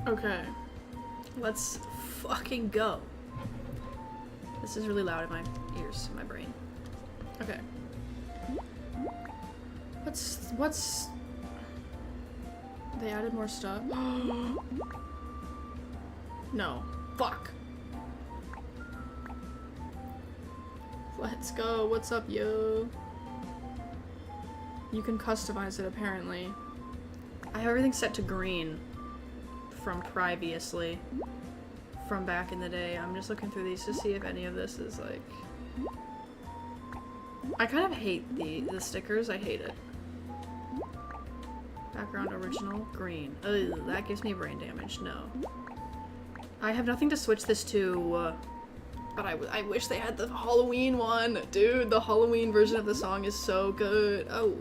Okay. Let's fucking go. This is really loud in my ears, in my brain. Okay. What's... They added more stuff? No. Fuck. Let's go. What's up, yo? You can customize it, apparently. I have everything set to green from previously. From back in the day. I'm just looking through these to see if any of this is, like... I kind of hate the stickers. I hate it. Background original, green. Ugh, that gives me brain damage. No. I have nothing to switch this to, but I wish they had the Halloween one. Dude, the Halloween version of the song is so good. Oh.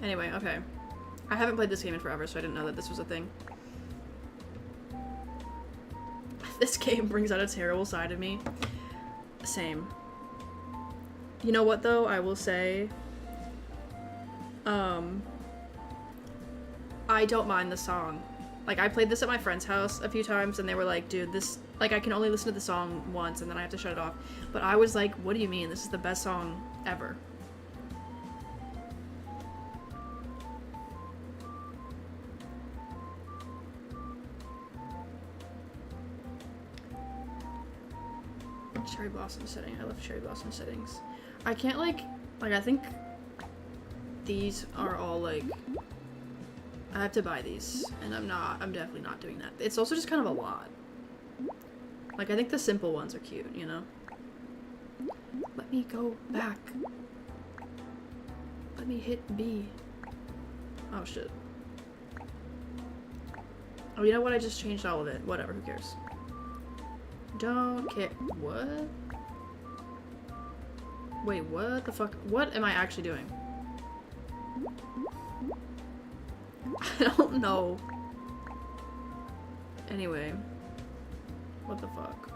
Anyway, okay. I haven't played this game in forever, so I didn't know that this was a thing. This game brings out a terrible side of me. Same. You know what, though? I will say, I don't mind the song. Like, I played this at my friend's house a few times, and they were like, dude, this, like, I can only listen to the song once, and then I have to shut it off. But I was like, what do you mean? This is the best song ever. Cherry blossom setting. I love cherry blossom settings. I can't, like, I think these are all, like, I have to buy these, and I'm definitely not doing that. It's also just kind of a lot. Like, I think the simple ones are cute, you know? Let me go back. Let me hit B. Oh, shit. Oh, you know what? I just changed all of it. Whatever, who cares? Don't care. What? Wait, what the fuck? What am I actually doing? I don't know. Anyway. What the fuck?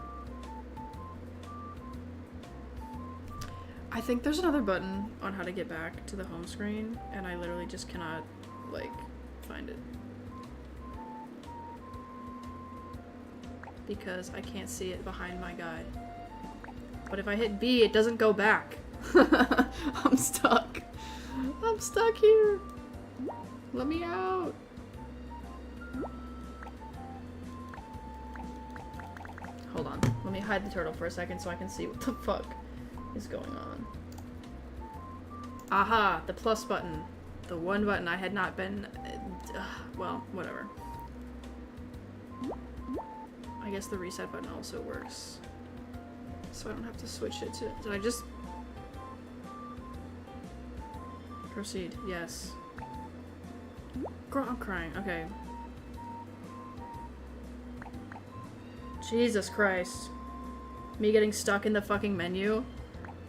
I think there's another button on how to get back to the home screen, and I literally just cannot, like, find it. Because I can't see it behind my guy. But if I hit B, it doesn't go back. I'm stuck. I'm stuck here. Let me out. Hold on. Let me hide the turtle for a second so I can see what the fuck is going on. Aha! The plus button. The one button I had not been... well, whatever. I guess the reset button also works. So I don't have to switch it to... Did I just... Proceed. Yes. I'm crying. Okay. Jesus Christ. Me getting stuck in the fucking menu.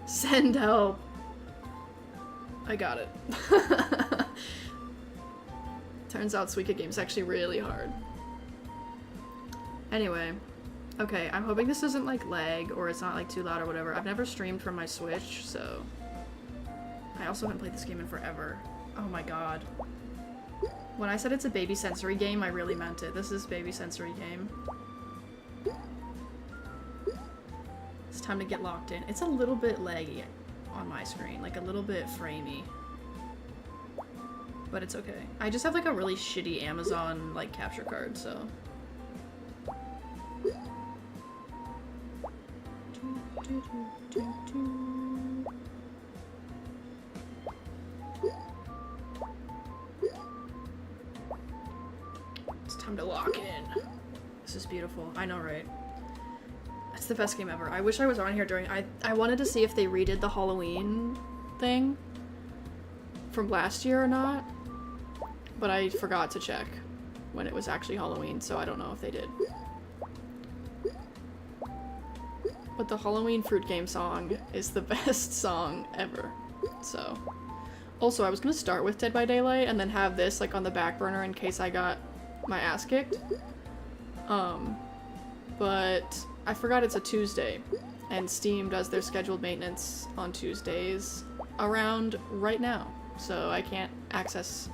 Send help. I got it. Turns out Suika game's actually really hard. Anyway. Okay, I'm hoping this doesn't, like, lag, or it's not, like, too loud or whatever. I've never streamed from my Switch, so... I also haven't played this game in forever. Oh my god. When I said it's a baby sensory game, I really meant it. This is baby sensory game. It's time to get locked in. It's a little bit laggy on my screen, like a little bit framey. But it's okay. I just have, like, a really shitty Amazon, like, capture card, so... It's time to lock in. This is beautiful. I know, right? It's the best game ever. I wish I was on here during... I wanted to see if they redid the Halloween thing from last year or not, but I forgot to check when it was actually Halloween, so I don't know if they did. But the Halloween fruit game song is the best song ever, so. Also, I was gonna start with Dead by Daylight and then have this, like, on the back burner in case I got my ass kicked. But I forgot it's a Tuesday, and Steam does their scheduled maintenance on Tuesdays around right now, so I can't access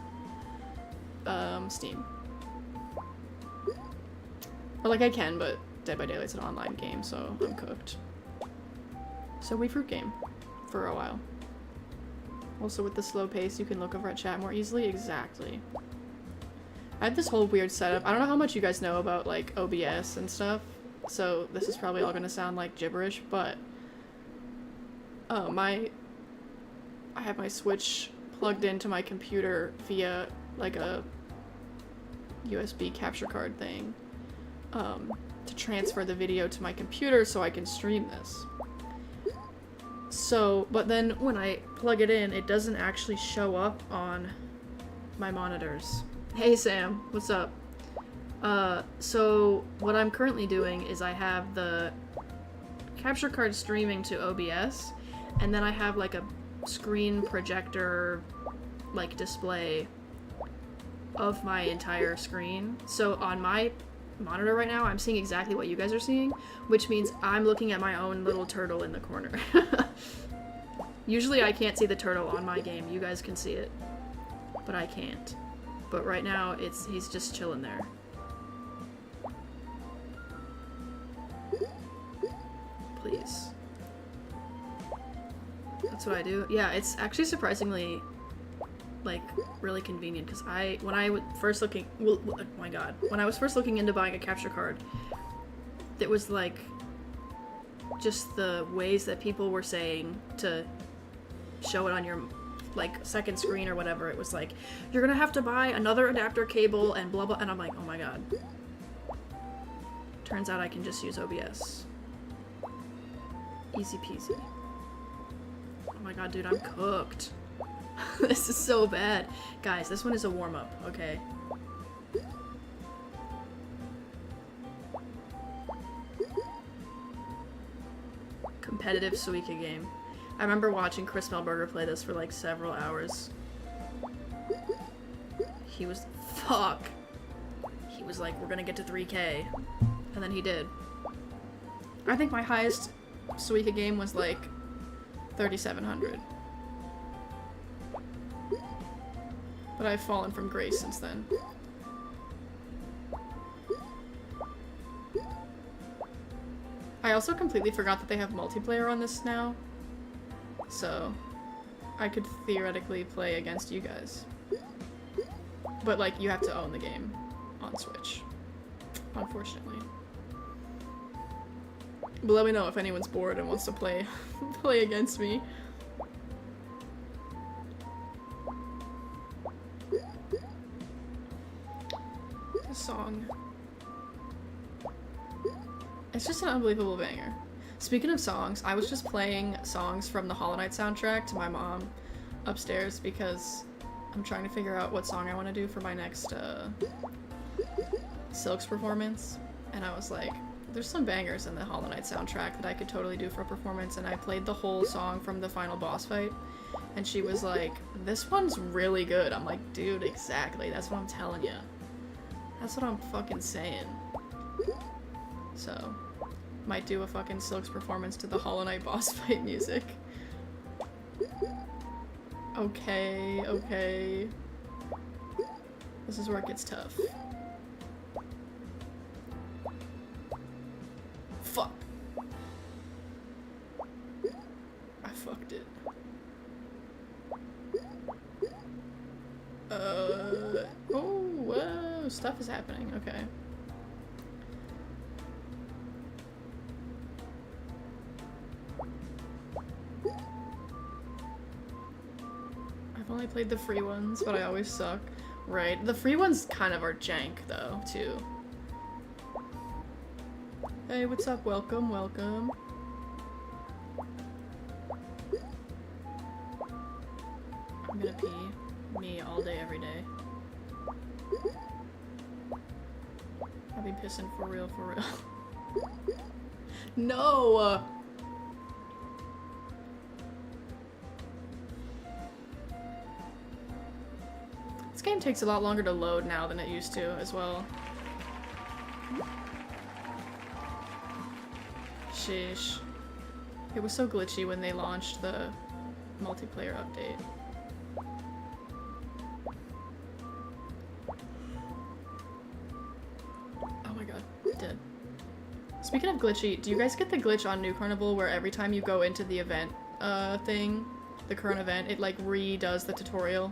Steam. Or like I can, but Dead by Daylight's an online game, so I'm cooked. So we fruit game for a while. Also with the slow pace, you can look over at chat more easily. Exactly. I have this whole weird setup. I don't know how much you guys know about like OBS and stuff, so this is probably all gonna sound like gibberish, but I have my Switch plugged into my computer via like a USB capture card thing to transfer the video to my computer so I can stream this. So, but then when I plug it in, it doesn't actually show up on my monitors. Hey Sam, what's up? So what I'm currently doing is I have the capture card streaming to OBS, and then I have like a screen projector like display of my entire screen. So on my monitor right now, I'm seeing exactly what you guys are seeing, which means I'm looking at my own little turtle in the corner. Usually I can't see the turtle on my game. You guys can see it, but I can't. But right now, he's just chilling there. Please. That's what I do. Yeah, it's actually surprisingly, like, really convenient, because when I was first looking, well, oh my god, when I was first looking into buying a capture card, it was like, just the ways that people were saying to show it on your, like, second screen or whatever. It was like, you're gonna have to buy another adapter cable and blah blah, and I'm like, oh my god. Turns out I can just use OBS. Easy peasy. Oh my god, dude, I'm cooked. This is so bad. Guys, this one is a warm-up, okay? Competitive Suika game. I remember watching Chris Melberger play this for like several hours. He was, fuck. He was like, we're gonna get to 3K. And then he did. I think my highest Suika game was like 3,700. But I've fallen from grace since then. I also completely forgot that they have multiplayer on this now. So, I could theoretically play against you guys. But, like, you have to own the game on Switch. Unfortunately. But let me know if anyone's bored and wants to play against me. This song. It's just an unbelievable banger. Speaking of songs, I was just playing songs from the Hollow Knight soundtrack to my mom upstairs because I'm trying to figure out what song I want to do for my next Silks performance. And I was like, there's some bangers in the Hollow Knight soundtrack that I could totally do for a performance, and I played the whole song from the final boss fight. And she was like, this one's really good. I'm like, dude, exactly. That's what I'm telling you. That's what I'm fucking saying. So, might do a fucking Silks performance to the Hollow Knight boss fight music. Okay, okay. This is where it gets tough. Fuck. I fucked it. Oh, whoa, stuff is happening, okay. I've only played the free ones, but I always suck. Right, the free ones kind of are jank, though, too. Hey, what's up? Welcome, welcome. I'm gonna pee. Me all day, every day. I'll be pissing for real, for real. No! This game takes a lot longer to load now than it used to, as well. Sheesh. It was so glitchy when they launched the multiplayer update. It did. Speaking of glitchy, do you guys get the glitch on New Carnival where every time you go into the event thing, the current event, it like redoes the tutorial?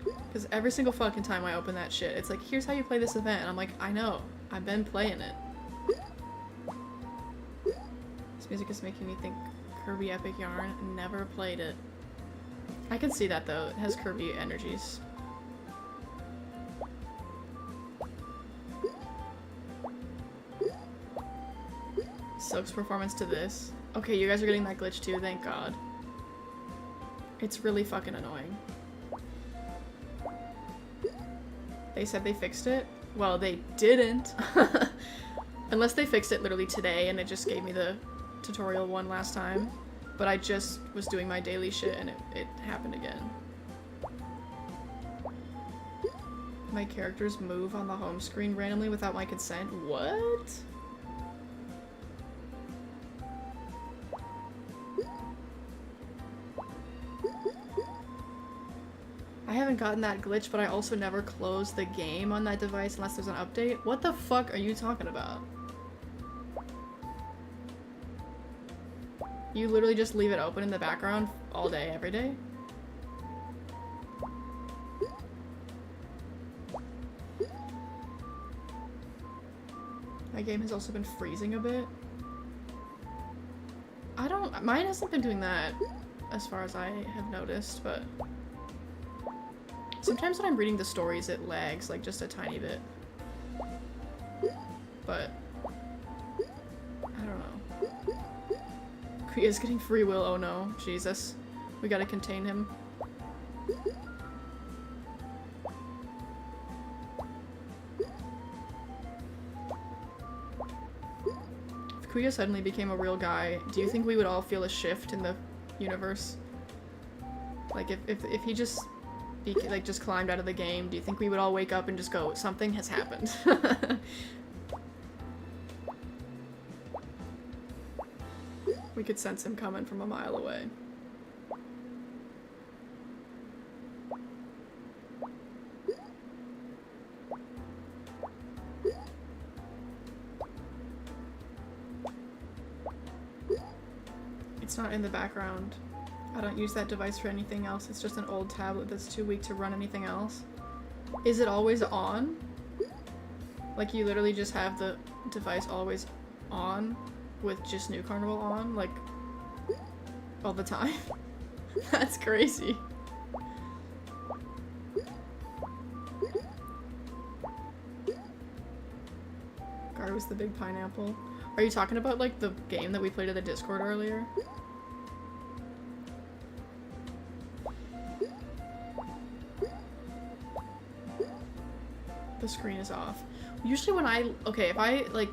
Because every single fucking time I open that shit, it's like, here's how you play this event. And I'm like, I know. I've been playing it. This music is making me think Kirby Epic Yarn. Never played it. I can see that though. It has Kirby energies. Silk's performance to this. Okay, you guys are getting that glitch too, thank God. It's really fucking annoying. They said they fixed it? Well, they didn't. Unless they fixed it literally today and it just gave me the tutorial one last time. But I just was doing my daily shit and it happened again. My characters move on the home screen randomly without my consent? What? I haven't gotten that glitch, but I also never close the game on that device unless there's an update. What the fuck are you talking about? You literally just leave it open in the background all day, every day? My game has also been freezing a bit. Mine hasn't been doing that as far as I have noticed, but sometimes when I'm reading the stories it lags like just a tiny bit. But I don't know. Kriya's getting free will, oh no. Jesus. We gotta contain him. If Kuya suddenly became a real guy, do you think we would all feel a shift in the universe? Like if he just just climbed out of the game, do you think we would all wake up and just go, something has happened? We could sense him coming from a mile away. It's not in the background. I don't use that device for anything else. It's just an old tablet that's too weak to run anything else. Is it always on? Like you literally just have the device always on with just New Carnival on, like all the time? That's crazy. Gar was the big pineapple. Are you talking about like the game that we played at the Discord earlier? The screen is off. Usually when if I like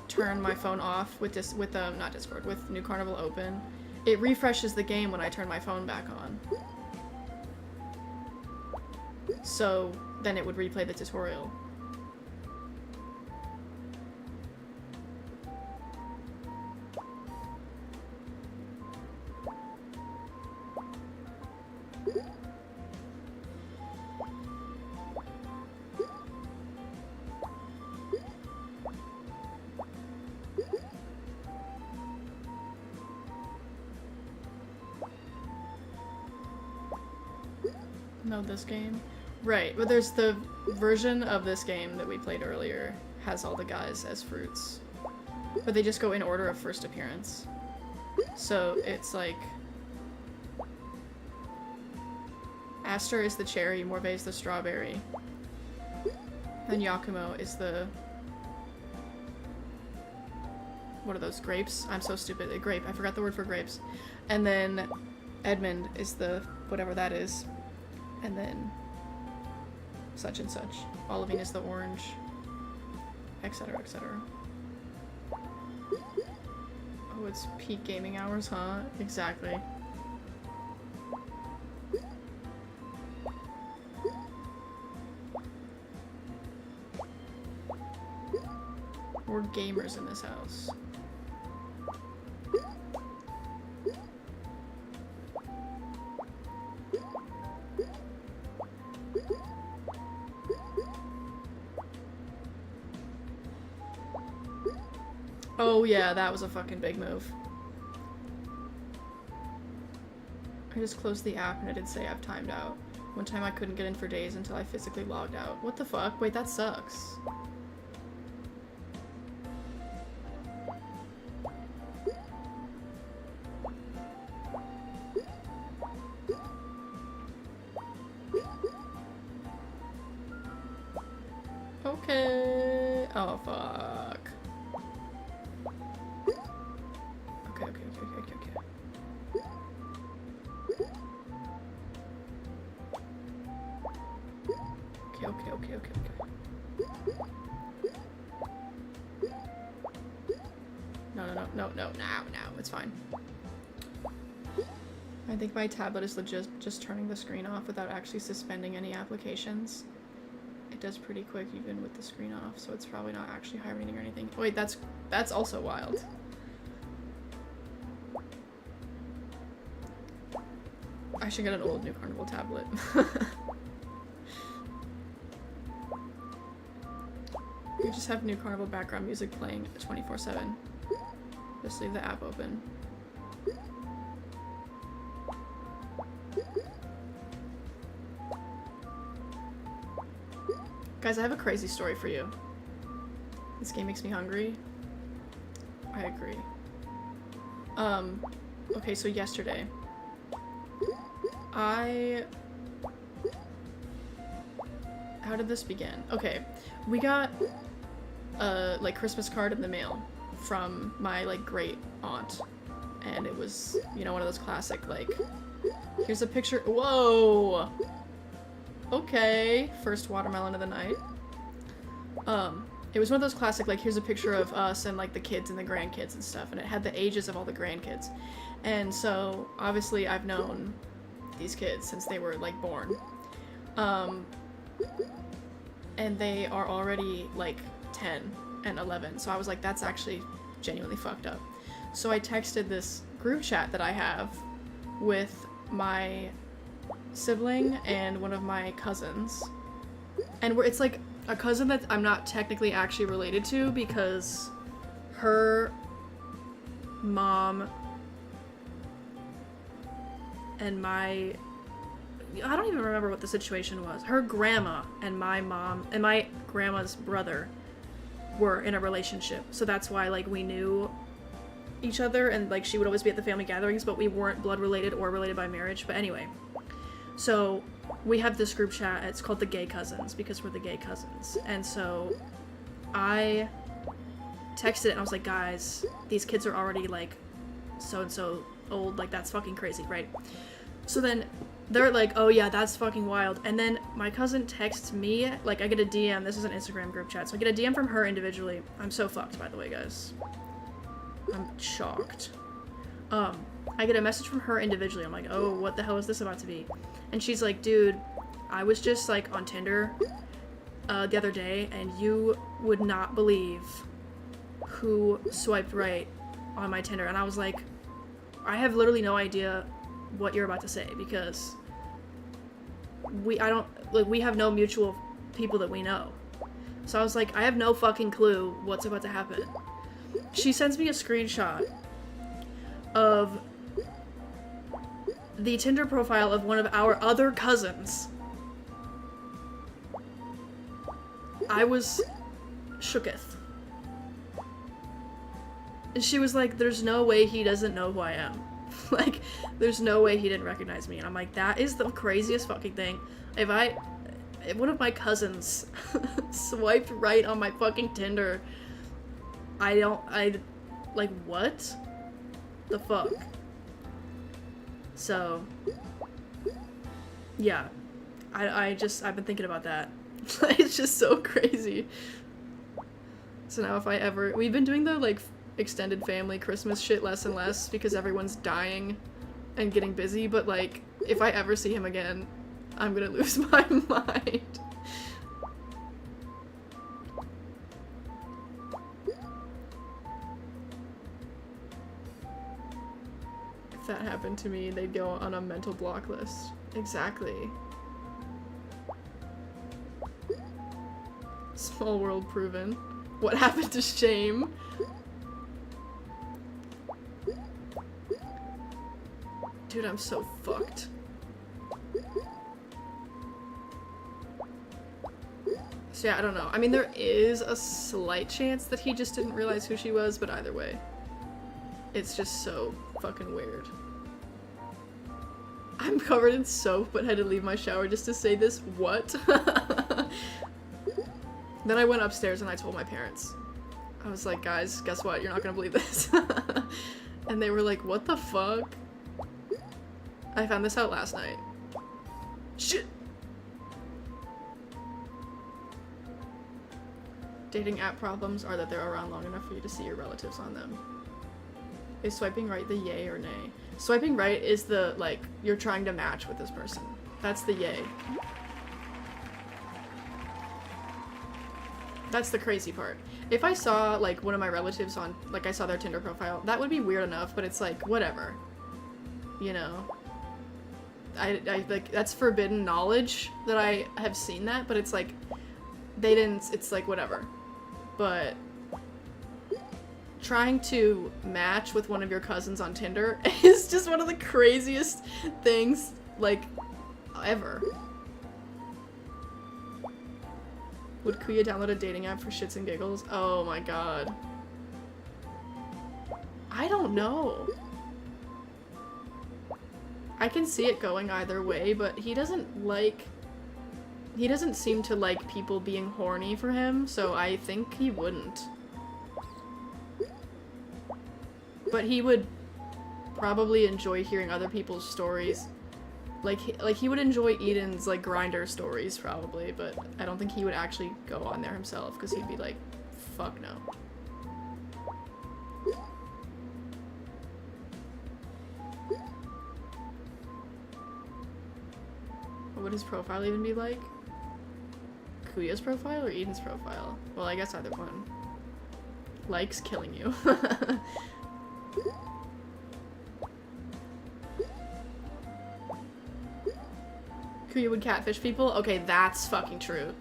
turn my phone off with not Discord, with New Carnival open, it refreshes the game when I turn my phone back on. So then it would replay the tutorial. No, this game. Right, but there's the version of this game that we played earlier has all the guys as fruits. But they just go in order of first appearance. So it's like Aster is the cherry, Morve is the strawberry. Then Yakumo is the... What are those? Grapes? I'm so stupid. A grape. I forgot the word for grapes. And then Edmund is the... whatever that is. And then such and such. Olivine is the orange. Etc, etc. Oh, it's peak gaming hours, huh? Exactly. We're gamers in this house. Oh yeah, that was a fucking big move. I just closed the app and it did say I've timed out. One time I couldn't get in for days until I physically logged out. What the fuck? Wait, that sucks. Okay. Oh, fuck. Okay, okay, okay, okay, okay, okay. Okay, okay, okay, okay, okay. No, no, no, no, no, no, it's fine. I think my tablet is legit just turning the screen off without actually suspending any applications. It does pretty quick even with the screen off, so it's probably not actually hibernating or anything. Wait, that's also wild. I should get an old New Carnival tablet. You just have New Carnival background music playing 24/7. Just leave the app open. Guys, I have a crazy story for you. This game makes me hungry. I agree. Okay, so yesterday, how did this begin? Okay, we got a, like, Christmas card in the mail from my, like, great aunt. And it was, you know, one of those classic, like, here's a picture. Whoa! Okay, first watermelon of the night. It was one of those classic, like, here's a picture of us and, like, the kids and the grandkids and stuff, and it had the ages of all the grandkids. And so, obviously, I've known these kids since they were, like, born. And they are already, like, 10 and 11, so I was like, that's actually genuinely fucked up. So I texted this group chat that I have with my sibling and one of my cousins, and it's like a cousin that I'm not technically actually related to because her mom and I don't even remember what the situation was. Her grandma and my mom and my grandma's brother were in a relationship, so that's why, like, we knew each other, and, like, she would always be at the family gatherings, but we weren't blood related or related by marriage. But anyway, so we have this group chat, it's called the Gay Cousins because we're the gay cousins. And so I texted it and I was like, guys, these kids are already, like, so and so old, like, that's fucking crazy, right? So then they're like, oh yeah, that's fucking wild. And then my cousin texts me, like, I get a DM, this is an Instagram group chat, so I get a DM from her individually. I'm so fucked, by the way, guys. I'm shocked. I get a message from her individually. I'm like, oh, what the hell is this about to be? And she's like, dude, I was just, like, on Tinder the other day, and you would not believe who swiped right on my Tinder. And I was like, I have literally no idea what you're about to say, because we have no mutual people that we know. So I was like, I have no fucking clue what's about to happen. She sends me a screenshot of the Tinder profile of one of our other cousins. I was shooketh. And she was like, there's no way he doesn't know who I am. Like, there's no way he didn't recognize me. And I'm like, that is the craziest fucking thing. If one of my cousins swiped right on my fucking Tinder, like, what the fuck? So, yeah, I've been thinking about that. It's just so crazy. So now we've been doing the, like, extended family Christmas shit less and less because everyone's dying and getting busy, but, like, if I ever see him again, I'm gonna lose my mind. If that happened to me, they'd go on a mental block list. Exactly. Small world proven. What happened to shame? Dude, I'm so fucked. So yeah, I don't know. I mean, there is a slight chance that he just didn't realize who she was, but either way, it's just so fucking weird. I'm covered in soap, but had to leave my shower just to say this. What? Then I went upstairs and I told my parents. I was like, guys, guess what? You're not gonna believe this. And they were like, what the fuck? I found this out last night. Shit! Dating app problems are that they're around long enough for you to see your relatives on them. Is swiping right the yay or nay? Swiping right is the, like, you're trying to match with this person. That's the yay. That's the crazy part. If I saw, like, one of my relatives on, like, I saw their Tinder profile, that would be weird enough, but it's like, whatever. You know? I like, that's forbidden knowledge that I have seen that, but it's like, they didn't, it's like, whatever. But trying to match with one of your cousins on Tinder is just one of the craziest things, like, ever. Would Kuya download a dating app for shits and giggles? Oh my god. I don't know. I can see it going either way, but he doesn't seem to like people being horny for him, so I think he wouldn't. But he would probably enjoy hearing other people's stories. Like he would enjoy Eden's, like, Grindr stories, probably, but I don't think he would actually go on there himself, because he'd be like, fuck no. What would his profile even be like? Kuya's profile or Eden's profile? Well, I guess either one. Likes killing you. Kuya would catfish people? Okay, that's fucking true.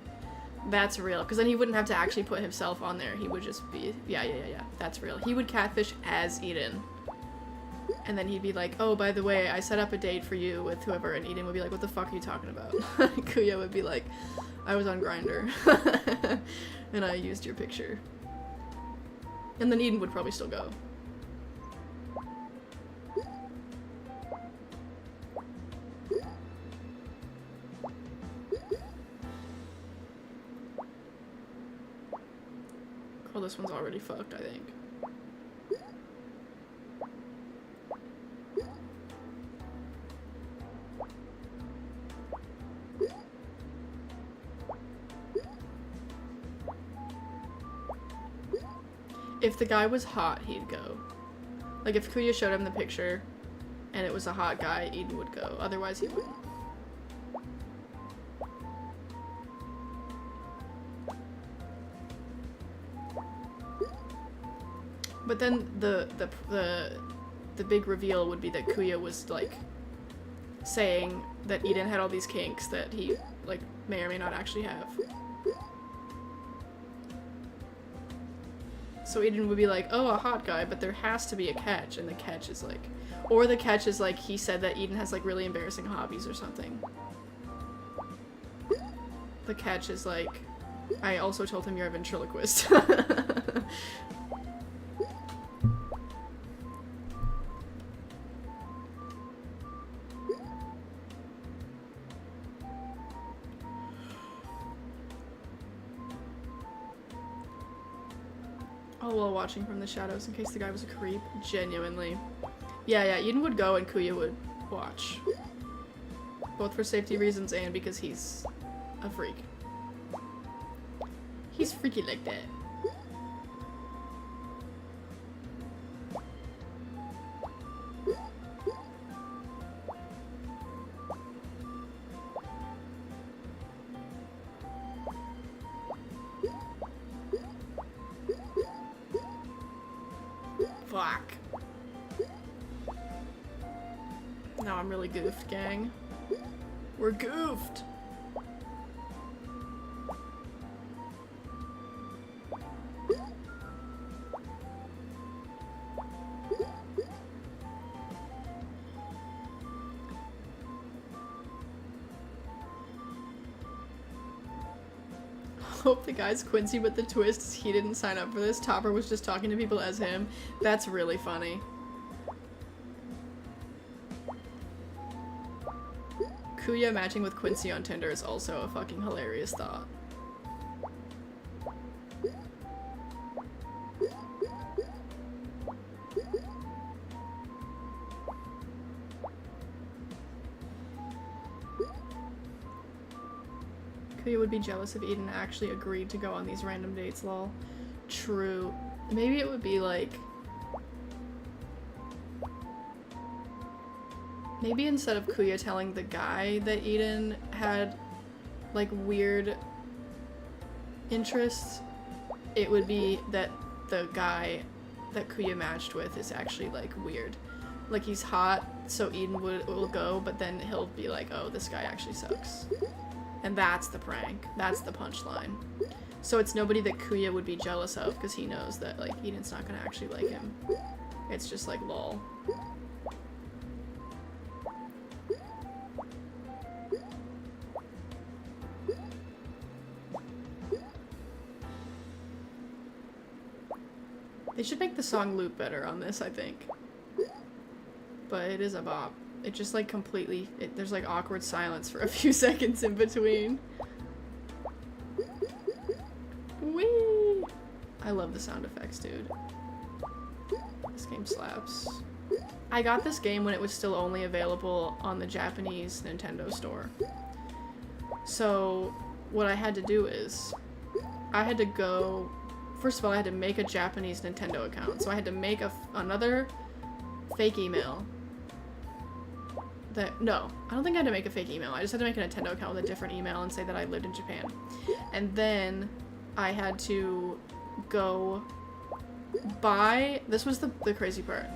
That's real. Because then he wouldn't have to actually put himself on there. He would just be... Yeah. That's real. He would catfish as Eden. And then he'd be like, oh, by the way, I set up a date for you with whoever. And Eden would be like, what the fuck are you talking about? Kuya would be like, I was on Grindr. And I used your picture. And then Eden would probably still go. Oh, this one's already fucked, I think. If the guy was hot, he'd go. Like, if Kuya showed him the picture and it was a hot guy, Eden would go. Otherwise, he wouldn't. But then the big reveal would be that Kuya was, like, saying that Eden had all these kinks that he, like, may or may not actually have. So Eden would be like, oh, a hot guy, but there has to be a catch, and the catch is like... Or the catch is like, he said that Eden has, like, really embarrassing hobbies or something. The catch is like, I also told him you're a ventriloquist. Oh, while watching from the shadows in case the guy was a creep. Genuinely. Yeah, Eden would go and Kuya would watch. Both for safety reasons and because he's a freak. He's freaky like that. Fuck. Now I'm really goofed, gang. We're goofed! hope the guy's Quincy, but the twist is he didn't sign up for this. Topper was just talking to people as him. That's really funny. Kuya matching with Quincy on Tinder is also a fucking hilarious thought. Kuya would be jealous if Eden actually agreed to go on these random dates, lol. True. Maybe it would be like... Maybe instead of Kuya telling the guy that Eden had, like, weird interests, it would be that the guy that Kuya matched with is actually, like, weird. Like, he's hot, so Eden will go, but then he'll be like, oh, this guy actually sucks. And that's the prank. That's the punchline. So it's nobody that Kuya would be jealous of, because he knows that, like, Eden's not gonna actually like him. It's just like, lol. They should make the song loop better on this, I think. But it is a bop. It just, like, completely... there's, like, awkward silence for a few seconds in between. Whee! I love the sound effects, dude. This game slaps. I got this game when it was still only available on the Japanese Nintendo store. So, what I had to do is... I had to go... First of all, I had to make a Japanese Nintendo account. So I had to make another fake email. No, I don't think I had to make a fake email. I just had to make a Nintendo account with a different email and say that I lived in Japan. And then I had to go buy... This was the crazy part.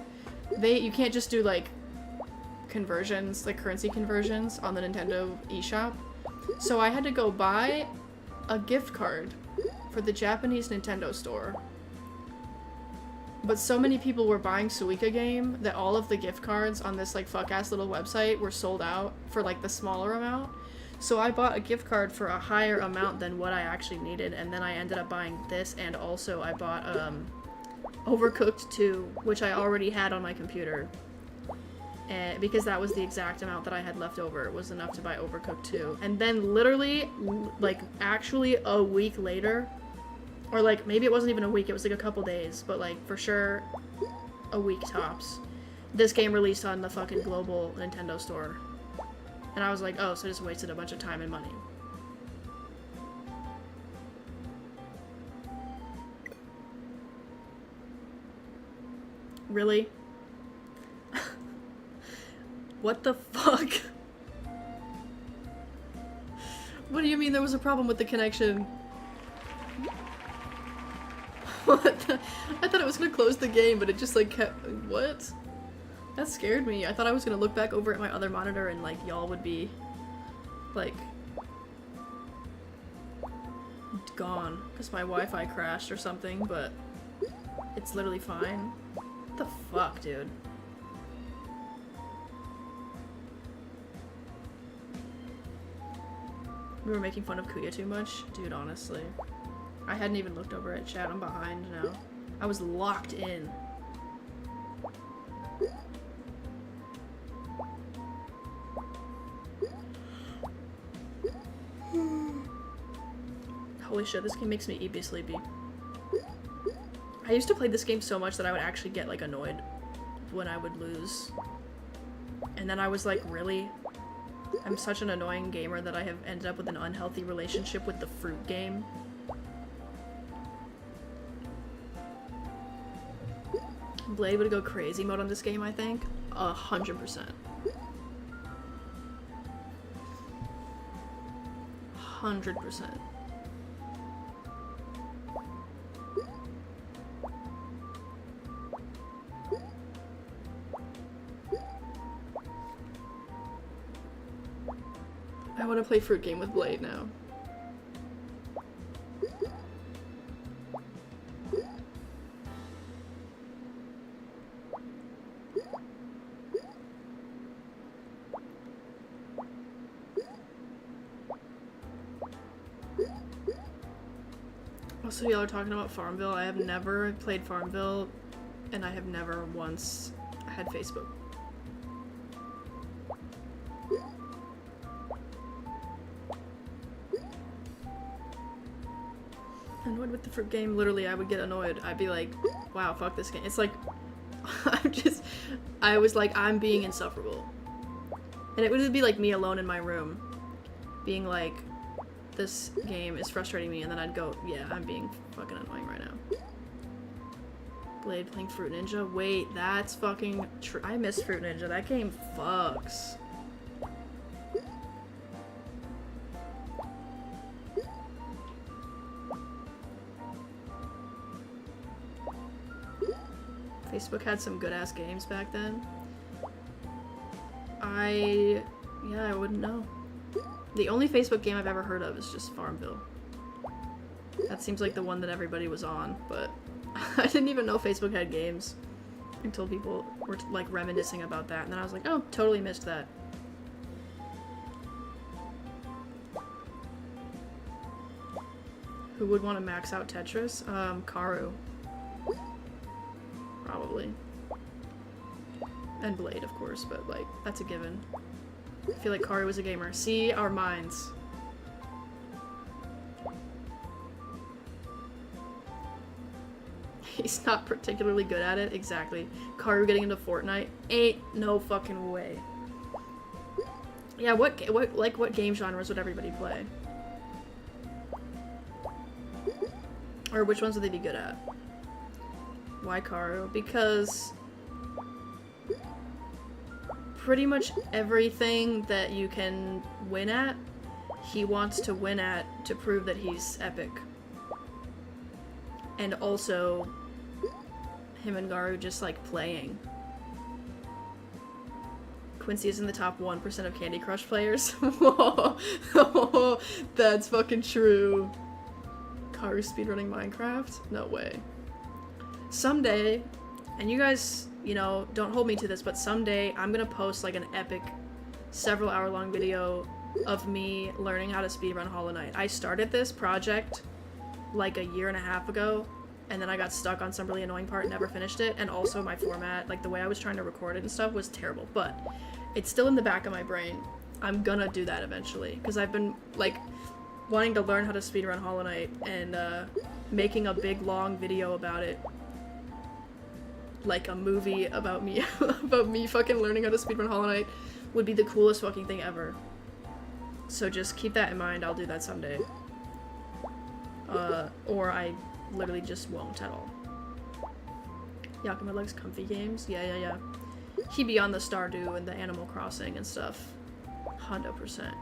You can't just do, like, conversions, like currency conversions on the Nintendo eShop. So I had to go buy a gift card for the Japanese Nintendo store. But so many people were buying Suika game that all of the gift cards on this, like, fuck-ass little website were sold out for, like, the smaller amount. So I bought a gift card for a higher amount than what I actually needed, and then I ended up buying this, and also I bought, Overcooked 2, which I already had on my computer. And because that was the exact amount that I had left over, was enough to buy Overcooked 2. And then literally, like, actually a week later, or, like, maybe it wasn't even a week, it was, like, a couple days, but, like, for sure, a week tops. This game released on the fucking global Nintendo store. And I was like, oh, so I just wasted a bunch of time and money. Really? What the fuck? What do you mean there was a problem with the connection? What the? I thought it was gonna close the game, but it just, like, kept... What? That scared me. I thought I was gonna look back over at my other monitor and, like, y'all would be, like, gone because my Wi-Fi crashed or something, but it's literally fine. What the fuck, dude? We were making fun of Kuya too much? Dude, honestly. I hadn't even looked over at chat. I'm behind now. I was locked in. Holy shit, this game makes me be sleepy. I used to play this game so much that I would actually get, like, annoyed when I would lose. And then I was like, really? I'm such an annoying gamer that I have ended up with an unhealthy relationship with the fruit game. Blade would go crazy mode on this game, I think. 100%. 100%. I want to play fruit game with Blade now. Also, y'all are talking about Farmville. I have never played Farmville, and I have never once had Facebook. Annoyed with the fruit game, literally I would get annoyed. I'd be like, wow, fuck this game. It's like, I was like, I'm being insufferable. And it would be like me alone in my room, being like, this game is frustrating me, and then I'd go, yeah, I'm being fucking annoying right now. Blade playing Fruit Ninja? Wait, that's fucking true. I miss Fruit Ninja. That game fucks. Facebook had some good-ass games back then. Yeah, I wouldn't know. The only Facebook game I've ever heard of is just Farmville. That seems like the one that everybody was on, but I didn't even know Facebook had games until people were like reminiscing about that, and then I was like, oh, totally missed that. Who would want to max out Tetris? Karu. Probably. And Blade, of course, but like, that's a given. I feel like Karu was a gamer. See our minds. He's not particularly good at it. Exactly. Karu getting into Fortnite? Ain't no fucking way. Yeah, what game genres would everybody play? Or which ones would they be good at? Why Karu? Because pretty much everything that you can win at, he wants to win at to prove that he's epic. And also, him and Garu just like playing. Quincy is in the top 1% of Candy Crush players. Oh, that's fucking true. Karu speedrunning Minecraft? No way. Someday, and you guys, you know, don't hold me to this, but someday I'm gonna post like an epic several hour long video of me learning how to speedrun Hollow Knight. I started this project like a year and a half ago, and then I got stuck on some really annoying part and never finished it, and also my format, like the way I was trying to record it and stuff was terrible, but it's still in the back of my brain. I'm gonna do that eventually, because I've been like wanting to learn how to speedrun Hollow Knight, and making a big long video about it, like a movie about me about me fucking learning how to speedrun Hollow Knight, would be the coolest fucking thing ever. So just keep that in mind. I'll do that someday. Or I literally just won't at all. Yakima likes comfy games. Yeah. He be on the Stardew and the Animal Crossing and stuff. 100%.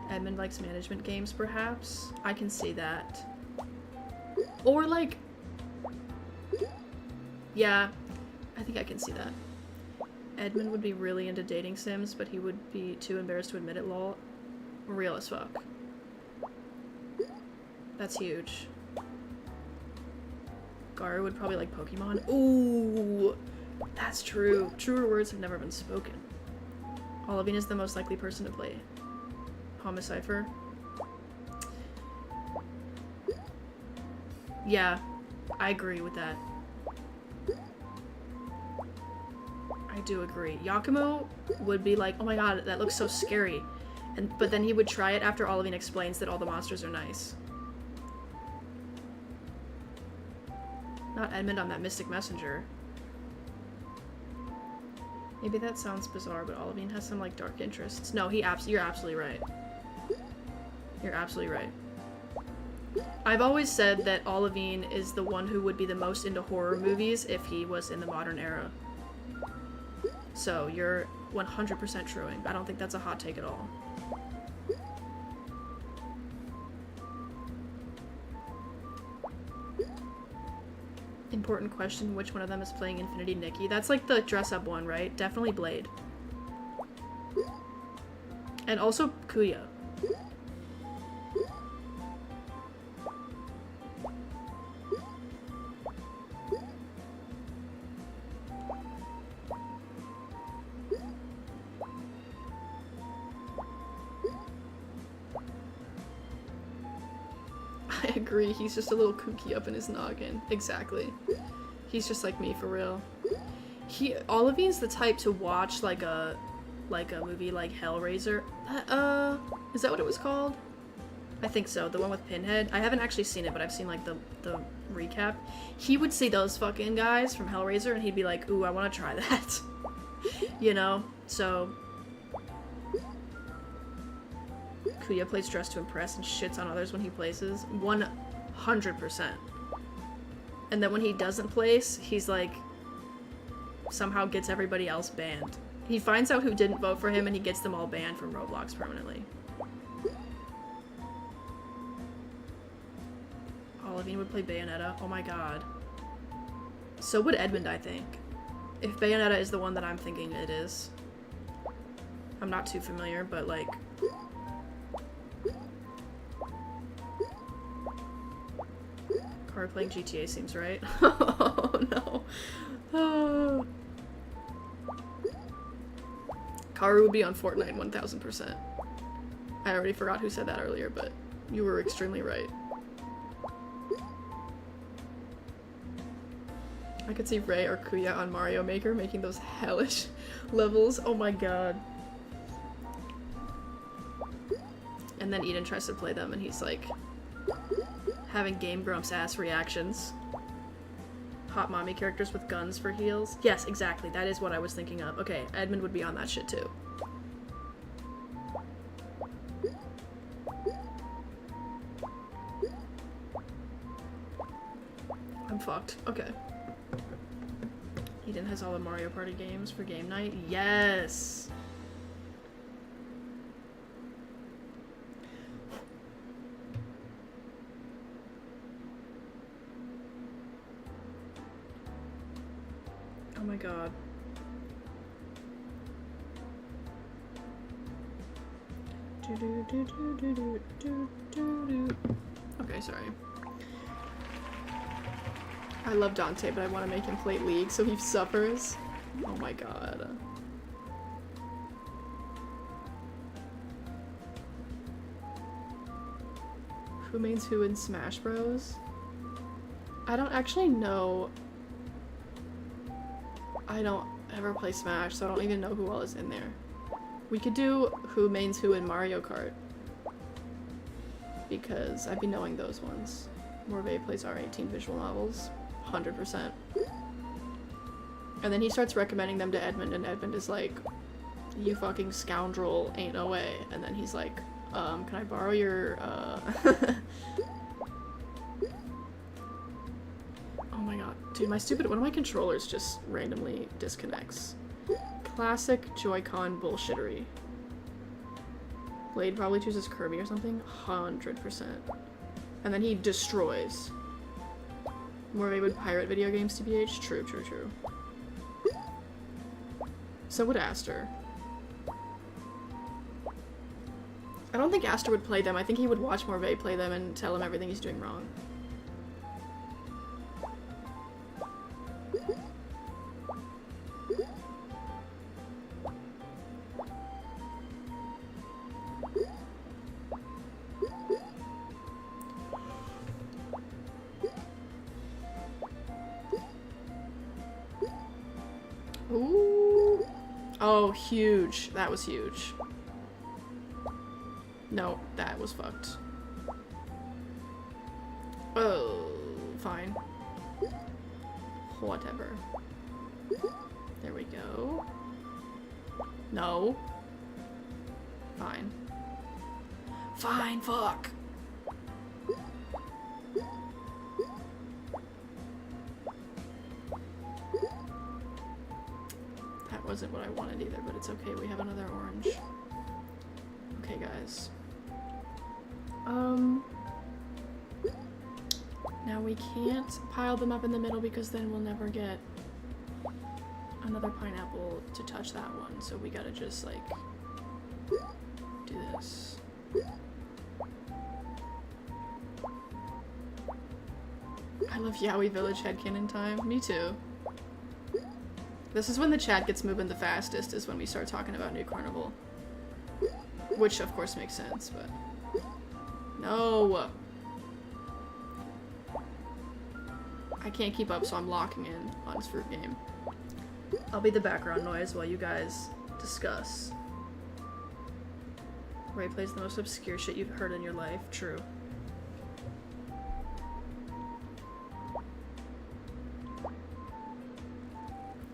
Edmund likes management games, perhaps. I can see that. Or like, yeah, I think I can see that. Edmund would be really into dating sims, but he would be too embarrassed to admit it, lol. Real as fuck. That's huge. Garu would probably like Pokemon. Ooh, that's true. Truer words have never been spoken. Olivine is the most likely person to play Homicipher. Yeah, I agree with that. I do agree. Yakumo would be like, oh my god, that looks so scary. But then he would try it after Olivine explains that all the monsters are nice. Not Edmund on that Mystic Messenger. Maybe that sounds bizarre, but Olivine has some like dark interests. No, you're absolutely right. You're absolutely right. I've always said that Olivine is the one who would be the most into horror movies if he was in the modern era. So you're 100% truing. I don't think that's a hot take at all. Important question, which one of them is playing Infinity Nikki? That's like the dress-up one, right? Definitely Blade. And also Kuya. agree. He's just a little kooky up in his noggin. Exactly. He's just like me, for real. Olivia's the type to watch like a movie like Hellraiser. Is that what it was called? I think so. The one with Pinhead. I haven't actually seen it, but I've seen like the recap. He would see those fucking guys from Hellraiser and he'd be like, ooh, I want to try that. You know? So Kuya plays Dress to Impress and shits on others when he places. 100%. And then when he doesn't place, he's like, somehow gets everybody else banned. He finds out who didn't vote for him and he gets them all banned from Roblox permanently. Olivine would play Bayonetta. Oh my god. So would Edmund, I think. If Bayonetta is the one that I'm thinking it is. I'm not too familiar, but like... Car playing GTA seems right. Oh no. Oh. Karu would be on Fortnite 1000%. I already forgot who said that earlier, but you were extremely right. I could see Ray or Kuya on Mario Maker making those hellish levels. Oh my god. And then Eden tries to play them and he's like having Game Grumps ass reactions. Hot mommy characters with guns for heals. Yes, exactly. That is what I was thinking of. Okay, Edmund would be on that shit too. I'm fucked. Okay. Eden has all the Mario Party games for game night. Yes! Oh my god. Okay, sorry. I love Dante, but I want to make him play League so he suffers. Oh my god. Who mains who in Smash Bros? I don't actually know. I don't ever play Smash, so I don't even know who all is in there. We could do who mains who in Mario Kart. Because I've been knowing those ones. Morvay plays R18 visual novels. 100%. And then he starts recommending them to Edmund, and Edmund is like, you fucking scoundrel, ain't no way. And then he's like, can I borrow your, Oh my god. Dude, one of my controllers just randomly disconnects. Classic Joy-Con bullshittery. Blade probably chooses Kirby or something. 100%. And then he destroys. Morvay would pirate video games, TBH. True, true, true. So would Aster. I don't think Aster would play them. I think he would watch Morvay play them and tell him everything he's doing wrong. Ooh. Oh, huge. That was huge. No, that was fucked. Oh, fine. Whatever. There we go. No. Fine. Fine, fuck. That wasn't what I wanted either, but it's okay. We have another orange. Okay, guys. Now we can't pile them up in the middle because then we'll never get another pineapple to touch that one. So we gotta just like do this. I love Yowie Village headcanon time. Me too. This is when the chat gets moving the fastest, is when we start talking about New Carnival. Which of course makes sense, but... No! I can't keep up, so I'm locking in on his fruit game. I'll be the background noise while you guys discuss. Ray plays the most obscure shit you've heard in your life. True.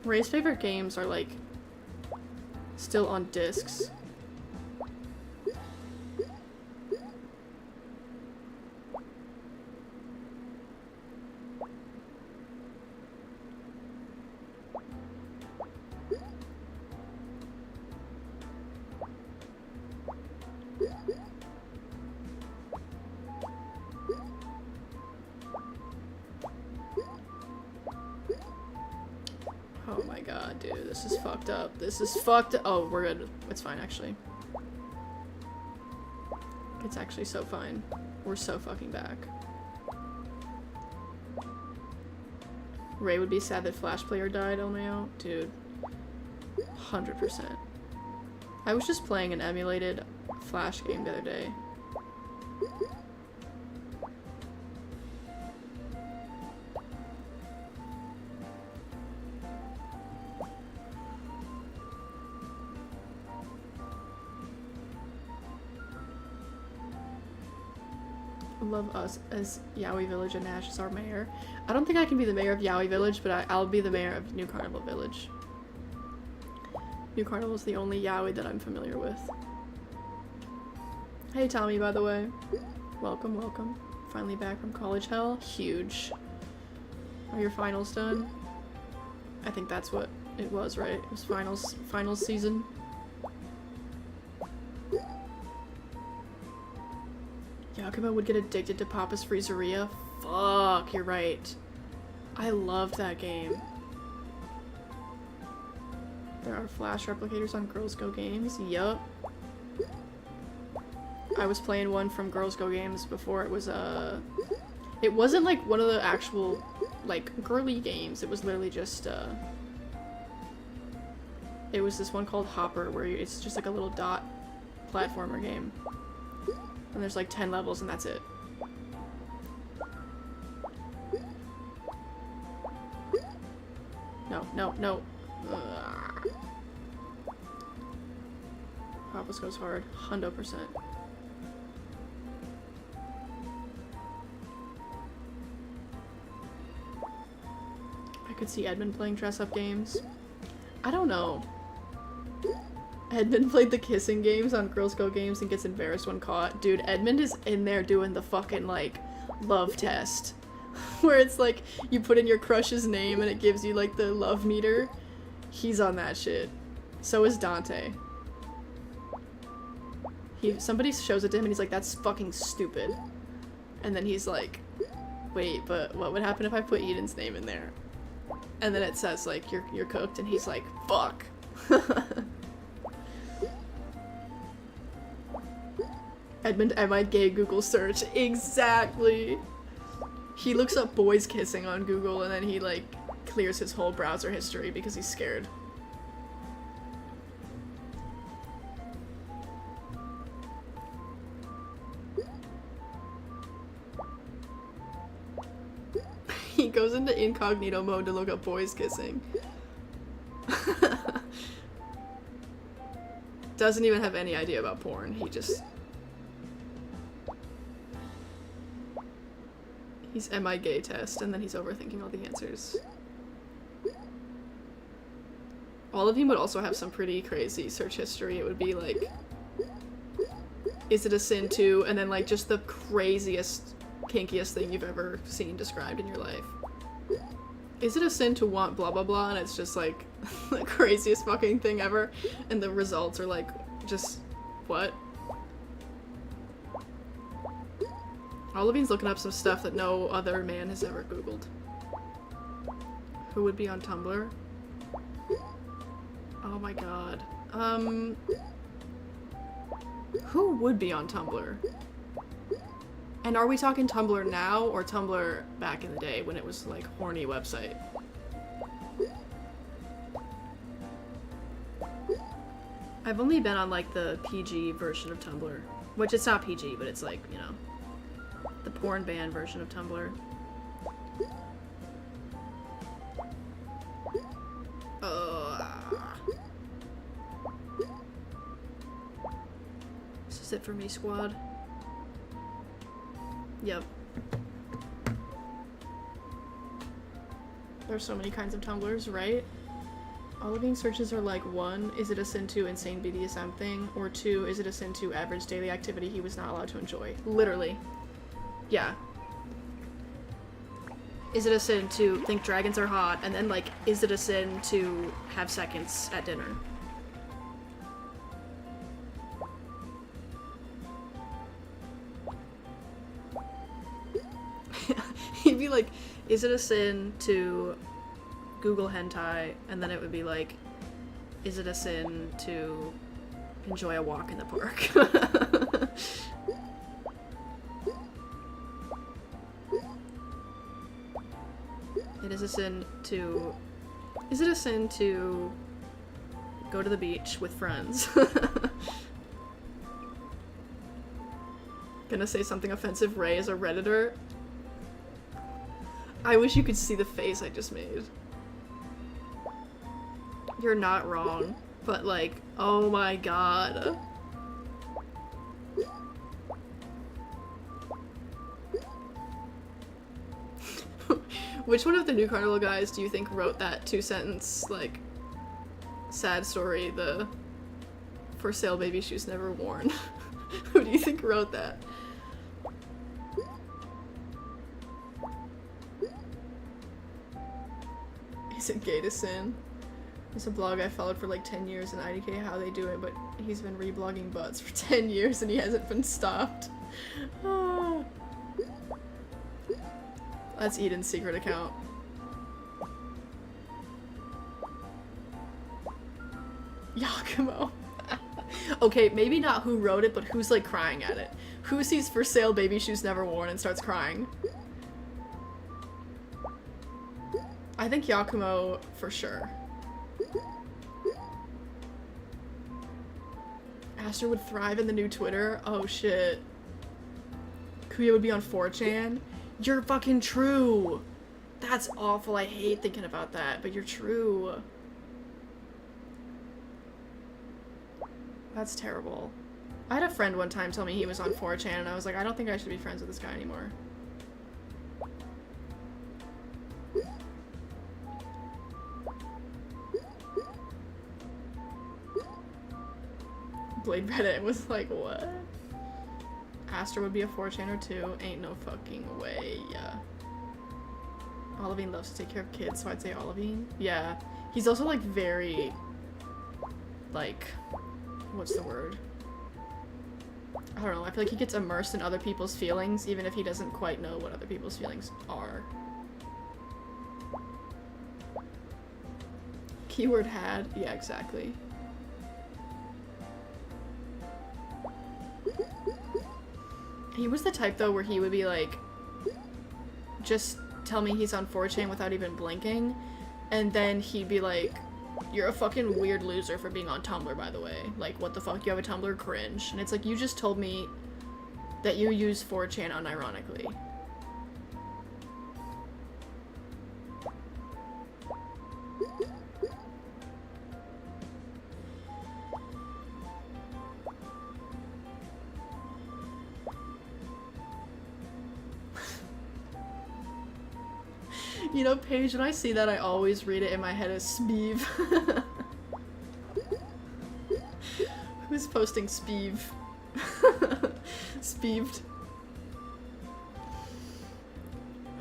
Ray's favorite games are like still on discs. Oh my god, dude, this is fucked up. This is fucked up. Oh, we're good. It's fine, actually. It's actually so fine. We're so fucking back. Ray would be sad that Flash Player died, LMAO. Dude. 100%. I was just playing an emulated Flash game the other day. Love us as Yowie Village and Nash is our mayor. I don't think I can be the mayor of Yowie Village, but I'll be the mayor of New Carnival Village. New Carnival is the only Yowie that I'm familiar with. Hey Tommy, by the way. Welcome, welcome. Finally back from college hell. Huge. Are your finals done? I think that's what it was, right? It was finals season. Yakumo would get addicted to Papa's Freezeria. Fuck, you're right. I loved that game. There are Flash replicators on Girls Go Games. Yup. I was playing one from Girls Go Games before it was it wasn't like one of the actual like girly games. It was literally just it was this one called Hopper where it's just like a little dot platformer game. And there's like 10 levels and that's it. No, no, no. Ugh. Papa's goes hard. 100%. I could see Edmund playing dress-up games. I don't know. Edmund played the kissing games on Girls Go Games and gets embarrassed when caught. Dude, Edmund is in there doing the fucking, like, love test. Where it's like, you put in your crush's name and it gives you, like, the love meter. He's on that shit. So is Dante. Somebody shows it to him and he's like, that's fucking stupid. And then he's like, wait, but what would happen if I put Eden's name in there? And then it says, like, you're cooked, and he's like, fuck. Edmund, am I gay? Google search. Exactly. He looks up boys kissing on Google and then he like clears his whole browser history because he's scared. He goes into incognito mode to look up boys kissing. Doesn't even have any idea about porn. He's am I gay test, and then he's overthinking all the answers. All of you would also have some pretty crazy search history. It would be like, is it a sin to, and then like just the craziest, kinkiest thing you've ever seen described in your life. Is it a sin to want blah blah blah, and it's just like the craziest fucking thing ever, and the results are like, just, what? Olivine's looking up some stuff that no other man has ever Googled. Who would be on Tumblr? Oh my god. Who would be on Tumblr? And are we talking Tumblr now or Tumblr back in the day when it was like horny website? I've only been on like the PG version of Tumblr, which it's not PG, but it's like, you know, the porn ban version of Tumblr. it for me, squad. Yep. There's so many kinds of Tumblrs, right? All of being searches are like, 1, is it a sin to insane BDSM thing? Or 2, is it a sin to average daily activity he was not allowed to enjoy? Literally. Yeah. Is it a sin to think dragons are hot? And then, like, is it a sin to have seconds at dinner? He'd be like, is it a sin to Google hentai? And then it would be like, is it a sin to enjoy a walk in the park? It is a sin to... Is it a sin to go to the beach with friends? Gonna say something offensive, Ray is a Redditor. I wish you could see the face I just made. You're not wrong, but like, oh my god. Which one of the New Carnival guys do you think wrote that 2-sentence, like, sad story, the for sale baby shoes never worn? Who do you think wrote that? Is it gay to sin? It's a blog I followed for like 10 years in IDK how they do it, but he's been reblogging butts for 10 years and he hasn't been stopped. Oh. That's Eden's secret account. Yakumo. Okay, maybe not who wrote it, but who's like crying at it. Who sees for sale baby shoes never worn and starts crying? I think Yakumo for sure. Aster would thrive in the new Twitter? Oh shit. Kuya would be on 4chan? You're fucking true! That's awful, I hate thinking about that, but you're true. That's terrible. I had a friend one time tell me he was on 4chan and I was like, I don't think I should be friends with this guy anymore. Blade Reddit was like, what? Aster would be a 4chaner too. Ain't no fucking way. Yeah. Olivine loves to take care of kids, so I'd say Olivine. Yeah. He's also like very, like, what's the word? I don't know. I feel like he gets immersed in other people's feelings, even if he doesn't quite know what other people's feelings are. Keyword had. Yeah, exactly. He was the type, though, where he would be like, just tell me he's on 4chan without even blinking, and then he'd be like, you're a fucking weird loser for being on Tumblr, by the way. Like, what the fuck? You have a Tumblr? Cringe. And it's like, you just told me that you use 4chan unironically. You know, Paige, when I see that, I always read it in my head as Speeve. Who's posting Speeve? Speeved.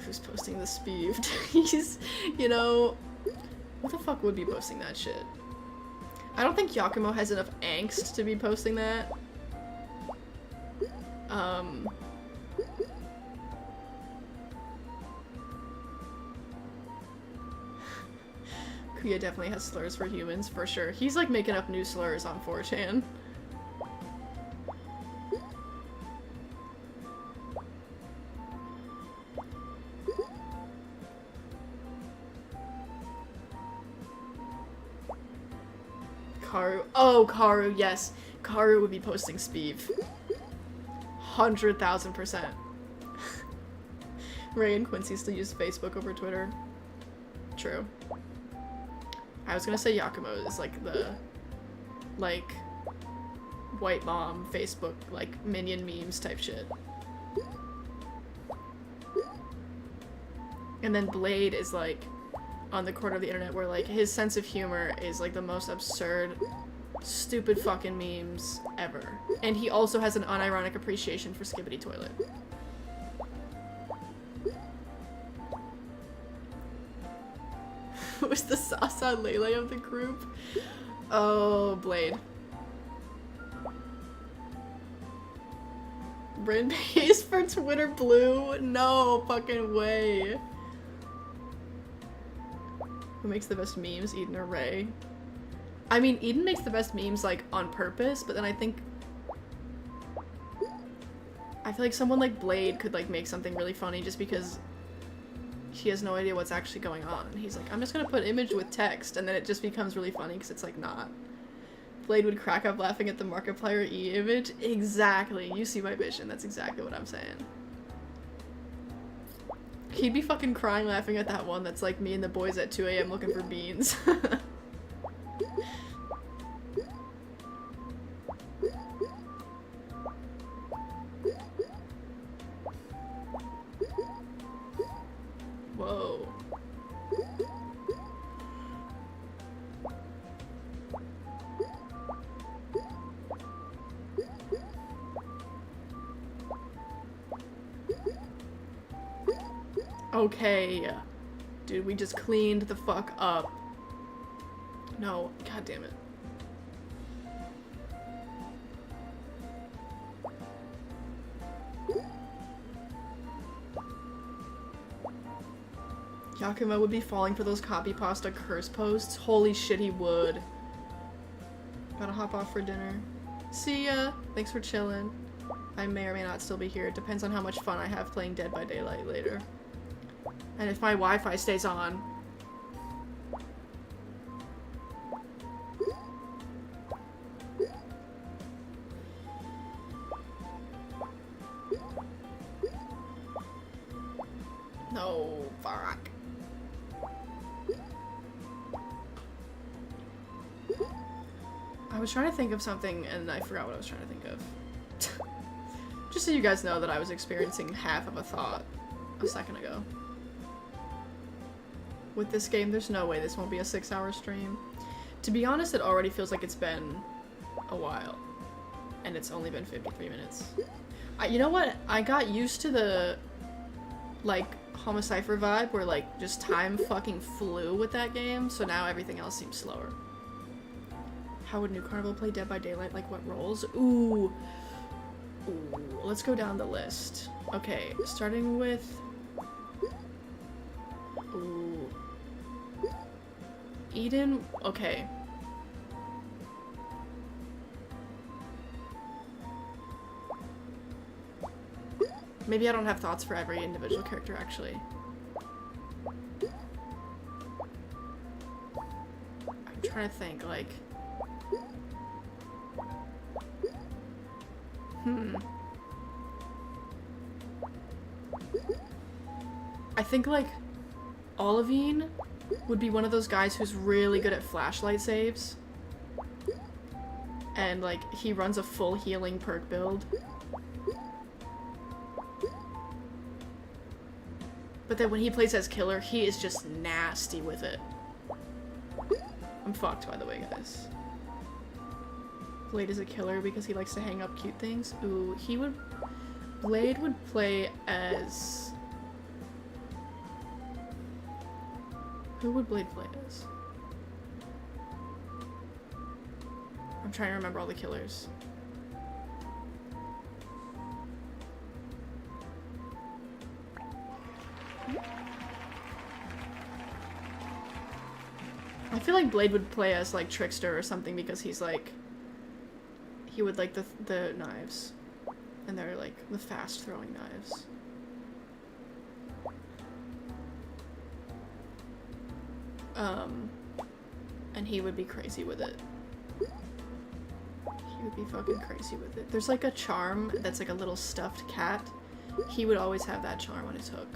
Who's posting the Speeved? He's, you know, who the fuck would be posting that shit? I don't think Yakumo has enough angst to be posting that. Kuya definitely has slurs for humans, for sure. He's like making up new slurs on 4chan. Karu. Oh, Karu, yes. Karu would be posting Speeve. 100,000%. Ray and Quincy still use Facebook over Twitter. True. I was gonna say Yakumo is like the, like, white mom Facebook, like, minion memes type shit. And then Blade is, like, on the corner of the internet where, like, his sense of humor is, like, the most absurd, stupid fucking memes ever. And he also has an unironic appreciation for Skibbity Toilet. Who's the Sasa Lele of the group? Oh, Blade. Bryn pays for Twitter Blue? No fucking way. Who makes the best memes? Eden or Ray? I mean, Eden makes the best memes, like, on purpose, but then I feel like someone like Blade could, like, make something really funny just because he has no idea what's actually going on. He's like, I'm just gonna put image with text, and then it just becomes really funny because it's, like, not. Blade would crack up laughing at the Markiplier E-image. Exactly. You see my vision. That's exactly what I'm saying. He'd be fucking crying laughing at that one that's like me and the boys at 2 a.m. looking for beans. Whoa. Okay. Dude, we just cleaned the fuck up. No, god damn it. Yakima would be falling for those copy pasta curse posts. Holy shit, he would. Gotta hop off for dinner. See ya. Thanks for chilling. I may or may not still be here. It depends on how much fun I have playing Dead by Daylight later. And if my Wi-Fi stays on. No, fuck. I was trying to think of something and I forgot what I was trying to think of. Just so you guys know that I was experiencing half of a thought a second ago. With this game, there's no way this won't be a 6-hour stream. To be honest, it already feels like it's been a while. And it's only been 53 minutes. You know what? I got used to the, like, Homicypher vibe where, like, just time fucking flew with that game, so now everything else seems slower. How would New Carnival play Dead by Daylight? Like, what roles? Ooh. Ooh. Let's go down the list. Okay, starting with... Ooh. Eden, okay. Maybe I don't have thoughts for every individual character, actually. I'm trying to think, like... I think, like, Olivine would be one of those guys who's really good at flashlight saves. And, like, he runs a full healing perk build. But then when he plays as killer, he is just nasty with it. I'm fucked, by the way, guys. Blade is a killer because he likes to hang up cute things. Ooh, he would... Blade would play as... Who would Blade play as? I'm trying to remember all the killers. I feel like Blade would play as, like, Trickster or something because he's, like... He would like the knives. And they're, like, the fast-throwing knives. And he would be crazy with it. He would be fucking crazy with it. There's, like, a charm that's, like, a little stuffed cat. He would always have that charm on his hook.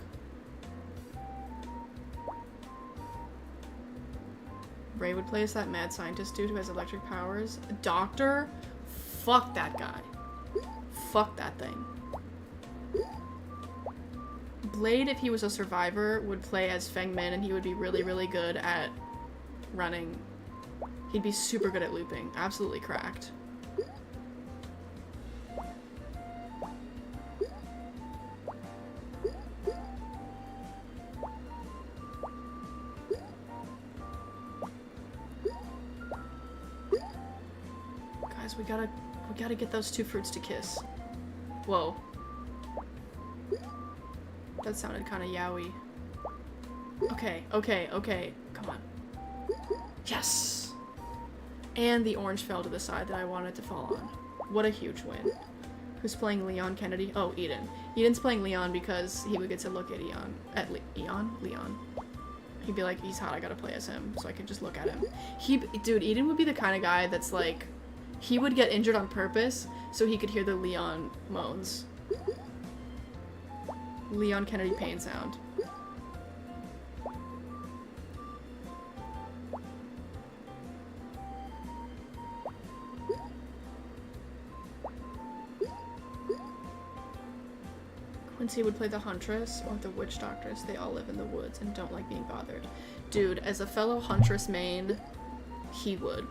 Ray would play as that mad scientist dude who has electric powers. Doctor? Fuck that guy. Fuck that thing. Blade, if he was a survivor, would play as Feng Min, and he would be really, really good at running. He'd be super good at looping. Absolutely cracked. Guys, we gotta get those two fruits to kiss. Whoa. That sounded kind of yaoi. Okay, okay, okay. Come on. Yes! And the orange fell to the side that I wanted to fall on. What a huge win. Who's playing Leon Kennedy? Oh, Eden. Eden's playing Leon because he would get to look at Leon. He'd be like, he's hot, I gotta play as him, so I can just look at him. Dude, Eden would be the kind of guy that's like, he would get injured on purpose so he could hear the Leon moans. Leon Kennedy pain sound. Quincy would play the Huntress or the Witch Doctress. They all live in the woods and don't like being bothered. Dude, as a fellow Huntress main, he would.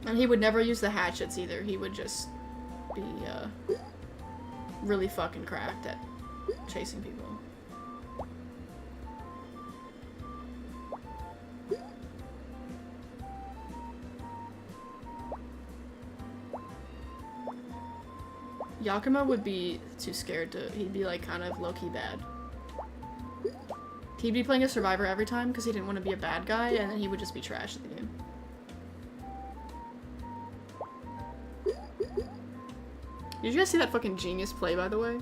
And he would never use the hatchets either. He would just be, really fucking cracked at chasing people. Yakima would be too scared to, he'd be like kind of low-key bad. He'd be playing a survivor every time because he didn't want to be a bad guy, and then he would just be trash at the game. Did you guys see that fucking genius play, by the way?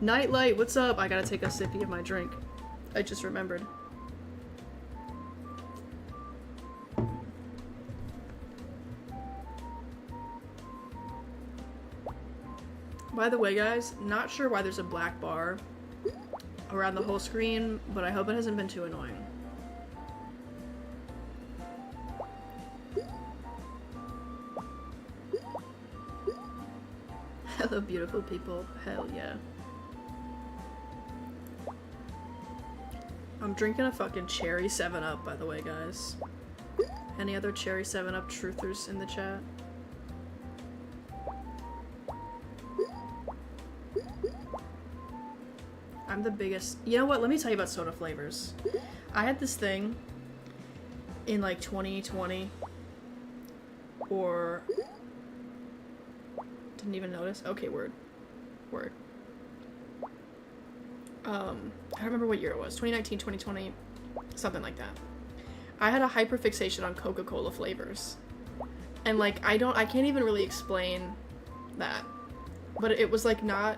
Nightlight, what's up? I gotta take a sippy of my drink. I just remembered. By the way, guys, not sure why there's a black bar around the whole screen, but I hope it hasn't been too annoying. Hello, beautiful people. Hell yeah. I'm drinking a fucking cherry 7-Up, by the way, guys. Any other cherry 7-Up truthers in the chat? I'm the biggest... You know what? Let me tell you about soda flavors. I had this thing in like 2020 or... Didn't even notice? Okay, word. Word. I don't remember what year it was. 2019, 2020, something like that. I had a hyperfixation on Coca-Cola flavors. And like, I can't even really explain that. But it was like not...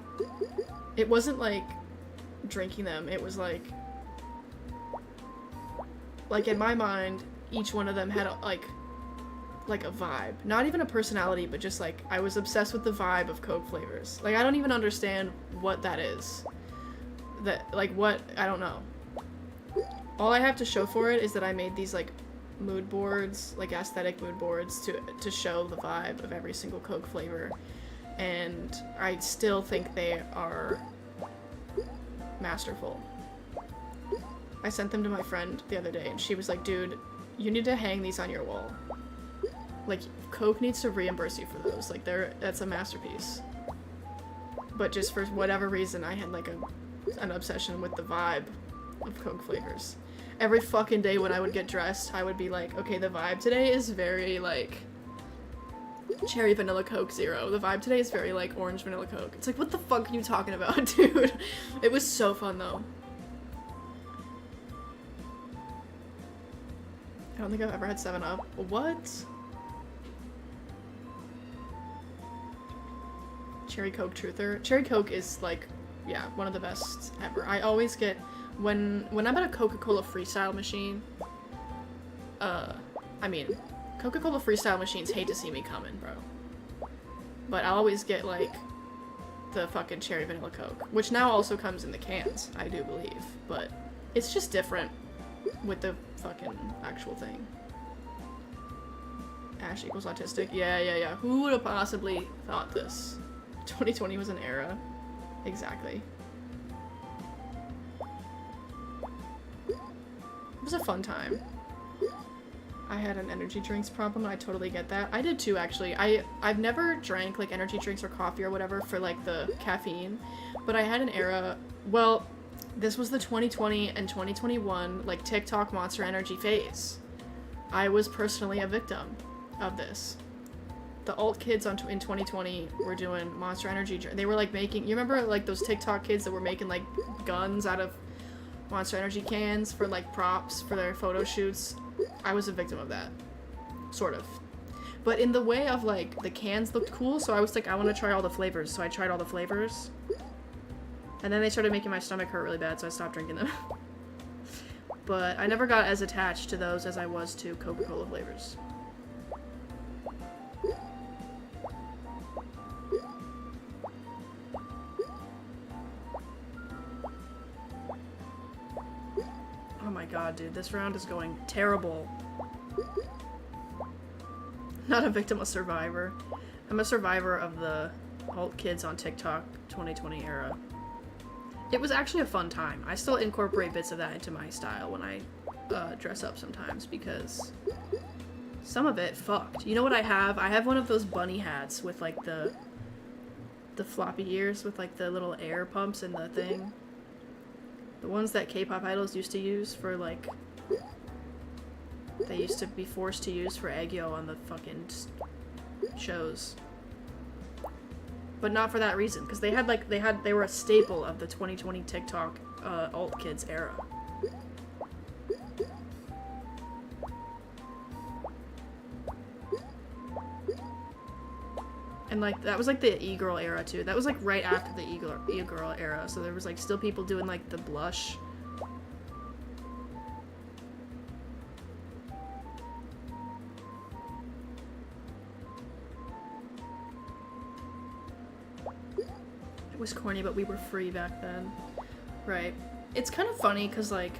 It wasn't like drinking them. It was like in my mind, each one of them had like a vibe. Not even a personality, but just like, I was obsessed with the vibe of Coke flavors. Like, I don't even understand what that is. That, like, what, I don't know. All I have to show for it is that I made these, like, mood boards, like aesthetic mood boards to show the vibe of every single Coke flavor. And I still think they are masterful. I sent them to my friend the other day, and she was like, dude, you need to hang these on your wall. Like, Coke needs to reimburse you for those. Like, that's a masterpiece. But just for whatever reason, I had, like, an obsession with the vibe of Coke flavors. Every fucking day when I would get dressed, I would be like, okay, the vibe today is very, like, cherry vanilla Coke Zero. The vibe today is very, like, orange vanilla Coke. It's like, what the fuck are you talking about, dude? It was so fun, though. I don't think I've ever had 7-Up. What? Cherry Coke truther. Cherry Coke is like, yeah, one of the best ever. I always get, when I'm at a Coca-Cola freestyle machine, I mean, Coca-Cola freestyle machines hate to see me coming, bro. But I always get like the fucking cherry vanilla Coke, which now also comes in the cans, I do believe, but it's just different with the fucking actual thing. Ash equals autistic. Yeah. Who would have possibly thought this? 2020 was an era. Exactly. It was a fun time. I had an energy drinks problem, and I totally get that. I did too, actually. I've never drank, like, energy drinks or coffee or whatever for, like, the caffeine, but I had an era, well, this was the 2020 and 2021, like, TikTok Monster Energy phase. I was personally a victim of this. The alt kids in 2020 were doing Monster Energy. They were, like, making, you remember, like, those TikTok kids that were making, like, guns out of Monster Energy cans for, like, props for their photo shoots? I was a victim of that. Sort of. But in the way of, like, the cans looked cool, so I was like, I want to try all the flavors. So I tried all the flavors. And then they started making my stomach hurt really bad, so I stopped drinking them. But I never got as attached to those as I was to Coca-Cola flavors. Oh my god, dude, this round is going terrible. Not a victim, a survivor. I'm a survivor of the alt kids on TikTok 2020 era. It was actually a fun time. I still incorporate bits of that into my style when I dress up sometimes, because some of it fucked. You know what I have? I have one of those bunny hats with, like, the floppy ears with, like, the little air pumps and the thing. The ones that K-pop idols used to use for, like, they used to be forced to use for Aegyo on the fucking shows. But not for that reason, because they were a staple of the 2020 TikTok alt kids era. And, like, that was, like, the e-girl era, too. That was, like, right after the e-girl era, so there was, like, still people doing, like, the blush. It was corny, but we were free back then. Right. It's kind of funny, because, like,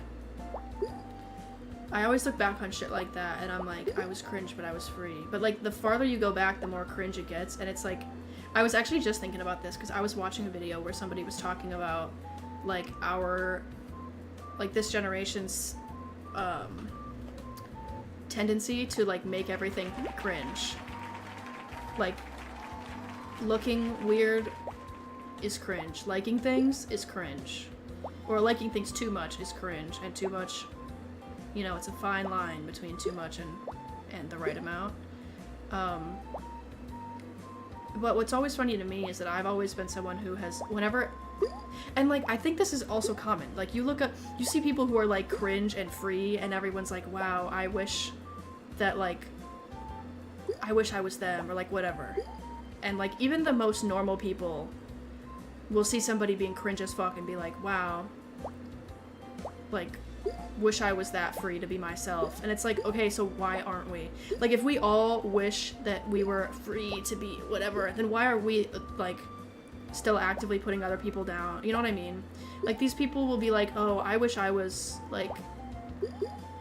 I always look back on shit like that, and I'm like, I was cringe, but I was free. But, like, the farther you go back, the more cringe it gets, and it's like, I was actually just thinking about this, because I was watching a video where somebody was talking about, like, this generation's, tendency to, like, make everything cringe. Like, looking weird is cringe. Liking things is cringe. Or liking things too much is cringe, and too much, you know, it's a fine line between too much and the right amount. But what's always funny to me is that I've always been someone who has, whenever, and, like, I think this is also common. Like, you see people who are, like, cringe and free, and everyone's like, wow, I wish that, like, I wish I was them, or, like, whatever. And, like, even the most normal people will see somebody being cringe as fuck and be like, wow, like, wish I was that free to be myself. And it's like, okay, so why aren't we? Like, if we all wish that we were free to be whatever, then why are we, like, still actively putting other people down? You know what I mean? Like, these people will be like, oh, I wish I was, like,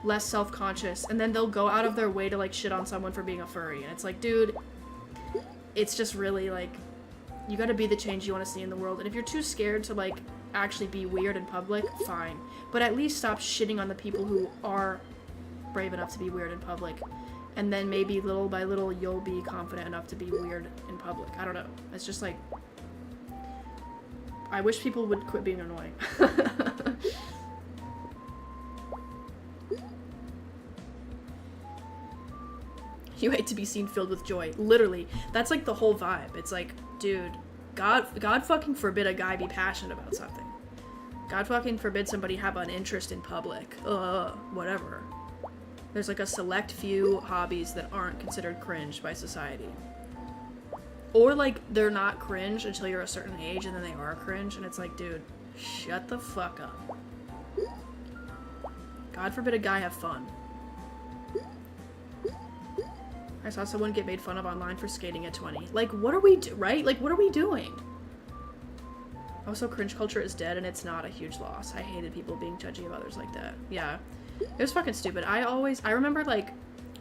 less self-conscious, and then they'll go out of their way to, like, shit on someone for being a furry. And it's like, dude, it's just really, like, you gotta be the change you want to see in the world. And if you're too scared to, like, actually be weird in public, fine. But at least stop shitting on the people who are brave enough to be weird in public. And then maybe little by little you'll be confident enough to be weird in public. I don't know. It's just like, I wish people would quit being annoying. You hate to be seen filled with joy. Literally. That's, like, the whole vibe. It's like, dude, God fucking forbid a guy be passionate about something. God fucking forbid somebody have an interest in public. Whatever. There's, like, a select few hobbies that aren't considered cringe by society. Or, like, they're not cringe until you're a certain age, and then they are cringe, and it's like, dude, shut the fuck up. God forbid a guy have fun. I saw someone get made fun of online for skating at 20. Like, what are we right? Like, what are we doing? Also, cringe culture is dead, and it's not a huge loss. I hated people being judgy of others like that. Yeah. It was fucking stupid. I remember, like,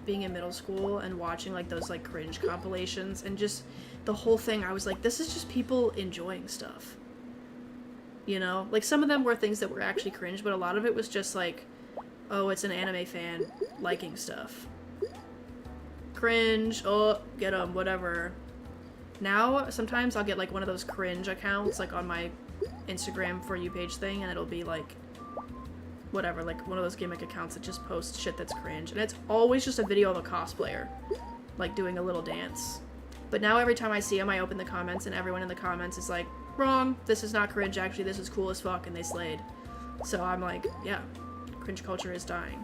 being in middle school and watching like those like cringe compilations and just the whole thing. I was like, this is just people enjoying stuff. You know? Like some of them were things that were actually cringe, but a lot of it was just like, oh, it's an anime fan liking stuff. Cringe, oh, get 'em, whatever. Now, sometimes I'll get like one of those cringe accounts like on my Instagram For You page thing, and it'll be like whatever, like one of those gimmick accounts that just posts shit that's cringe, and it's always just a video of a cosplayer like doing a little dance. But now every time I see them, I open the comments and everyone in the comments is like, wrong, this is not cringe, actually this is cool as fuck, and they slayed. So I'm like, yeah, cringe culture is dying.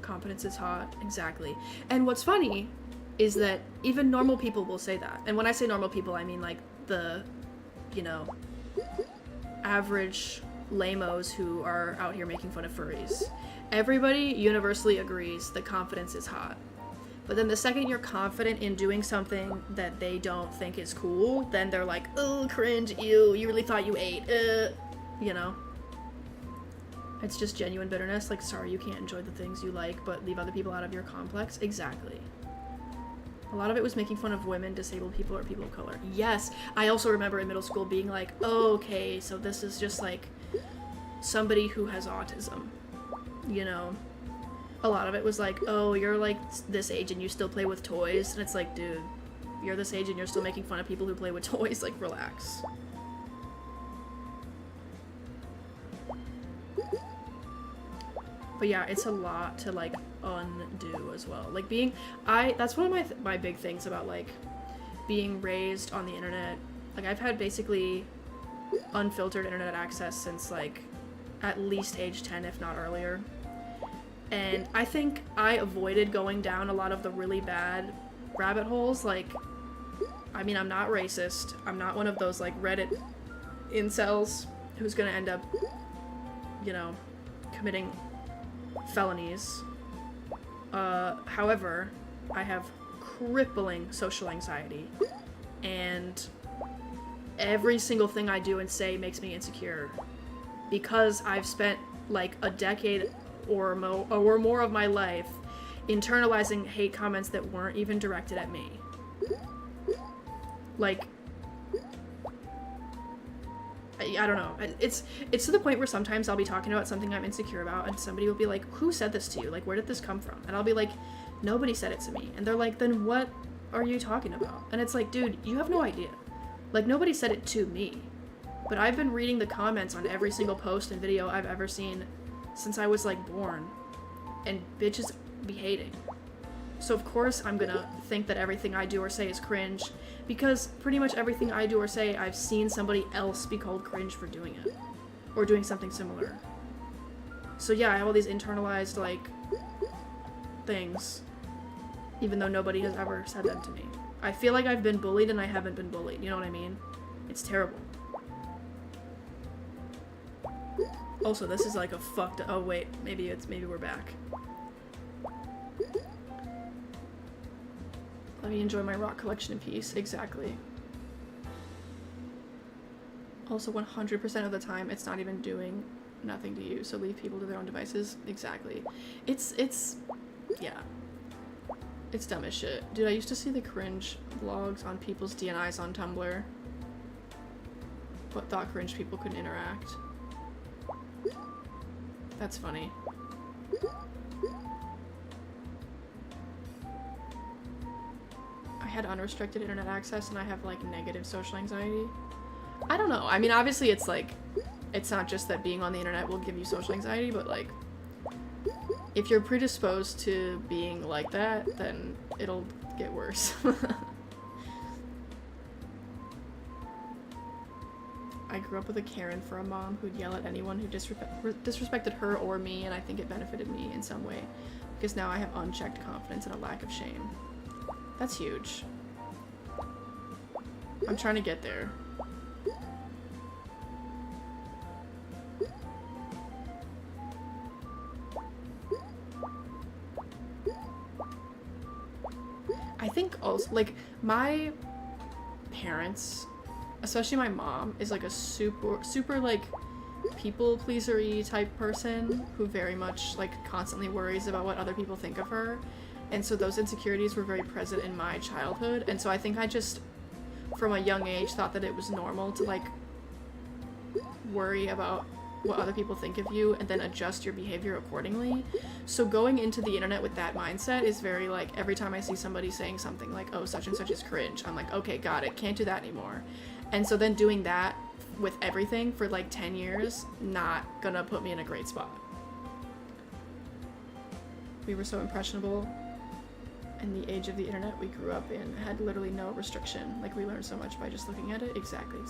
Confidence is hot, exactly. And what's funny is that even normal people will say that. And when I say normal people, I mean like the, you know, average lamos who are out here making fun of furries. Everybody universally agrees that confidence is hot. But then the second you're confident in doing something that they don't think is cool, then they're like, oh, cringe, ew, you really thought you ate, you know? It's just genuine bitterness, like, sorry you can't enjoy the things you like, but leave other people out of your complex. Exactly. A lot of it was making fun of women, disabled people, or people of color. Yes, I also remember in middle school being like, oh, okay, so this is just like somebody who has autism, you know? A lot of it was like, oh, you're like this age and you still play with toys, and it's like, dude, you're this age and you're still making fun of people who play with toys, like, relax. But yeah, it's a lot to like undo as well. Like that's one of my big things about like being raised on the internet. Like I've had basically unfiltered internet access since like at least age 10, if not earlier. And I think I avoided going down a lot of the really bad rabbit holes. Like, I mean, I'm not racist. I'm not one of those like Reddit incels who's gonna end up, you know, committing felonies. However, I have crippling social anxiety, and every single thing I do and say makes me insecure because I've spent like a decade or more of my life internalizing hate comments that weren't even directed at me. Like, I don't know. It's to the point where sometimes I'll be talking about something I'm insecure about and somebody will be like, who said this to you? Like, where did this come from? And I'll be like, nobody said it to me. And they're like, then what are you talking about? And it's like, dude, you have no idea. Like, nobody said it to me. But I've been reading the comments on every single post and video I've ever seen since I was, like, born. And bitches be hating. So of course I'm gonna think that everything I do or say is cringe, because pretty much everything I do or say, I've seen somebody else be called cringe for doing it. Or doing something similar. So yeah, I have all these internalized, like, things, even though nobody has ever said them to me. I feel like I've been bullied and I haven't been bullied, you know what I mean? It's terrible. Also, this is like a fucked... Oh wait, maybe we're back. Let me enjoy my rock collection in peace. Exactly. Also, 100% of the time, it's not even doing nothing to you, so leave people to their own devices. Exactly. It's... yeah. It's dumb as shit. Dude, I used to see the cringe vlogs on people's DNIs on Tumblr, but thought cringe people couldn't interact. That's funny. I had unrestricted internet access and I have like negative social anxiety. I don't know. I mean, obviously it's like, it's not just that being on the internet will give you social anxiety, but like, if you're predisposed to being like that, then it'll get worse. I grew up with a Karen for a mom who'd yell at anyone who disrespected her or me, and I think it benefited me in some way, because now I have unchecked confidence and a lack of shame. That's huge. I'm trying to get there. I think also, like, my parents, especially my mom, is like a super like people pleaser-y type person who very much like constantly worries about what other people think of her. And so those insecurities were very present in my childhood. And so I think I just, from a young age, thought that it was normal to like worry about what other people think of you and then adjust your behavior accordingly. So going into the internet with that mindset is very like, every time I see somebody saying something like, oh, such and such is cringe, I'm like, okay, got it, can't do that anymore. And so then doing that with everything for like 10 years, not gonna put me in a great spot. We were so impressionable in the age of the internet we grew up in, had literally no restriction. Like, we learned so much by just looking at it. Exactly.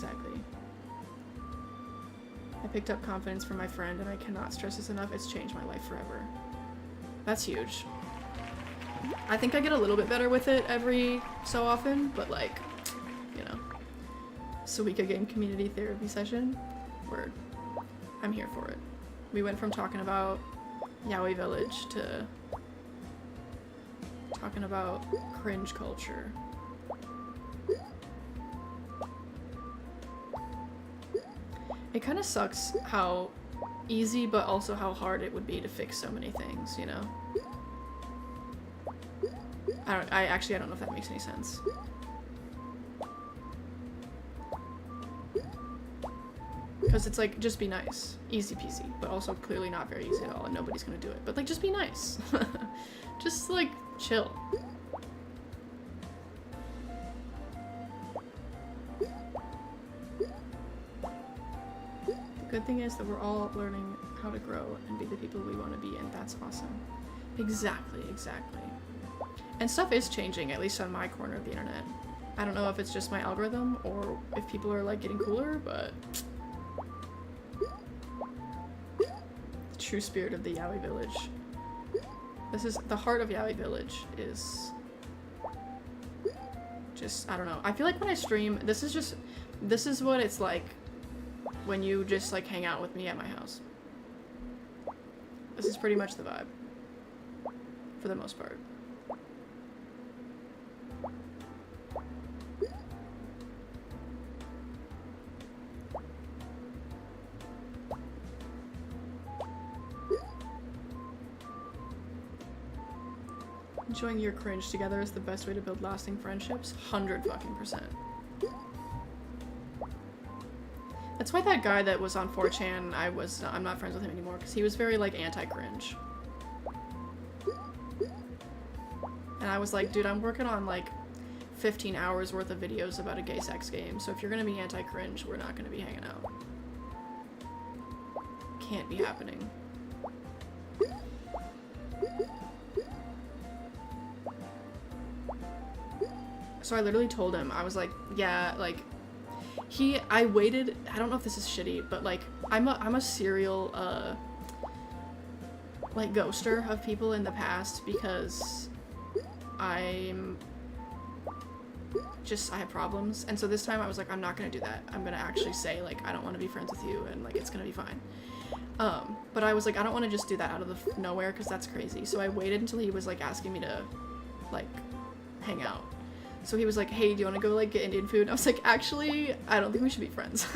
I picked up confidence from my friend, and I cannot stress this enough, it's changed my life forever. That's huge. I think I get a little bit better with it every so often, but like, you know, suika game community therapy session, word. I'm here for it. We went from talking about yaoi village to talking about cringe culture. It kind of sucks how easy but also how hard it would be to fix so many things, you know? I don't know if that makes any sense. Because it's like, just be nice. Easy peasy, but also clearly not very easy at all and nobody's gonna do it. But like, just be nice. Just like, chill. The good thing is that we're all learning how to grow and be the people we want to be, and that's awesome. Exactly. And stuff is changing, at least on my corner of the internet. I don't know if it's just my algorithm or if people are like getting cooler, but the true spirit of the yaoi village. This is the heart of yaoi village is just, I don't know. I feel like when I stream, this is what it's like when you just like hang out with me at my house. This is pretty much the vibe, for the most part. Enjoying your cringe together is the best way to build lasting friendships. 100%. That's why that guy that was on 4chan, I'm not friends with him anymore, because he was very, like, anti-cringe. And I was like, dude, I'm working on, like, 15 hours worth of videos about a gay sex game, so if you're gonna be anti-cringe, we're not gonna be hanging out. Can't be happening. So I literally told him, I was like, yeah, like, I waited, I don't know if this is shitty, but like, I'm a serial, like, ghoster of people in the past because I have problems. And so this time I was like, I'm not gonna do that. I'm gonna actually say, like, I don't want to be friends with you and, like, it's gonna be fine. But I was like, I don't want to just do that out of the nowhere because that's crazy. So I waited until he was, like, asking me to, like, hang out. So he was like, hey, do you want to go, like, get Indian food? And I was like, actually, I don't think we should be friends.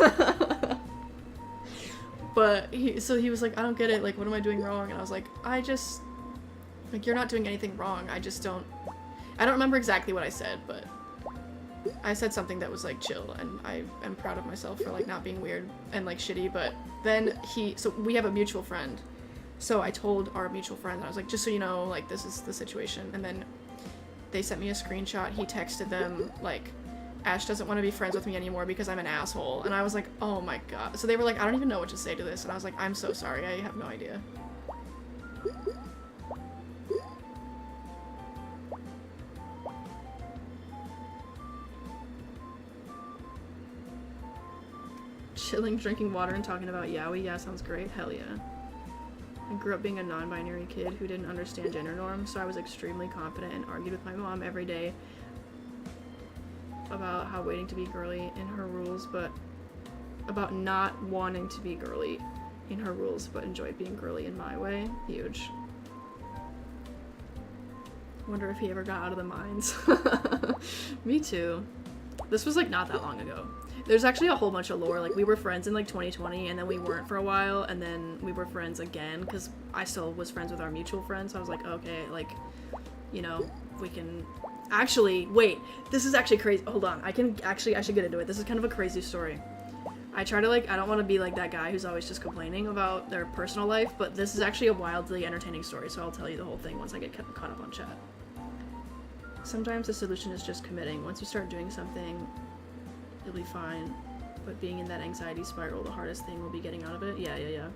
But he was like, I don't get it, like, what am I doing wrong? And I was like, like, you're not doing anything wrong, I don't remember exactly what I said, but I said something that was, like, chill, and I am proud of myself for, like, not being weird and, like, shitty. But then so we have a mutual friend, so I told our mutual friend, and I was like, just so you know, like, this is the situation. And then they sent me a screenshot. He texted them, like, Ash doesn't want to be friends with me anymore because I'm an asshole. And I was like, oh my god. So they were like, I don't even know what to say to this. And I was like, I'm so sorry, I have no idea. Chilling, drinking water, and talking about yaoi. Yeah, sounds great. Hell yeah. I grew up being a non-binary kid who didn't understand gender norms, so I was extremely confident and argued with my mom every day about how waiting to be girly in her rules, but about not wanting to be girly in her rules, but enjoyed being girly in my way. Huge. Wonder if he ever got out of the mines. Me too. This was like not that long ago. There's actually a whole bunch of lore. Like we were friends in like 2020, and then we weren't for a while, and then we were friends again because I still was friends with our mutual friend. So I was like, okay, like, you know, we can. Actually, wait. This is actually crazy. Hold on. I should get into it. This is kind of a crazy story. I try to like. I don't want to be like that guy who's always just complaining about their personal life, but this is actually a wildly entertaining story. So I'll tell you the whole thing once I get caught up on chat. Sometimes the solution is just committing. Once you start doing something, you'll be fine. But being in that anxiety spiral, the hardest thing will be getting out of it. Yeah.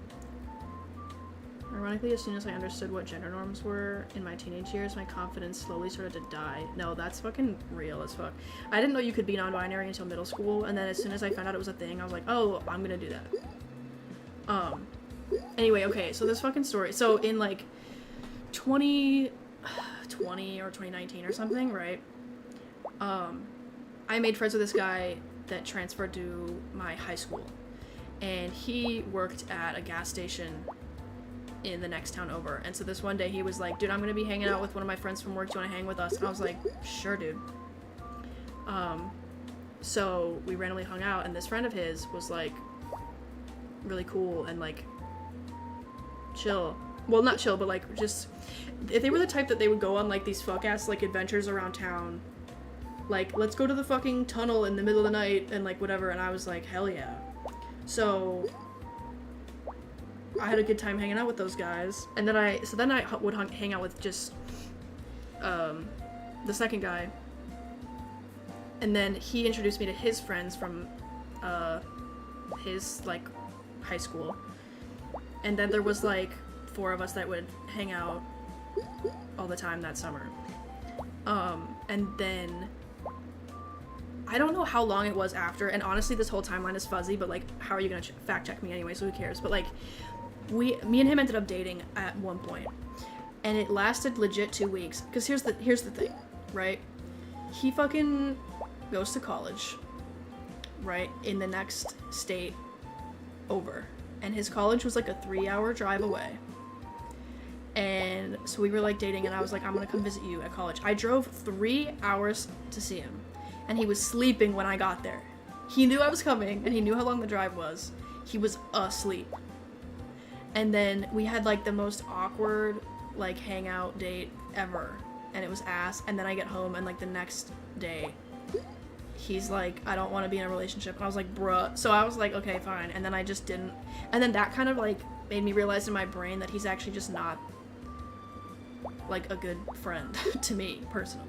Ironically, as soon as I understood what gender norms were in my teenage years, my confidence slowly started to die. No, that's fucking real as fuck. I didn't know you could be non-binary until middle school, and then as soon as I found out it was a thing, I was like, oh, I'm gonna do that. Anyway, okay, so this fucking story. So in like 2020 or 2019 or something, right? I made friends with this guy that transferred to my high school, and he worked at a gas station in the next town over. And so this one day he was like, dude, I'm gonna be hanging out with one of my friends from work, do you want to hang with us? And I was like, sure, dude. So we randomly hung out, and this friend of his was like really cool and like chill. Well, not chill, but like just, if they were the type that they would go on like these fuck ass like adventures around town, like let's go to the fucking tunnel in the middle of the night and like whatever. And I was like, hell yeah. So I had a good time hanging out with those guys, and then I would hang out with just the second guy, and then he introduced me to his friends from his like high school, and then there was like 4 of us that would hang out all the time that summer, and then I don't know how long it was after, and honestly this whole timeline is fuzzy, but like how are you gonna fact check me anyway, so who cares, but like me and him ended up dating at one point, and it lasted legit 2 weeks. Because here's the thing, right? He fucking goes to college, right, in the next state over, and his college was like a 3-hour drive away. And so we were like dating, and I was like, I'm gonna come visit you at college. I drove 3 hours to see him, and he was sleeping when I got there. He knew I was coming, and he knew how long the drive was. He was asleep. And then we had like the most awkward like hangout date ever, and it was ass. And then I get home, and like the next day he's like, I don't want to be in a relationship, and I was like, bruh. So I was like, okay, fine. And then I just didn't, and then that kind of like made me realize in my brain that he's actually just not like a good friend to me personally.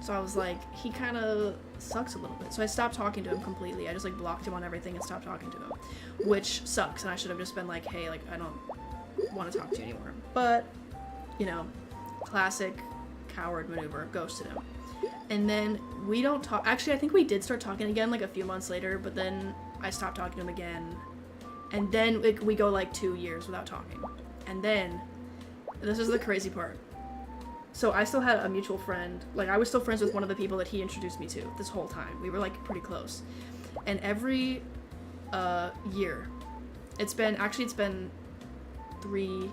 So I was like, he kind of sucks a little bit. So I stopped talking to him completely. I just like blocked him on everything and stopped talking to him, which sucks. And I should have just been like, hey, like I don't want to talk to you anymore. But, you know, classic coward maneuver, ghosted him. And then we don't talk. Actually, I think we did start talking again like a few months later, but then I stopped talking to him again. And then we go like 2 years without talking. And then, this is the crazy part. So I still had a mutual friend, like I was still friends with one of the people that he introduced me to this whole time. We were like pretty close. And every year, it's been 3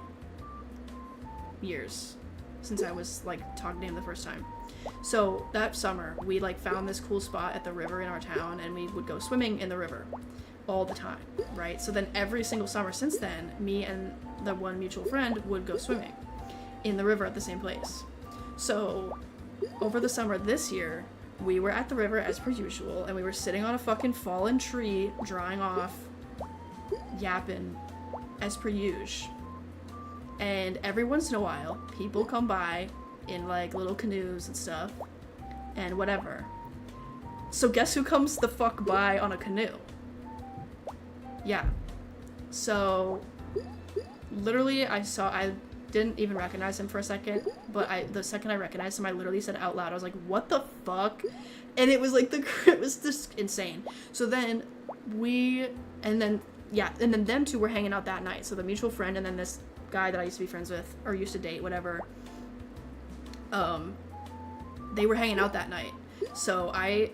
years since I was like talking to him the first time. So that summer, we like found this cool spot at the river in our town, and we would go swimming in the river all the time, right? So then every single summer since then, me and the one mutual friend would go swimming in the river at the same place. So over the summer this year, we were at the river as per usual, and we were sitting on a fucking fallen tree, drying off, yapping as per usual. And every once in a while, people come by in like little canoes and stuff, and whatever. So guess who comes the fuck by on a canoe? Yeah. So literally I didn't even recognize him for a second, but the second I recognized him, I literally said out loud, I was like, what the fuck? And it was like it was just insane. So then them two were hanging out that night. So the mutual friend and then this guy that I used to be friends with, or used to date, whatever, they were hanging out that night. So I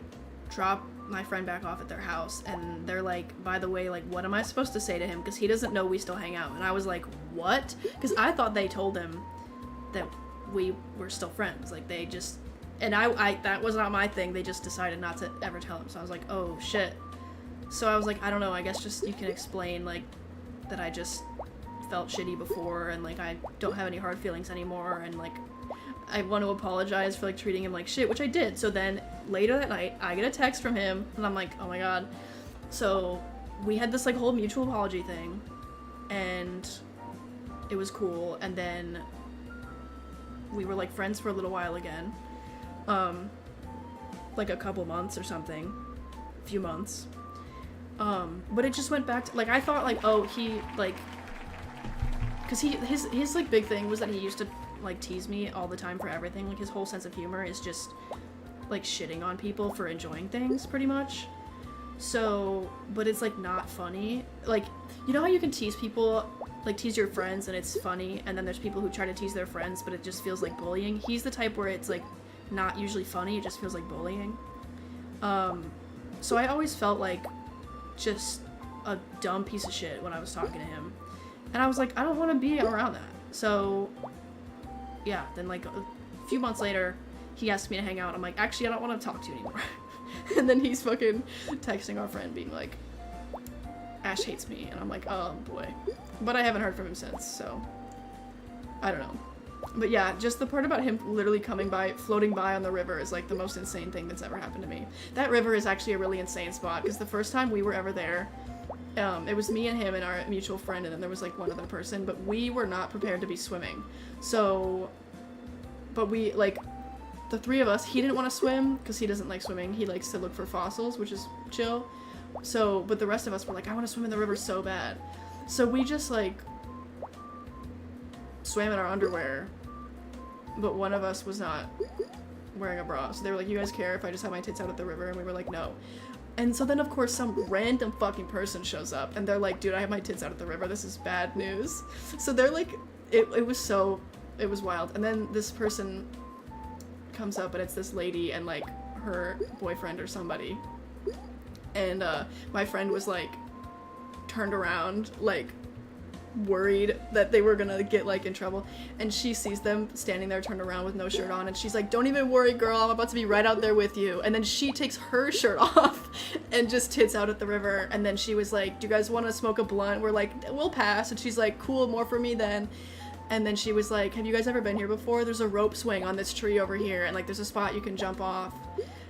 dropped my friend back off at their house, and they're like, by the way, like, what am I supposed to say to him? Because he doesn't know we still hang out. And I was like, what? Because I thought they told him that we were still friends. Like, they just and I that was not my thing. They just decided not to ever tell him. So I was like, oh shit. So I was like, I don't know, I guess just you can explain, like, that I just felt shitty before, and, like, I don't have any hard feelings anymore, and, like, I want to apologize for, like, treating him like shit, which I did. So then, later that night, I get a text from him, and I'm like, oh my god. So, we had this, like, whole mutual apology thing, and it was cool, and then we were, like, friends for a little while again. Like, a couple months or something. A few months. But it just went back to, like, I thought, like, oh, he, like, because his, like, big thing was that he used to, like, tease me all the time for everything. Like, his whole sense of humor is just, like, shitting on people for enjoying things, pretty much. So, but it's, like, not funny. Like, you know how you can tease people, like, tease your friends and it's funny, and then there's people who try to tease their friends, but it just feels like bullying? He's the type where it's, like, not usually funny, it just feels like bullying. So I always felt like just a dumb piece of shit when I was talking to him. And I was like, I don't want to be around that. So, yeah, then, like, a few months later, he asked me to hang out. I'm like, actually, I don't want to talk to you anymore. And then he's fucking texting our friend being like, Ash hates me. And I'm like, oh, boy. But I haven't heard from him since, so I don't know. But yeah, just the part about him literally coming by, floating by on the river is, like, the most insane thing that's ever happened to me. That river is actually a really insane spot, because the first time we were ever there, it was me and him and our mutual friend, and then there was, like, one other person, but we were not prepared to be swimming. So, but we, like, the three of us, he didn't want to swim, because he doesn't like swimming. He likes to look for fossils, which is chill. So, but the rest of us were like, I want to swim in the river so bad. So we just, like, swam in our underwear, but one of us was not wearing a bra. So they were like, you guys care if I just have my tits out at the river? And we were like, no. And so then, of course, some random fucking person shows up, and they're like, dude, I have my tits out at the river. This is bad news. So they're like, it was wild. And then this person comes up, and it's this lady and, like, her boyfriend or somebody. And my friend was, like, turned around, like, worried that they were gonna get, like, in trouble, and she sees them standing there turned around with no shirt on, and she's like, don't even worry, girl, I'm about to be right out there with you. And then she takes her shirt off and just tits out at the river. And then she was like, do you guys want to smoke a blunt? We're like, we'll pass. And she's like, cool, more for me then. And then she was like, have you guys ever been here before? There's a rope swing on this tree over here, and, like, there's a spot you can jump off.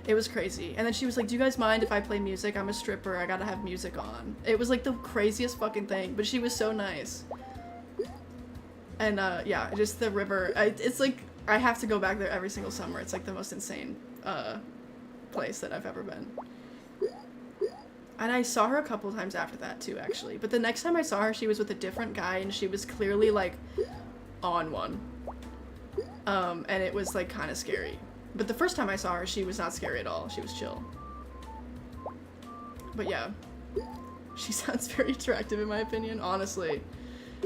It was crazy. And then she was like, do you guys mind if I play music? I'm a stripper, I gotta have music on. It was, like, the craziest fucking thing, but she was so nice. And, yeah, just the river, it's like, I have to go back there every single summer. It's, like, the most insane, place that I've ever been. And I saw her a couple times after that, too, actually. But the next time I saw her, she was with a different guy, and she was clearly, like, on one. And it was, like, kind of scary. But the first time I saw her, she was not scary at all. She was chill. But yeah. She sounds very attractive in my opinion, honestly.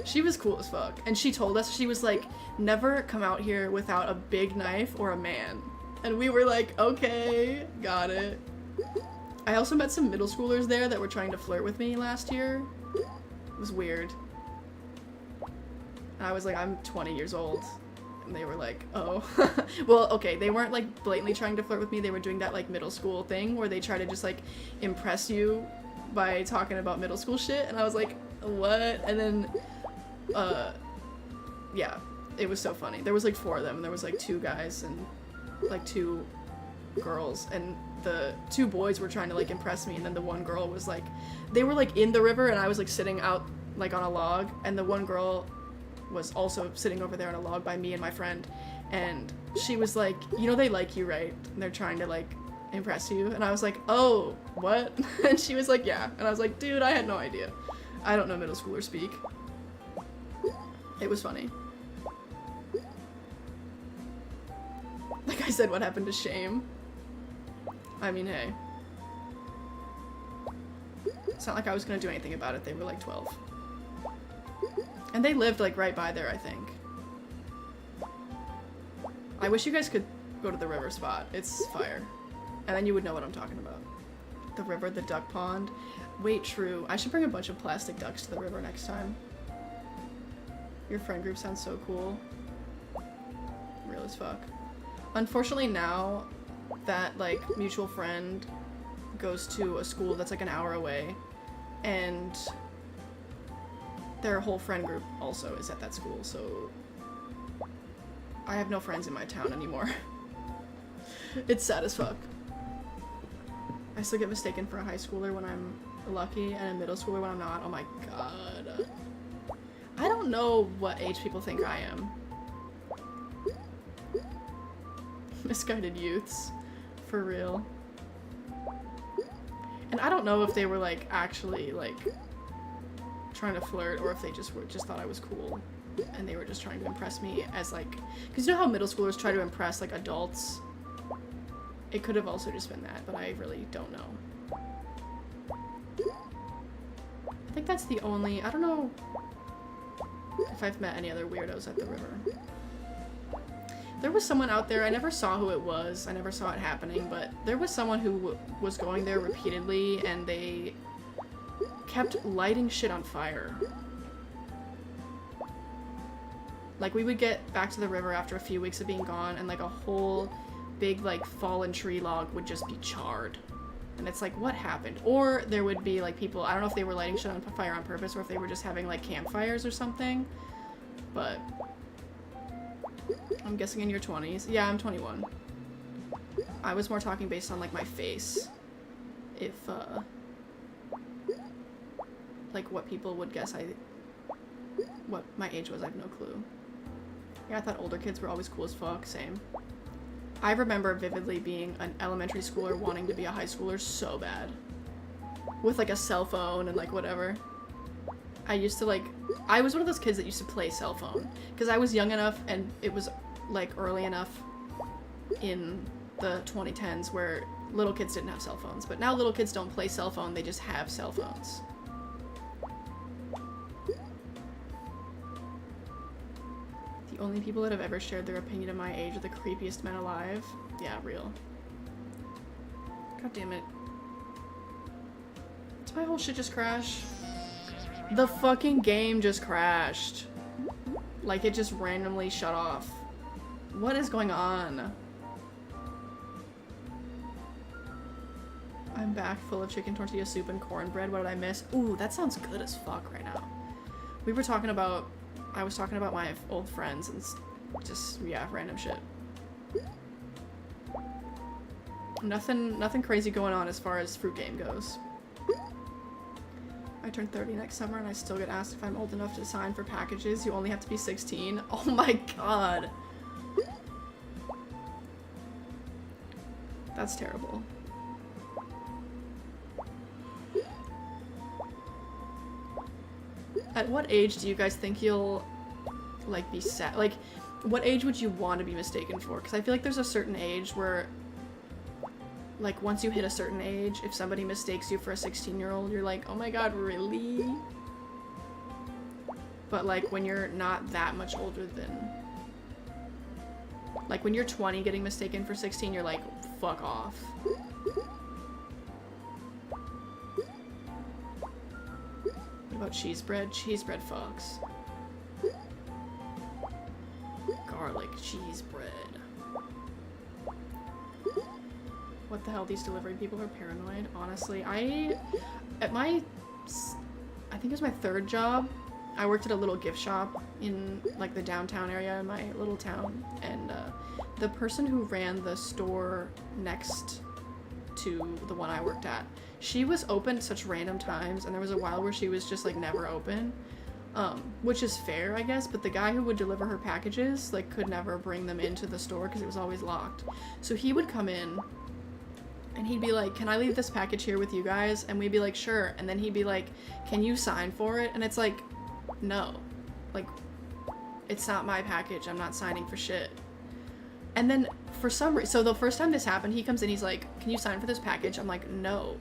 She was cool as fuck. And she told us, she was like, never come out here without a big knife or a man. And we were like, okay, got it. I also met some middle schoolers there that were trying to flirt with me last year. It was weird. I was like, I'm 20 years old. And they were like, oh. Well, okay, they weren't, like, blatantly trying to flirt with me. They were doing that, like, middle school thing where they try to just, like, impress you by talking about middle school shit. And I was like, what? And then, yeah, it was so funny. There was, like, 4 of them. And there was, like, 2 guys and, like, 2 girls. And the 2 boys were trying to, like, impress me. And then the one girl was, like, they were, like, in the river, and I was, like, sitting out, like, on a log. And the one girl was also sitting over there on a log by me and my friend, and she was like, you know, they like you, right? And they're trying to, like, impress you. And I was like, oh, what? And she was like, yeah. And I was like, dude, I had no idea. I don't know middle schooler speak. It was funny. Like I said, what happened to shame? I mean, hey. It's not like I was gonna do anything about it. They were like 12. And they lived, like, right by there, I think. I wish you guys could go to the river spot. It's fire. And then you would know what I'm talking about. The river, the duck pond. Wait, true. I should bring a bunch of plastic ducks to the river next time. Your friend group sounds so cool. Real as fuck. Unfortunately now, that, like, mutual friend goes to a school that's, like, an hour away, and their whole friend group also is at that school, so I have no friends in my town anymore. It's sad as fuck. I still get mistaken for a high schooler when I'm lucky, and a middle schooler when I'm not. Oh my god. I don't know what age people think I am. Misguided youths. For real. And I don't know if they were, like, actually, like, trying to flirt, or if they just thought I was cool. And they were just trying to impress me as, like... Because you know how middle schoolers try to impress, like, adults? It could have also just been that, but I really don't know. I think that's the only... I don't know if I've met any other weirdos at the river. There was someone out there, I never saw who it was, I never saw it happening, but there was someone who was going there repeatedly, and they kept lighting shit on fire. Like, we would get back to the river after a few weeks of being gone, and, like, a whole big, like, fallen tree log would just be charred. And it's like, what happened? Or there would be, like, people, I don't know if they were lighting shit on fire on purpose, or if they were just having, like, campfires or something, but... I'm guessing in your 20s. Yeah, I'm 21. I was more talking based on, like, my face. If, like, what people would guess what my age was, I have no clue. Yeah, I thought older kids were always cool as fuck. Same. I remember vividly being an elementary schooler wanting to be a high schooler so bad. With, like, a cell phone and, like, whatever. I used to, like... I was one of those kids that used to play cell phone. Because I was young enough and it was, like, early enough in the 2010s where little kids didn't have cell phones. But now little kids don't play cell phone, they just have cell phones. The only people that have ever shared their opinion of my age are the creepiest men alive. Yeah, real. God damn it. Did my whole shit just crash? The fucking game just crashed. Like, it just randomly shut off. What is going on? I'm back full of chicken tortilla soup and cornbread. What did I miss? Ooh, that sounds good as fuck right now. We were talking about... I was talking about my old friends and just, yeah, random shit. Nothing crazy going on as far as fruit game goes. I turn 30 next summer and I still get asked if I'm old enough to sign for packages. You only have to be 16. Oh my god. That's terrible. At what age do you guys think you'll, like, be sad? Like, what age would you want to be mistaken for? Because I feel like there's a certain age where, like, once you hit a certain age, if somebody mistakes you for a 16-year-old, you're like, oh my god, really? But, like, when you're not that much older than... Like, when you're 20 getting mistaken for 16, you're like, fuck off. What about cheese bread? Cheese bread fucks. Garlic cheese bread. What the hell, these delivery people are paranoid. Honestly, I think it was my third job, I worked at a little gift shop in, like, the downtown area in my little town, and the person who ran the store next to the one I worked at, she was open such random times, and there was a while where she was just, like, never open, which is fair, I guess, but the guy who would deliver her packages, like, could never bring them into the store because it was always locked. So he would come in, and he'd be like, can I leave this package here with you guys? And we'd be like, sure. And then he'd be like, can you sign for it? And it's like, no. Like, it's not my package. I'm not signing for shit. And then, for some reason, so the first time this happened, he comes in, he's like, can you sign for this package? I'm like, no.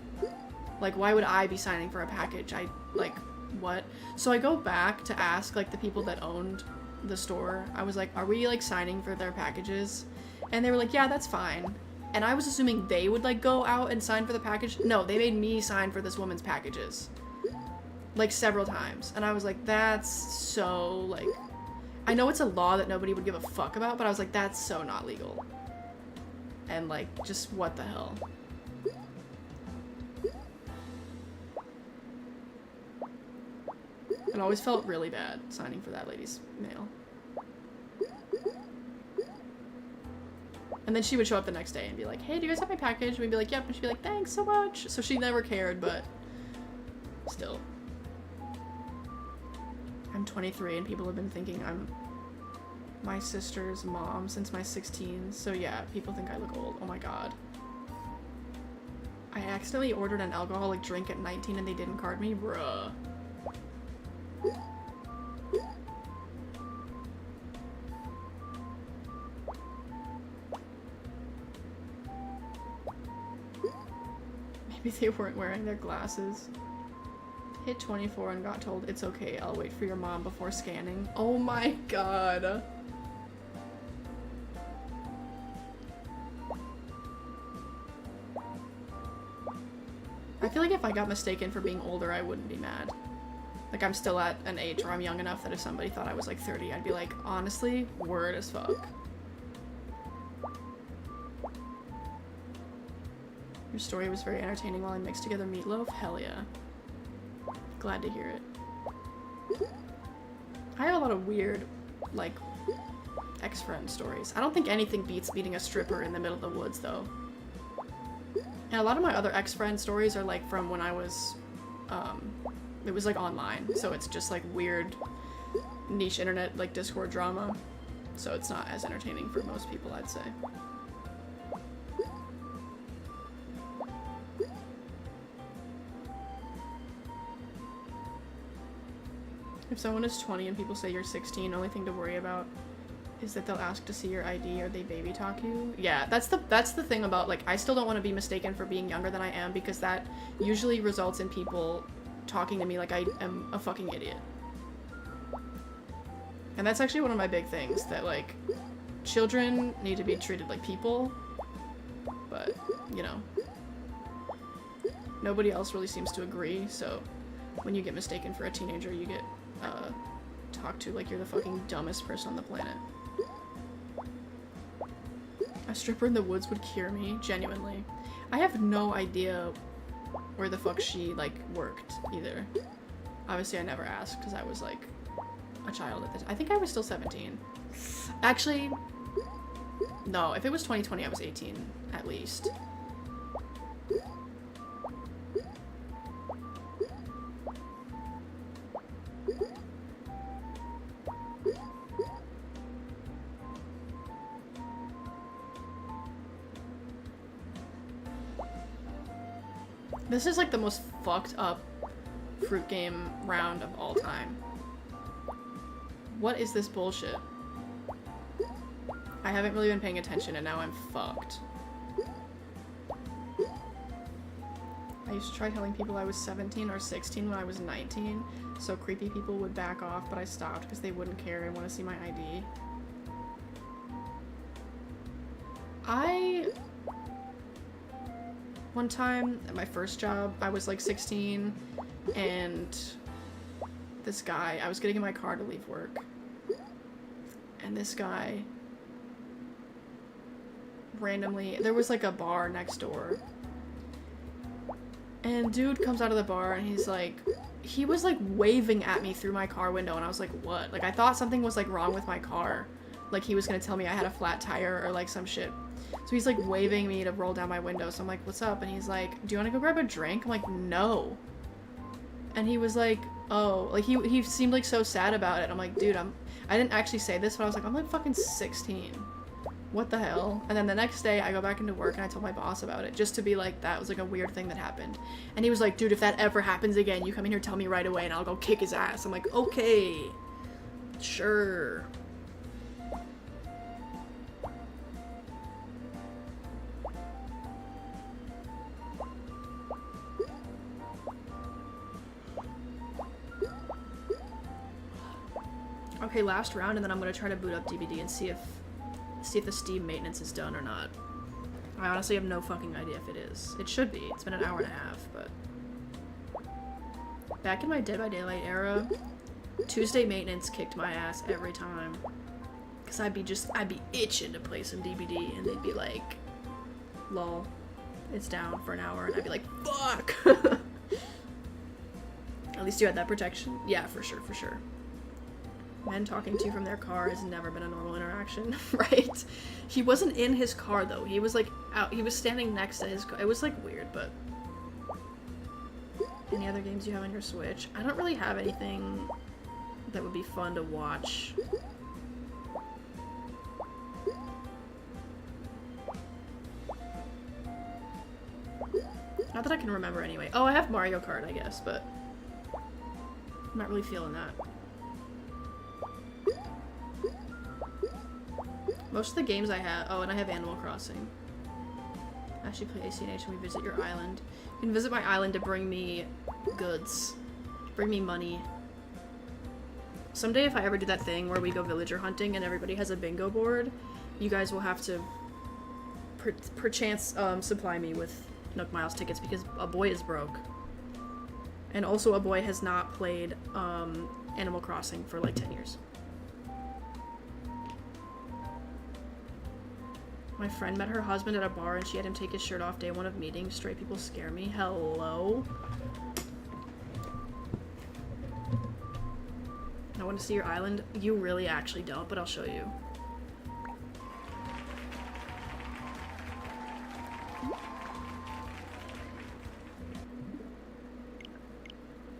Like, why would I be signing for a package? Like, what? So I go back to ask, like, the people that owned the store. I was like, are we, like, signing for their packages? And they were like, yeah, that's fine. And I was assuming they would, like, go out and sign for the package. No, they made me sign for this woman's packages. Like, several times. And I was like, that's so, like... I know it's a law that nobody would give a fuck about, but I was like, that's so not legal. And like, just what the hell? It always felt really bad signing for that lady's mail. And then she would show up the next day and be like, hey, do you guys have my package? And we'd be like, yep. And she'd be like, thanks so much. So she never cared, but still. I'm 23 and people have been thinking I'm my sister's mom since my 16. So yeah, people think I look old. Oh my god. I accidentally ordered an alcoholic drink at 19 and they didn't card me? Bruh. Maybe they weren't wearing their glasses. Hit 24 and got told it's okay, I'll wait for your mom before scanning. Oh my god. I feel like if I got mistaken for being older, I wouldn't be mad. Like, I'm still at an age where I'm young enough that if somebody thought I was like 30, I'd be like, honestly, word as fuck. Your story was very entertaining while I mixed together meatloaf. Hell yeah. Glad to hear it. I have a lot of weird, like, ex-friend stories. I don't think anything beats meeting a stripper in the middle of the woods, though. And a lot of my other ex-friend stories are, like, from when I was, it was, like, online. So it's just, like, weird niche internet, like, Discord drama. So it's not as entertaining for most people, I'd say. If someone is 20 and people say you're 16, only thing to worry about is that they'll ask to see your ID or they baby talk you. Yeah, that's the thing about, like, I still don't want to be mistaken for being younger than I am because that usually results in people talking to me like I am a fucking idiot. And that's actually one of my big things, that, like, children need to be treated like people, but, you know, nobody else really seems to agree, so when you get mistaken for a teenager, you get talked to like you're the fucking dumbest person on the planet. A stripper in the woods would cure me, genuinely. I have no idea where the fuck she, like, worked, either. Obviously, I never asked, because I was, like, a child at the time. I think I was still 17. Actually, no, if it was 2020, I was 18, at least. This is like the most fucked up fruit game round of all time. What is this bullshit? I haven't really been paying attention and now I'm fucked. I used to try telling people I was 17 or 16 when I was 19, so creepy people would back off, but I stopped because they wouldn't care and want to see my ID. One time, at my first job, I was like 16, and this guy, I was getting in my car to leave work, and this guy randomly, there was like a bar next door, and dude comes out of the bar and he's like, he was like waving at me through my car window, and I was like, what? Like, I thought something was like wrong with my car, like he was gonna tell me I had a flat tire or like some shit. So he's like waving me to roll down my window. So I'm like, what's up? And he's like, do you want to go grab a drink? I'm like, no. And he was like, oh, like he seemed like so sad about it. I'm like, dude, I didn't actually say this, but I was like, I'm like fucking 16. What the hell? And then the next day I go back into work and I told my boss about it just to be like, that was like a weird thing that happened. And he was like, dude, if that ever happens again, you come in here, tell me right away and I'll go kick his ass. I'm like, okay, sure. Okay, last round, and then I'm gonna try to boot up DBD and see if the Steam maintenance is done or not. I honestly have no fucking idea if it is. It should be. It's been an hour and a half, but back in my Dead by Daylight era, Tuesday maintenance kicked my ass every time. Cause I'd be itching to play some DBD, and they'd be like, lol, it's down for an hour, and I'd be like, fuck! At least you had that protection. Yeah, for sure, for sure. Men talking to you from their car has never been a normal interaction, right? He wasn't in his car, though. He was, like, out. He was standing next to his car. It was, like, weird, but... Any other games you have on your Switch? I don't really have anything that would be fun to watch. Not that I can remember anyway. Oh, I have Mario Kart, I guess, but... I'm not really feeling that. Most of the games I have... Oh, and I have Animal Crossing. Actually play ACNH when we visit your island. You can visit my island to bring me goods. Bring me money. Someday if I ever do that thing where we go villager hunting and everybody has a bingo board, you guys will have to perchance supply me with Nook Miles tickets because a boy is broke. And also a boy has not played Animal Crossing for like 10 years. My friend met her husband at a bar and she had him take his shirt off day one of meeting. Straight people scare me. Hello? I want to see your island. You really actually don't, but I'll show you.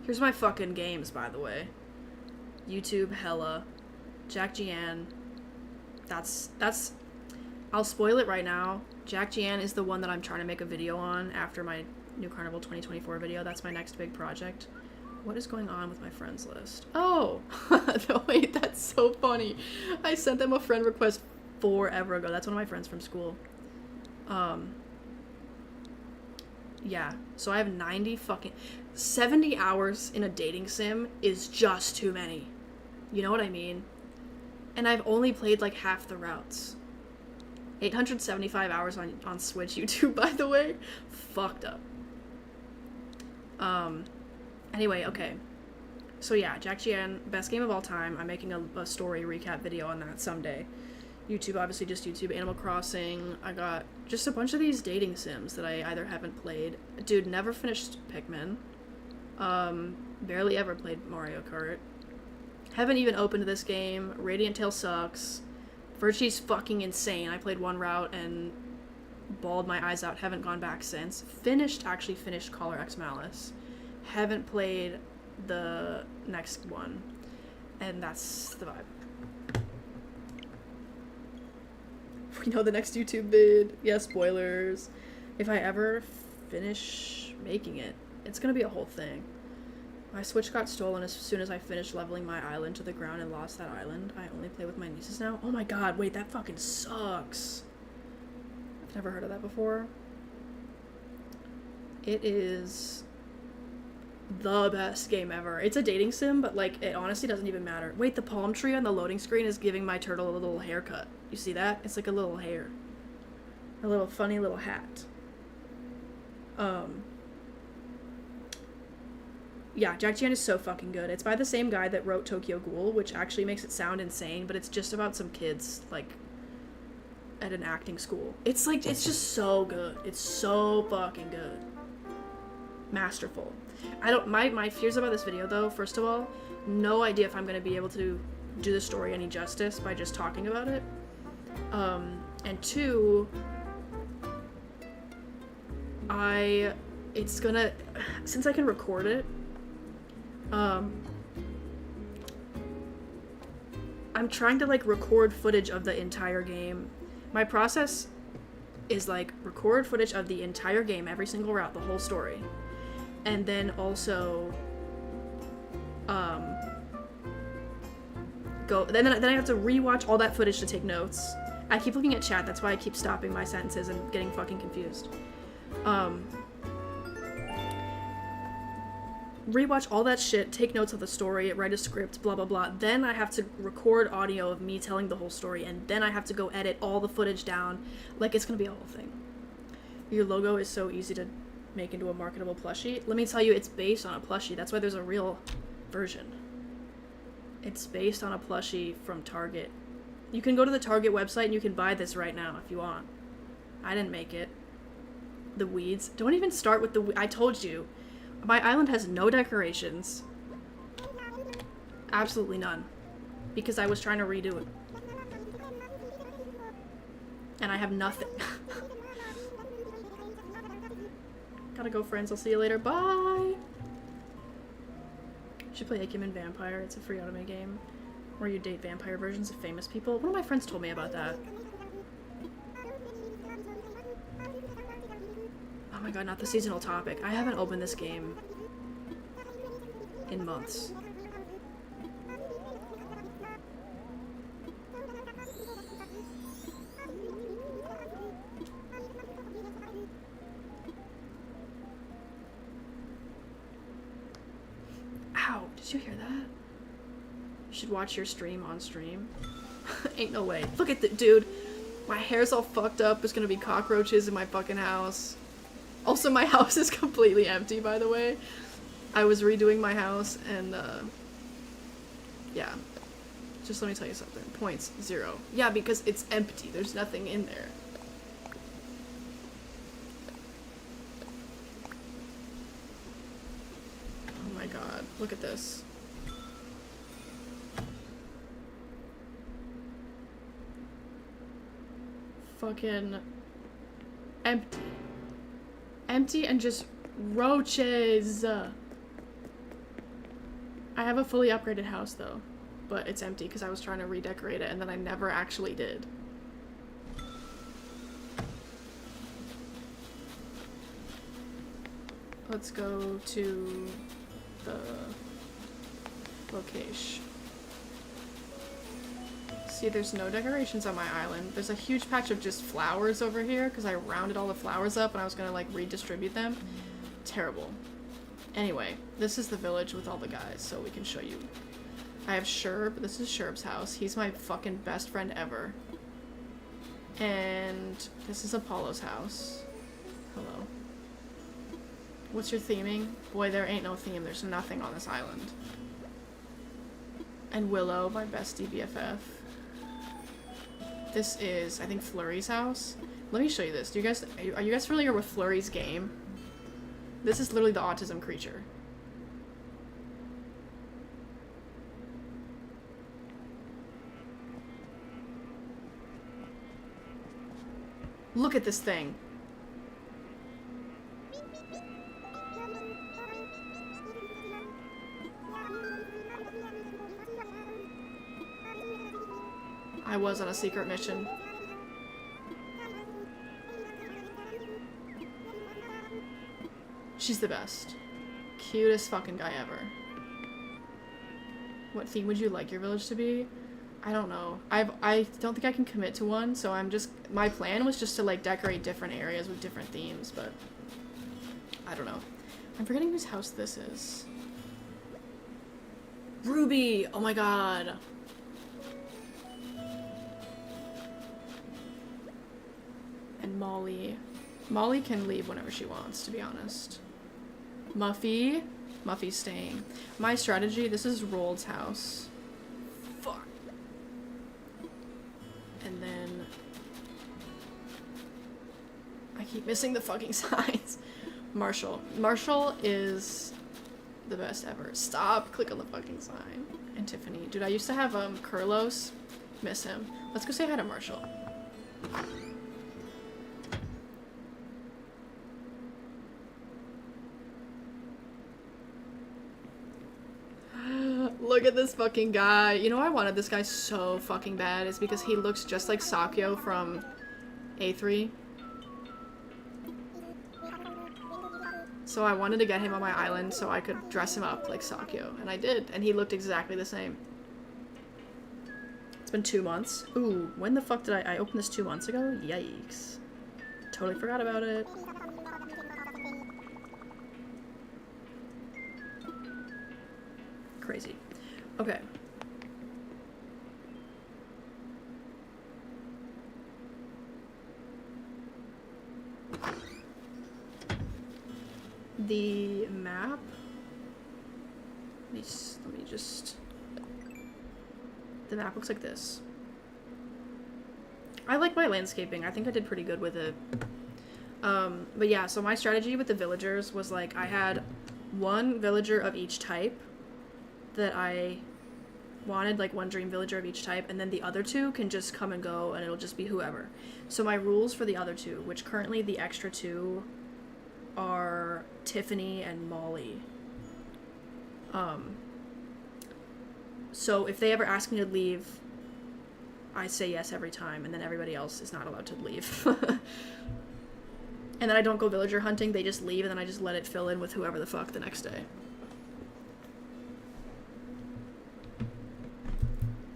Here's my fucking games, by the way. YouTube, hella. Jack Gian. That's... I'll spoil it right now. Jack Gian is the one that I'm trying to make a video on after my New Carnival 2024 video. That's my next big project. What is going on with my friends list? Oh! No, wait, that's so funny. I sent them a friend request forever ago. That's one of my friends from school. Yeah. So I have 70 hours in a dating sim is just too many. You know what I mean? And I've only played like half the routes. 875 hours on Switch YouTube, by the way. Fucked up. Anyway, okay. So yeah, Jack Gian, best game of all time. I'm making a story recap video on that someday. YouTube, obviously just YouTube. Animal Crossing. I got just a bunch of these dating sims that I either haven't played. Dude, never finished Pikmin. Barely ever played Mario Kart. Haven't even opened this game. Radiant Tail sucks. Virtue's fucking insane. I played one route and bawled my eyes out. Haven't gone back since. Actually finished Caller X Malice. Haven't played the next one. And that's the vibe. We know the next YouTube vid. Yeah, spoilers. If I ever finish making it, it's gonna be a whole thing. My Switch got stolen as soon as I finished leveling my island to the ground and lost that island. I only play with my nieces now. Oh my god, wait, that fucking sucks. I've never heard of that before. It is the best game ever. It's a dating sim, but like, it honestly doesn't even matter. Wait, the palm tree on the loading screen is giving my turtle a little haircut. You see that? It's like a little hair. A little funny little hat. Yeah, Jack Gian is so fucking good. It's by the same guy that wrote Tokyo Ghoul, which actually makes it sound insane, but it's just about some kids, like, at an acting school. It's like, it's just so good. It's so fucking good. Masterful. My fears about this video, though, first of all, no idea if I'm gonna be able to do the story any justice by just talking about it. And two, it's gonna, since I can record it, I'm trying to like record footage of the entire game. My process is like record footage of the entire game, every single route, the whole story. And then also then I have to rewatch all that footage to take notes. I keep looking at chat, that's why I keep stopping my sentences and getting fucking confused. Rewatch all that shit, take notes of the story, write a script, blah blah blah. Then I have to record audio of me telling the whole story, and then I have to go edit all the footage down. Like, it's gonna be a whole thing. Your logo is so easy to make into a marketable plushie. Let me tell you, it's based on a plushie. That's why there's a real version. It's based on a plushie from Target. You can go to the Target website and you can buy this right now if you want. I didn't make it. The weeds. Don't even start with the I told you. My island has no decorations. Absolutely none. Because I was trying to redo it. And I have nothing. Gotta go, friends. I'll see you later. Bye! Should play Ikemen Vampire. It's a free anime game where you date vampire versions of famous people. One of my friends told me about that. Oh my god, not the seasonal topic. I haven't opened this game in months. Ow, did you hear that? You should watch your stream on stream. Ain't no way. Look at the dude. My hair's all fucked up. There's gonna be cockroaches in my fucking house. Also, my house is completely empty, by the way. I was redoing my house, and, yeah. Just let me tell you something. Points, 0. Yeah, because it's empty. There's nothing in there. Oh my god. Look at this. Fucking empty. Empty and just roaches. I have a fully upgraded house though, but it's empty because I was trying to redecorate it and then I never actually did. Let's go to the location. See, there's no decorations on my island. There's a huge patch of just flowers over here because I rounded all the flowers up and I was gonna like redistribute them. Terrible. Anyway, this is the village with all the guys, so we can show you. I have Sherb. This is Sherb's house. He's my fucking best friend ever. And this is Apollo's house. Hello. What's your theming? Boy, there ain't no theme. There's nothing on this island. And Willow, my bestie BFF. This is, I think, Flurry's house. Let me show you this. Do you guys, are you guys familiar with Flurry's game? This is literally the autism creature. Look at this thing. I was on a secret mission. She's the best. Cutest fucking guy ever. What theme would you like your village to be? I don't know. I don't think I can commit to one, so I'm just, my plan was just to like decorate different areas with different themes, but I don't know. I'm forgetting whose house this is. Ruby! Oh my god. And Molly. Molly can leave whenever she wants, to be honest. Muffy. Muffy's staying. My strategy, this is Rold's house. Fuck. And then... I keep missing the fucking signs. Marshall. Marshall is the best ever. Stop. Click on the fucking sign. And Tiffany. Dude, I used to have, Kurlos. Miss him. Let's go say hi to Marshall. Look at this fucking guy. You know I wanted this guy so fucking bad is because he looks just like Sakyo from A3. So I wanted to get him on my island so I could dress him up like Sakyo. And I did. And he looked exactly the same. It's been 2 months. Ooh, when the fuck did I opened this 2 months ago? Yikes. Totally forgot about it. Crazy. Okay. The map. Let me just. The map looks like this. I like my landscaping. I think I did pretty good with it. But yeah, so my strategy with the villagers was like I had one villager of each type that I wanted, like one dream villager of each type, and then the other two can just come and go and it'll just be whoever. So my rules for the other two, which currently the extra two are Tiffany and Molly. So if they ever ask me to leave, I say yes every time, and then everybody else is not allowed to leave. And then I don't go villager hunting, they just leave, and then I just let it fill in with whoever the fuck the next day.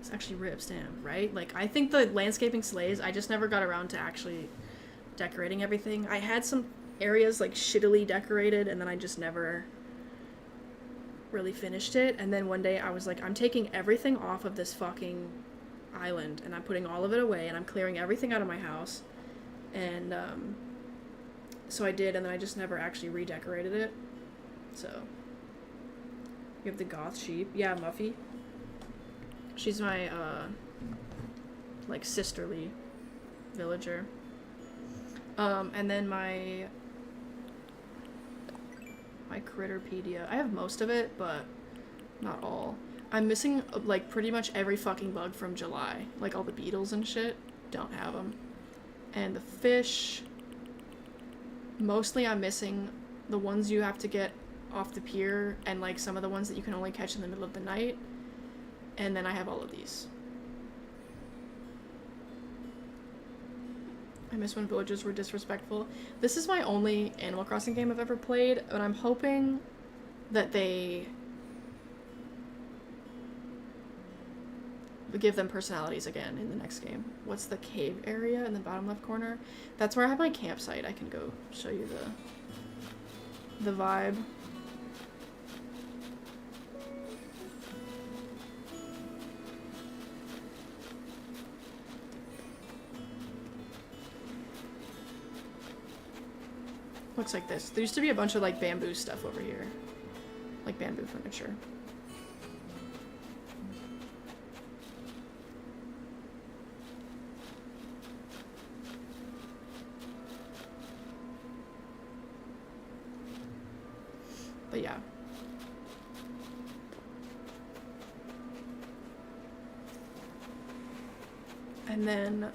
It's actually rips, damn, right? Like, I think the landscaping slays, I just never got around to actually decorating everything. I had some areas, like, shittily decorated, and then I just never really finished it. And then one day I was like, I'm taking everything off of this fucking island, and I'm putting all of it away, and I'm clearing everything out of my house. And, so I did, and then I just never actually redecorated it. So, you have the goth sheep. Yeah, Muffy. She's my, like, sisterly villager. And then my Critterpedia. I have most of it, but not all. I'm missing, like, pretty much every fucking bug from July. Like, all the beetles and shit. Don't have them. And the fish... Mostly I'm missing the ones you have to get off the pier, and like some of the ones that you can only catch in the middle of the night. And then I have all of these. I miss when villagers were disrespectful. This is my only Animal Crossing game I've ever played, but I'm hoping that they give them personalities again in the next game. What's the cave area in the bottom left corner? That's where I have my campsite. I can go show you the vibe. Looks like this. There used to be a bunch of like bamboo stuff over here. Like bamboo furniture. But yeah. And then,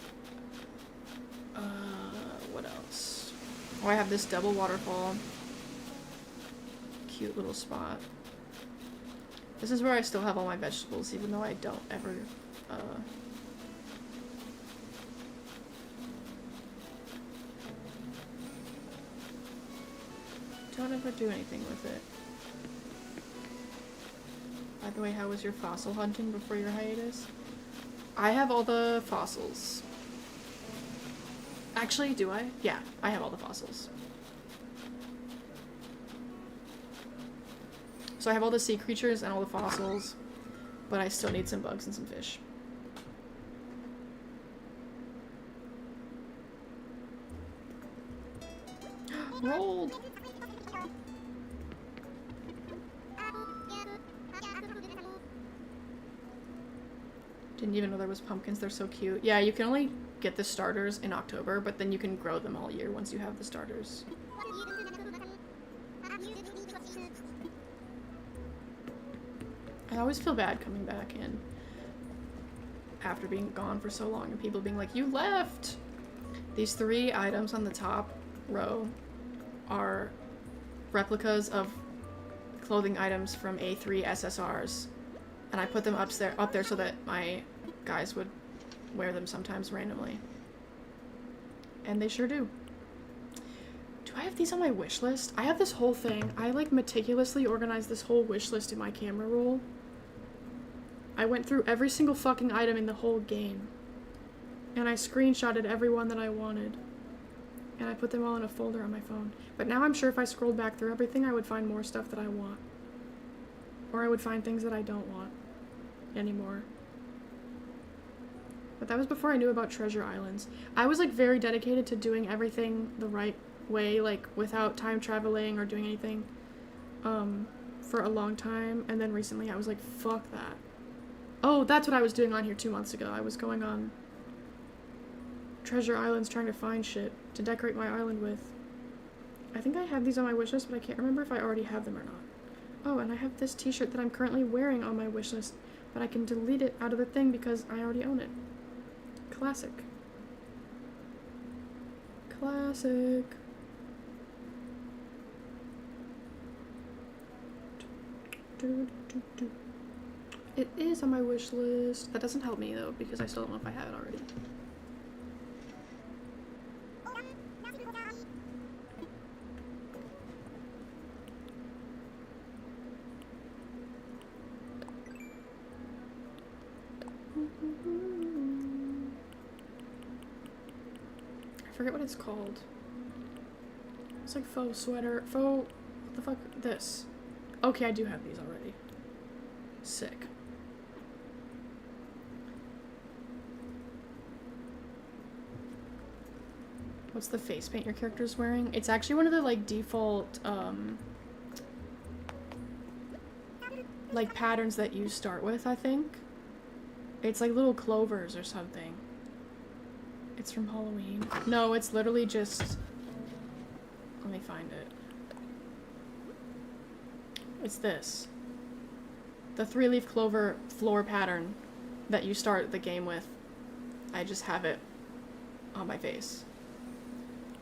what else? Oh, I have this double waterfall. Cute little spot. This is where I still have all my vegetables, even though I don't ever, don't ever do anything with it. By the way, how was your fossil hunting before your hiatus? I have all the fossils. Actually, do I? Yeah, I have all the fossils. So I have all the sea creatures and all the fossils, but I still need some bugs and some fish. Rolled! Didn't even know there was pumpkins. They're so cute. Yeah, you can only get the starters in October, but then you can grow them all year once you have the starters. I always feel bad coming back in after being gone for so long and people being like, you left! These 3 items on the top row are replicas of clothing items from A3 SSRs. And I put them up there so that my guys would wear them sometimes randomly. And they sure do. Do I have these on my wish list? I have this whole thing. I like meticulously organized this whole wish list in my camera roll. I went through every single fucking item in the whole game. And I screenshotted every one that I wanted. And I put them all in a folder on my phone. But now I'm sure if I scrolled back through everything, I would find more stuff that I want. Or I would find things that I don't want anymore. But that was before I knew about treasure islands. I was like very dedicated to doing everything the right way, like without time traveling or doing anything for a long time. And then recently I was like, fuck that. Oh, that's what I was doing on here 2 months ago. I was going on treasure islands trying to find shit to decorate my island with. I think I have these on my wish list, but I can't remember if I already have them or not. Oh, and I have this t-shirt that I'm currently wearing on my wish list, but I can delete it out of the thing because I already own it. Classic. Classic. It is on my wish list. That doesn't help me though, because I still don't know if I have it already. I forget what it's called. It's like faux sweater. Faux. What the fuck? This. Okay, I do have these already. Sick. What's the face paint your character's wearing? It's actually one of the like default like patterns that you start with, I think. It's like little clovers or something. It's from Halloween. No, it's literally just... Let me find it. It's this. The 3-leaf clover floor pattern that you start the game with. I just have it on my face.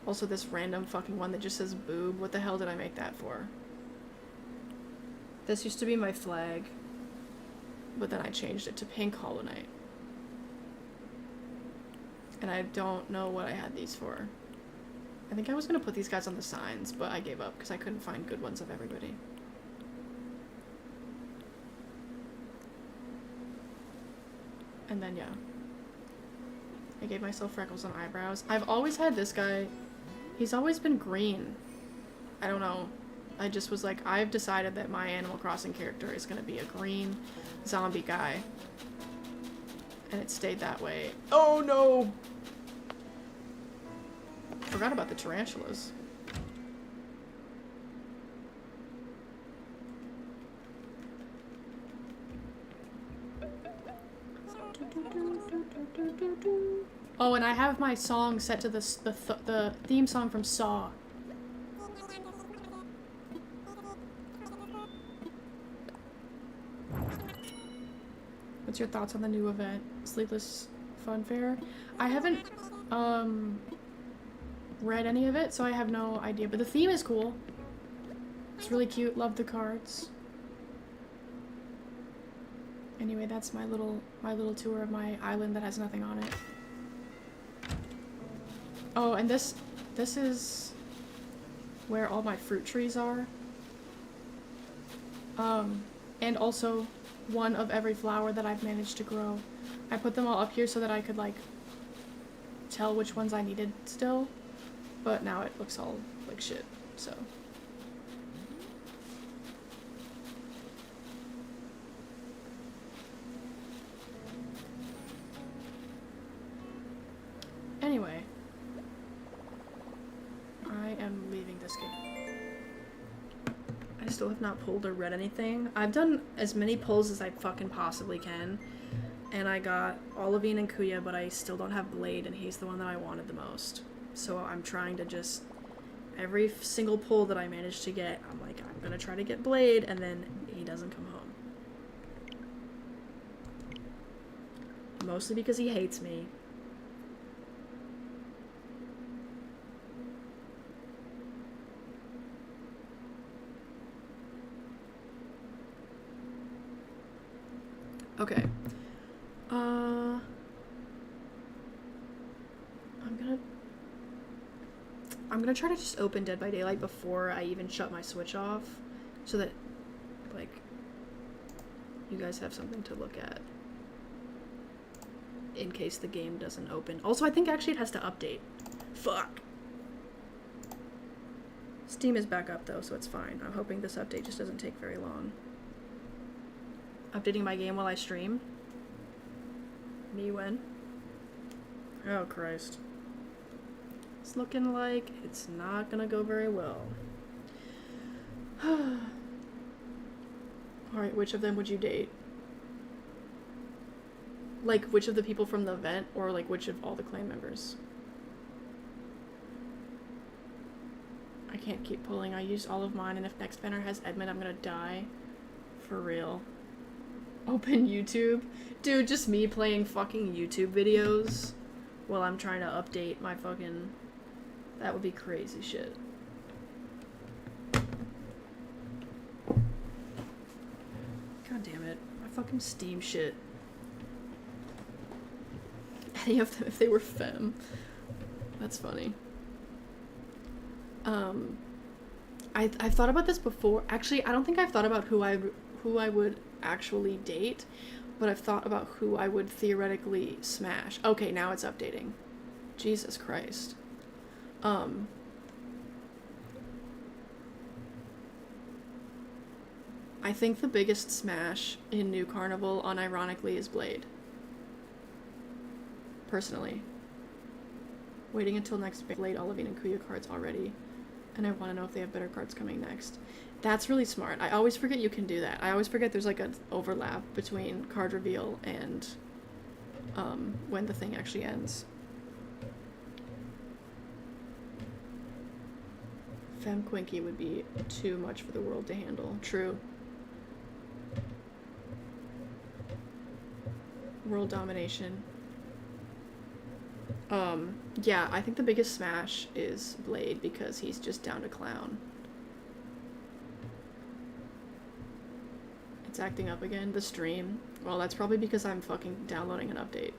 Also this random fucking one that just says boob. What the hell did I make that for? This used to be my flag. But then I changed it to pink Hollow Knight. And I don't know what I had these for. I think I was gonna put these guys on the signs, but I gave up because I couldn't find good ones of everybody. And then, yeah. I gave myself freckles on eyebrows. I've always had this guy. He's always been green. I don't know. I just was like, I've decided that my Animal Crossing character is gonna be a green zombie guy. And it stayed that way. Oh no! Forgot about the tarantulas. Oh, and I have my song set to the theme song from Saw. What's your thoughts on the new event, Sleepless Funfair? I haven't read any of it, so I have no idea. But the theme is cool. It's really cute. Love the cards. Anyway, that's my little tour of my island that has nothing on it. Oh, and this is where all my fruit trees are. And also one of every flower that I've managed to grow. I put them all up here so that I could like tell which ones I needed still, but now it looks all like shit, so. Anyway, I am leaving this game. I still have not pulled or read anything. I've done as many pulls as I fucking possibly can, and I got Olivine and Kuya, but I still don't have Blade, and he's the one that I wanted the most. So I'm trying to just, every single pull that I manage to get, I'm like, I'm gonna try to get Blade, and then he doesn't come home. Mostly because he hates me. Okay. I'm gonna try to just open Dead by Daylight before I even shut my Switch off, so that, like, you guys have something to look at in case the game doesn't open. Also, I think actually it has to update. Fuck! Steam is back up though, so it's fine. I'm hoping this update just doesn't take very long. Updating my game while I stream? Me when? Oh, Christ. It's looking like it's not gonna go very well. Alright, which of them would you date? Like, which of the people from the event, or like which of all the clan members? I can't keep pulling. I used all of mine, and if next banner has Edmund, I'm gonna die. For real. Open YouTube. Dude, just me playing fucking YouTube videos while I'm trying to update my fucking... That would be crazy shit. God damn it. My fucking Steam shit. Any of them if they were femme. That's funny. I've thought about this before. Actually, I don't think I've thought about who I would actually date, but I've thought about who I would theoretically smash. Okay, now it's updating. Jesus Christ. I think the biggest smash in New Carnival, unironically, is Blade. Personally. Waiting until next Blade, Olivine, and Kuya cards already. And I want to know if they have better cards coming next. That's really smart. I always forget you can do that. I always forget there's like an overlap between card reveal and when the thing actually ends. Femme Quinky would be too much for the world to handle. True. World domination. Yeah, I think the biggest smash is Blade because he's just down to clown. It's acting up again, the stream. Well, that's probably because I'm fucking downloading an update.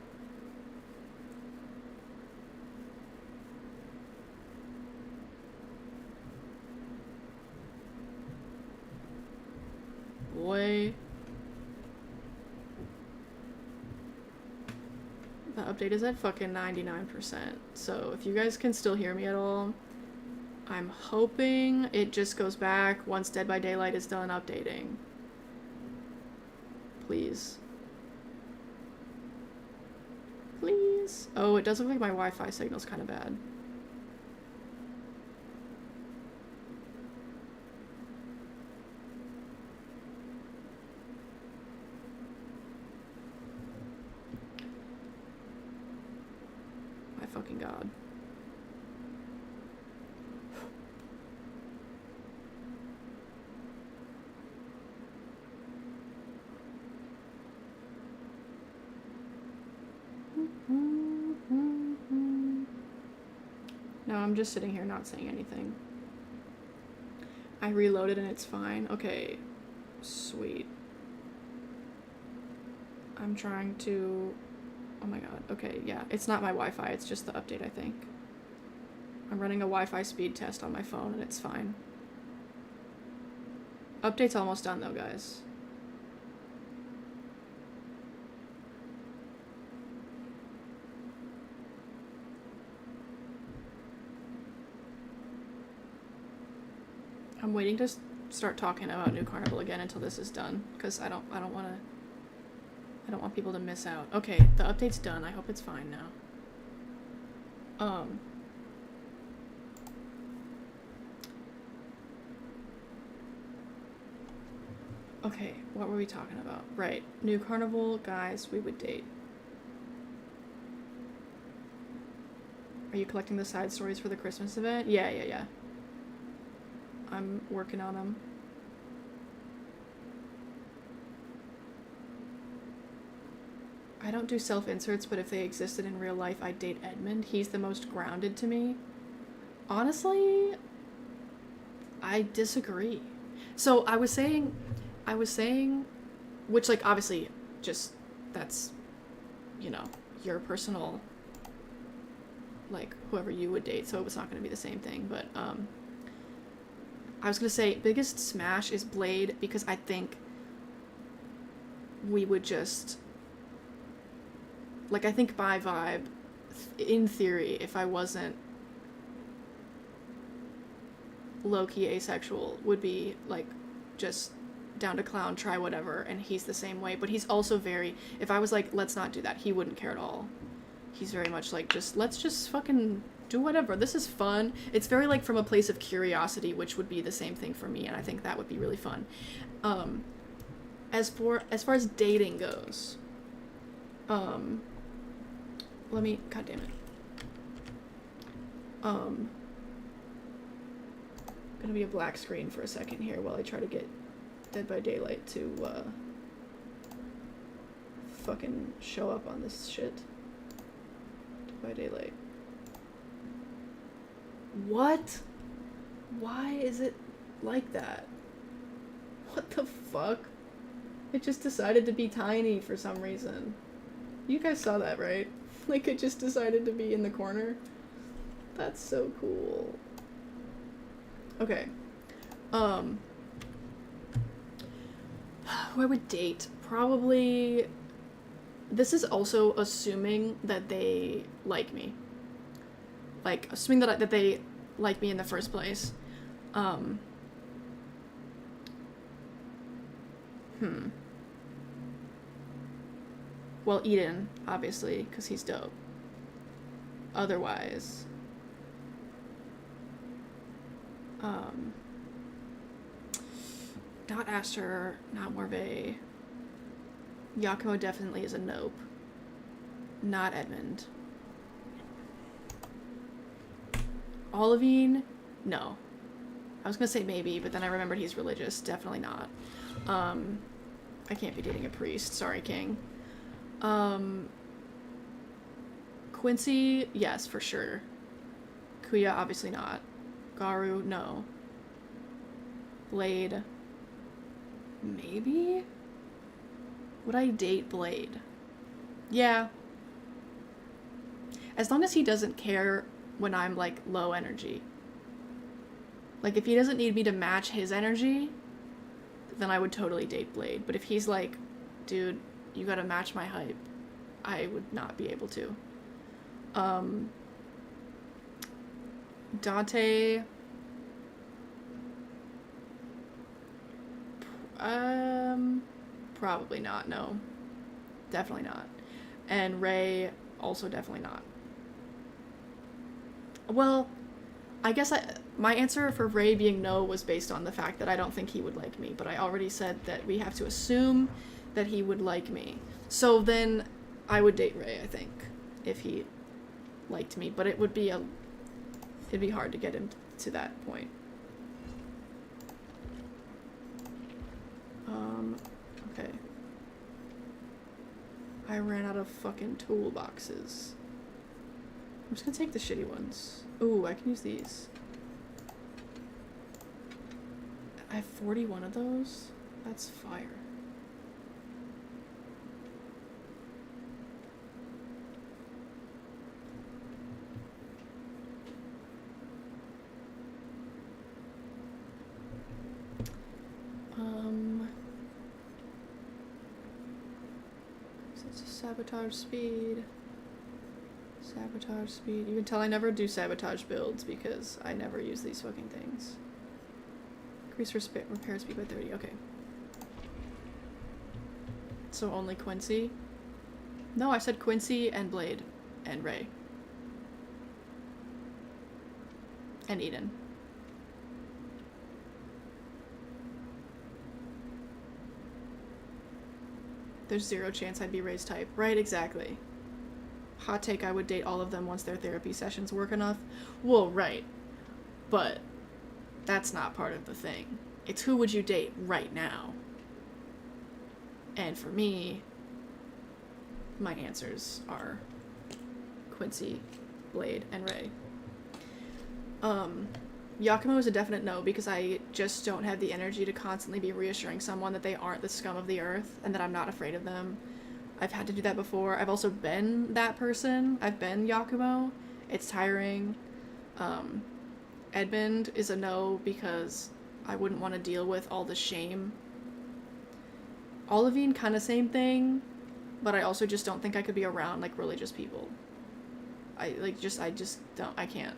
Boy. The update is at fucking 99%. So if you guys can still hear me at all, I'm hoping it just goes back once Dead by Daylight is done updating. Please. Please. Oh, it does look like my Wi-Fi signal's kind of bad. My fucking god. No, I'm just sitting here not saying anything. I reloaded and it's fine. Okay, sweet. I'm trying to... Oh my god. Okay, yeah. It's not my Wi-Fi, it's just the update, I think. I'm running a Wi-Fi speed test on my phone and it's fine. Update's almost done though, guys. I'm waiting to start talking about New Carnival again until this is done, because I don't want people to miss out. Okay, the update's done. I hope it's fine now. Okay, what were we talking about? Right, New Carnival guys we would date. Are you collecting the side stories for the Christmas event? Yeah. I'm working on them. I don't do self-inserts, but if they existed in real life, I'd date Edmund. He's the most grounded to me. Honestly, I disagree. So I was saying, which, like, obviously, just, that's, you know, your personal, like, whoever you would date, so it was not going to be the same thing, but, I was going to say, biggest smash is Blade, because I think we would just, like, I think by vibe, in theory, if I wasn't low-key asexual, would be, like, just down to clown, try whatever, and he's the same way, but he's also very, if I was like, let's not do that, he wouldn't care at all. He's very much like, let's just fucking do whatever, this is fun. It's very, like, from a place of curiosity, which would be the same thing for me, and I think that would be really fun. As far as dating goes, let me, god damn it. gonna be a black screen for a second here while I try to get Dead by Daylight to fucking show up on this shit. Dead by Daylight. What? Why is it like that? What the fuck? It just decided to be tiny for some reason. You guys saw that, right? Like, it just decided to be in the corner. That's so cool. Okay. Who I would date? Probably... This is also assuming that they like me. Like, assuming that they like me in the first place. Well, Eden, obviously, because he's dope. Otherwise... not Aster, not Morve. Yakumo definitely is a nope. Not Edmund. Olivine? No. I was gonna say maybe, but then I remembered he's religious. Definitely not. I can't be dating a priest. Sorry, King. Quincy? Yes, for sure. Kuya? Obviously not. Garu? No. Blade? Maybe? Would I date Blade? Yeah. As long as he doesn't care when I'm, like, low energy. Like, if he doesn't need me to match his energy, then I would totally date Blade. But if he's like, dude, you gotta match my hype, I would not be able to. Dante... Probably not, no. Definitely not. And Ray, also definitely not. Well, I guess my answer for Ray being no was based on the fact that I don't think he would like me, but I already said that we have to assume that he would like me. So then I would date Ray, I think, if he liked me, but it'd be hard to get him to that point. Okay. I ran out of fucking toolboxes. I'm just gonna take the shitty ones. Ooh, I can use these. I have 41 of those? That's fire. It's a sabotage speed. Sabotage speed. You can tell I never do sabotage builds because I never use these fucking things. Increase repair speed by 30. Okay. So only Quincy? No, I said Quincy and Blade. And Ray. And Eden. There's zero chance I'd be Ray's type. Right, exactly. Hot take, I would date all of them once their therapy sessions work enough. Well, right. But that's not part of the thing. It's who would you date right now? And for me, my answers are Quincy, Blade, and Ray. Yakumo is a definite no because I just don't have the energy to constantly be reassuring someone that they aren't the scum of the earth and that I'm not afraid of them. I've had to do that before. I've also been that person. I've been Yakumo. It's tiring. Edmund is a no because I wouldn't want to deal with all the shame. Olivine, kind of same thing, but I also just don't think I could be around, like, religious people. I just don't, I can't.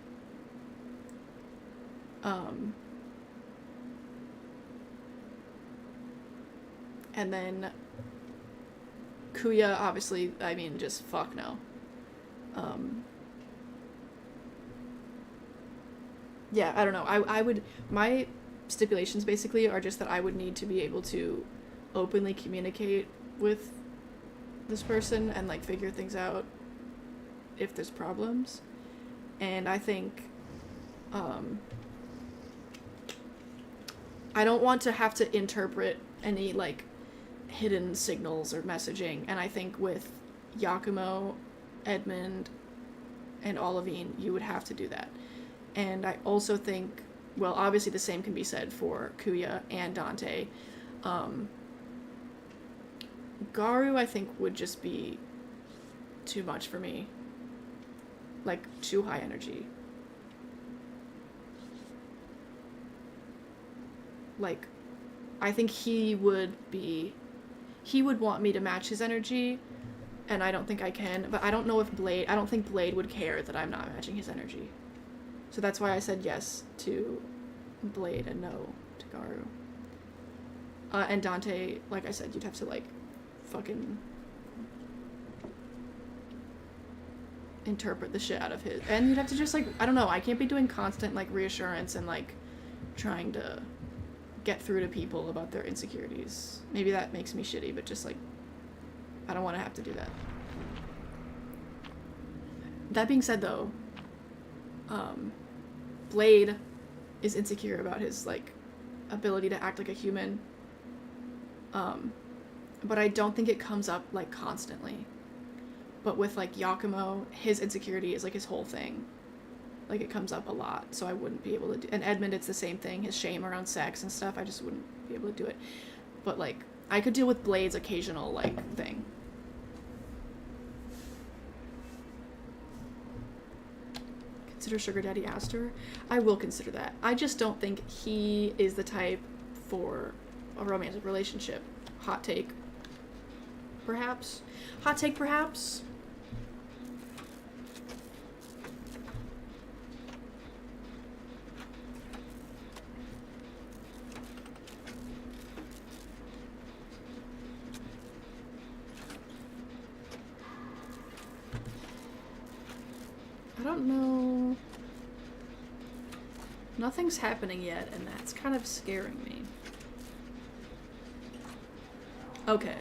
And then Kuya, obviously, I mean, just fuck no. Yeah, I don't know. I would, my stipulations basically are just that I would need to be able to openly communicate with this person and, like, figure things out if there's problems. And I think, I don't want to have to interpret any, like, hidden signals or messaging, and I think with Yakumo, Edmund, and Olivine, you would have to do that. And I also think, well, obviously the same can be said for Kuya and Dante. Garu, I think, would just be too much for me. Like, too high energy. Like, I think he would want me to match his energy, and I don't think I can, but I don't know if I don't think Blade would care that I'm not matching his energy. So that's why I said yes to Blade and no to Garu. And Dante, like I said, you'd have to, like, fucking interpret the shit out of his, and you'd have to just, like, I don't know, I can't be doing constant, like, reassurance and, like, trying to get through to people about their insecurities. Maybe that makes me shitty, but just, like, I don't want to have to do that. That being said, though, Blade is insecure about his, like, ability to act like a human, but I don't think it comes up, like, constantly. But with, like, Yakumo, his insecurity is, like, his whole thing. Like, it comes up a lot, so I wouldn't be able to do... And Edmund, it's the same thing. His shame around sex and stuff, I just wouldn't be able to do it. But, like, I could deal with Blade's occasional, like, thing. Consider Sugar Daddy Aster? I will consider that. I just don't think he is the type for a romantic relationship. Hot take. Perhaps. Hot take, perhaps. I don't know. Nothing's happening yet, and that's kind of scaring me. Okay.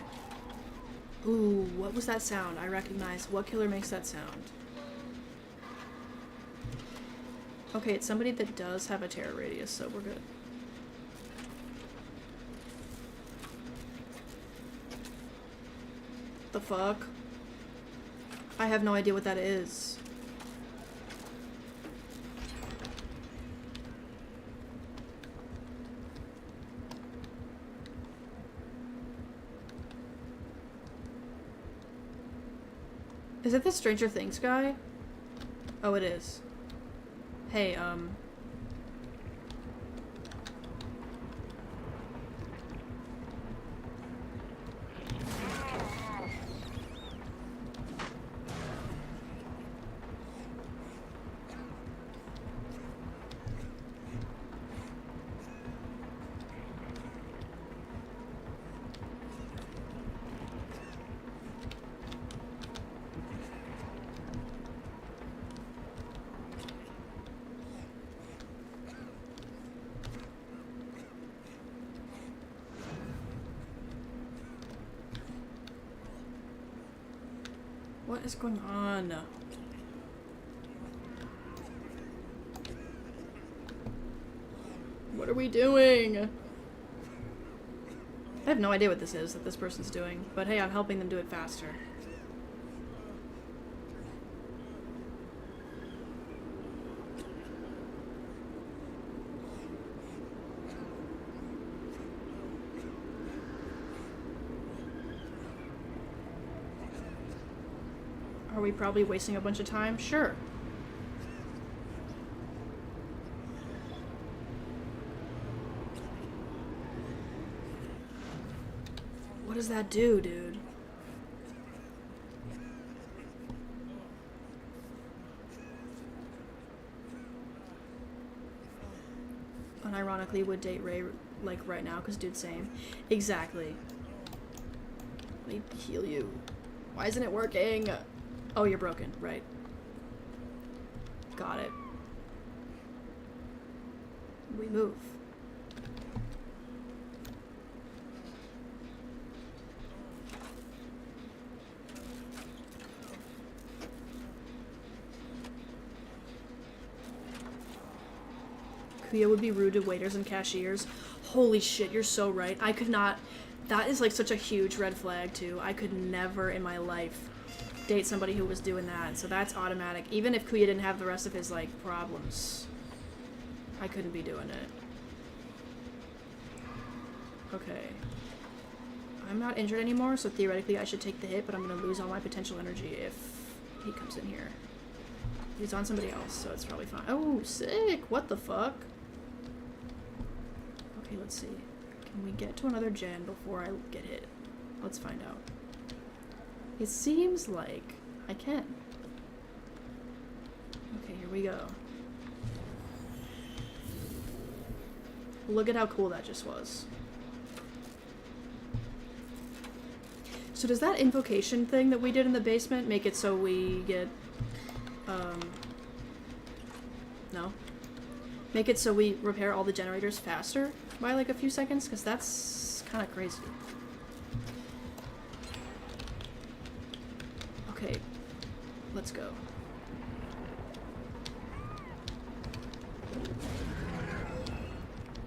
Ooh, what was that sound? I recognize. What killer makes that sound? Okay, it's somebody that does have a terror radius, so we're good. The fuck? I have no idea what that is. Is it the Stranger Things guy? Oh, it is. Hey, what is going on? What are we doing? I have no idea what this is that this person's doing, but hey, I'm helping them do it faster. Are we probably wasting a bunch of time? Sure. What does that do, dude? Unironically would date Ray, like, right now, because dude, same. Exactly. Let me heal you. Why isn't it working? Oh, you're broken. Right. Got it. We move. Kuya would be rude to waiters and cashiers. Holy shit, you're so right. I could not... That is like such a huge red flag too. I could never in my life date somebody who was doing that. So that's automatic. Even if Kuya didn't have the rest of his like problems, I couldn't be doing it. Okay. I'm not injured anymore, so theoretically I should take the hit, but I'm gonna lose all my potential energy if he comes in here. He's on somebody else, so it's probably fine. Oh, sick! What the fuck? Okay, let's see. Can we get to another gen before I get hit? Let's find out. It seems like I can. Okay, here we go. Look at how cool that just was. So does that invocation thing that we did in the basement make it so we get, no? Make it so we repair all the generators faster by like a few seconds? Because that's kind of crazy. Okay, let's go.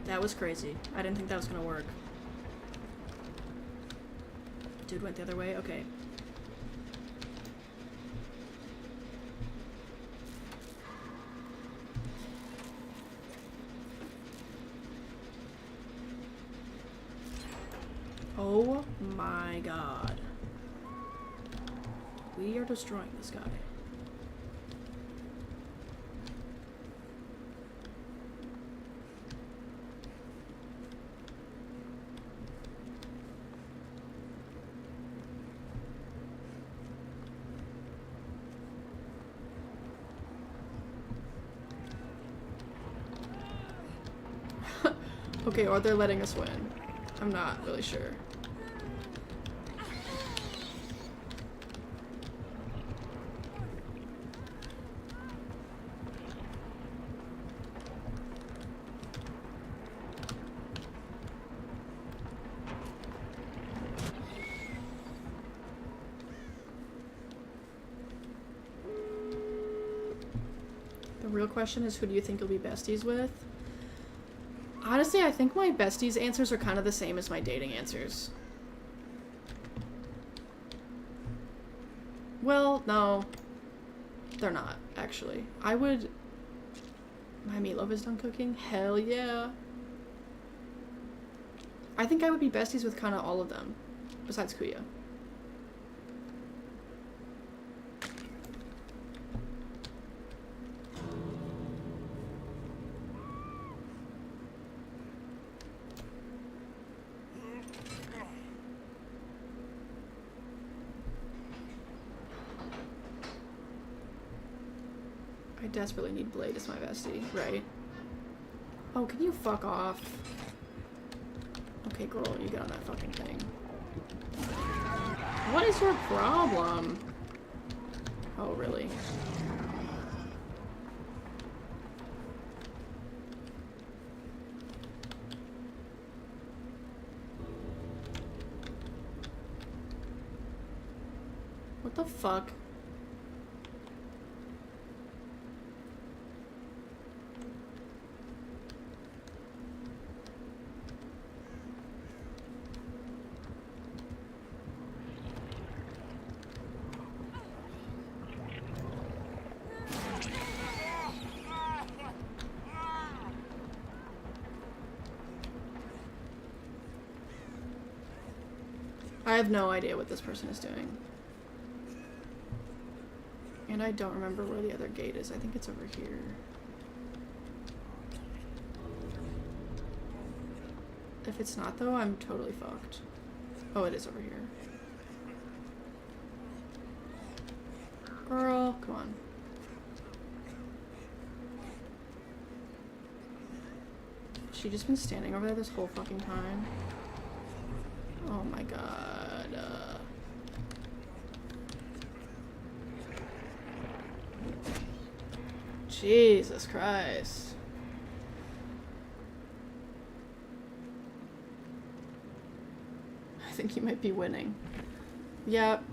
That was crazy. I didn't think that was gonna work. Dude went the other way? Okay. Oh my god. We are destroying this guy. Okay, or they're letting us win. I'm not really sure. The real question is, who do you think you'll be besties with? Honestly, I think my besties answers are kind of the same as my dating answers. Well, no. They're not, actually. I would... My meatloaf is done cooking? Hell yeah. I think I would be besties with kind of all of them. Besides Kuya. I desperately need Blade as my bestie, right? Oh, can you fuck off? Okay, girl, you get on that fucking thing. What is your problem? Oh, really? What the fuck? I have no idea what this person is doing. And I don't remember where the other gate is. I think it's over here. If it's not, though, I'm totally fucked. Oh, it is over here. Girl, come on. Has she just been standing over there this whole fucking time? Oh my god. Jesus Christ. I think you might be winning. Yep.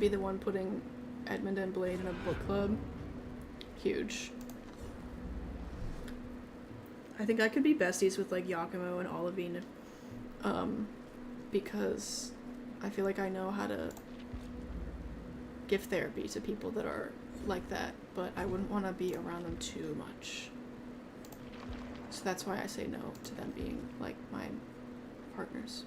be the one putting Edmund and Blade in a book club. Huge. I think I could be besties with like Yakumo and Olivine, because I feel like I know how to give therapy to people that are like that, but I wouldn't want to be around them too much. So that's why I say no to them being like my partners.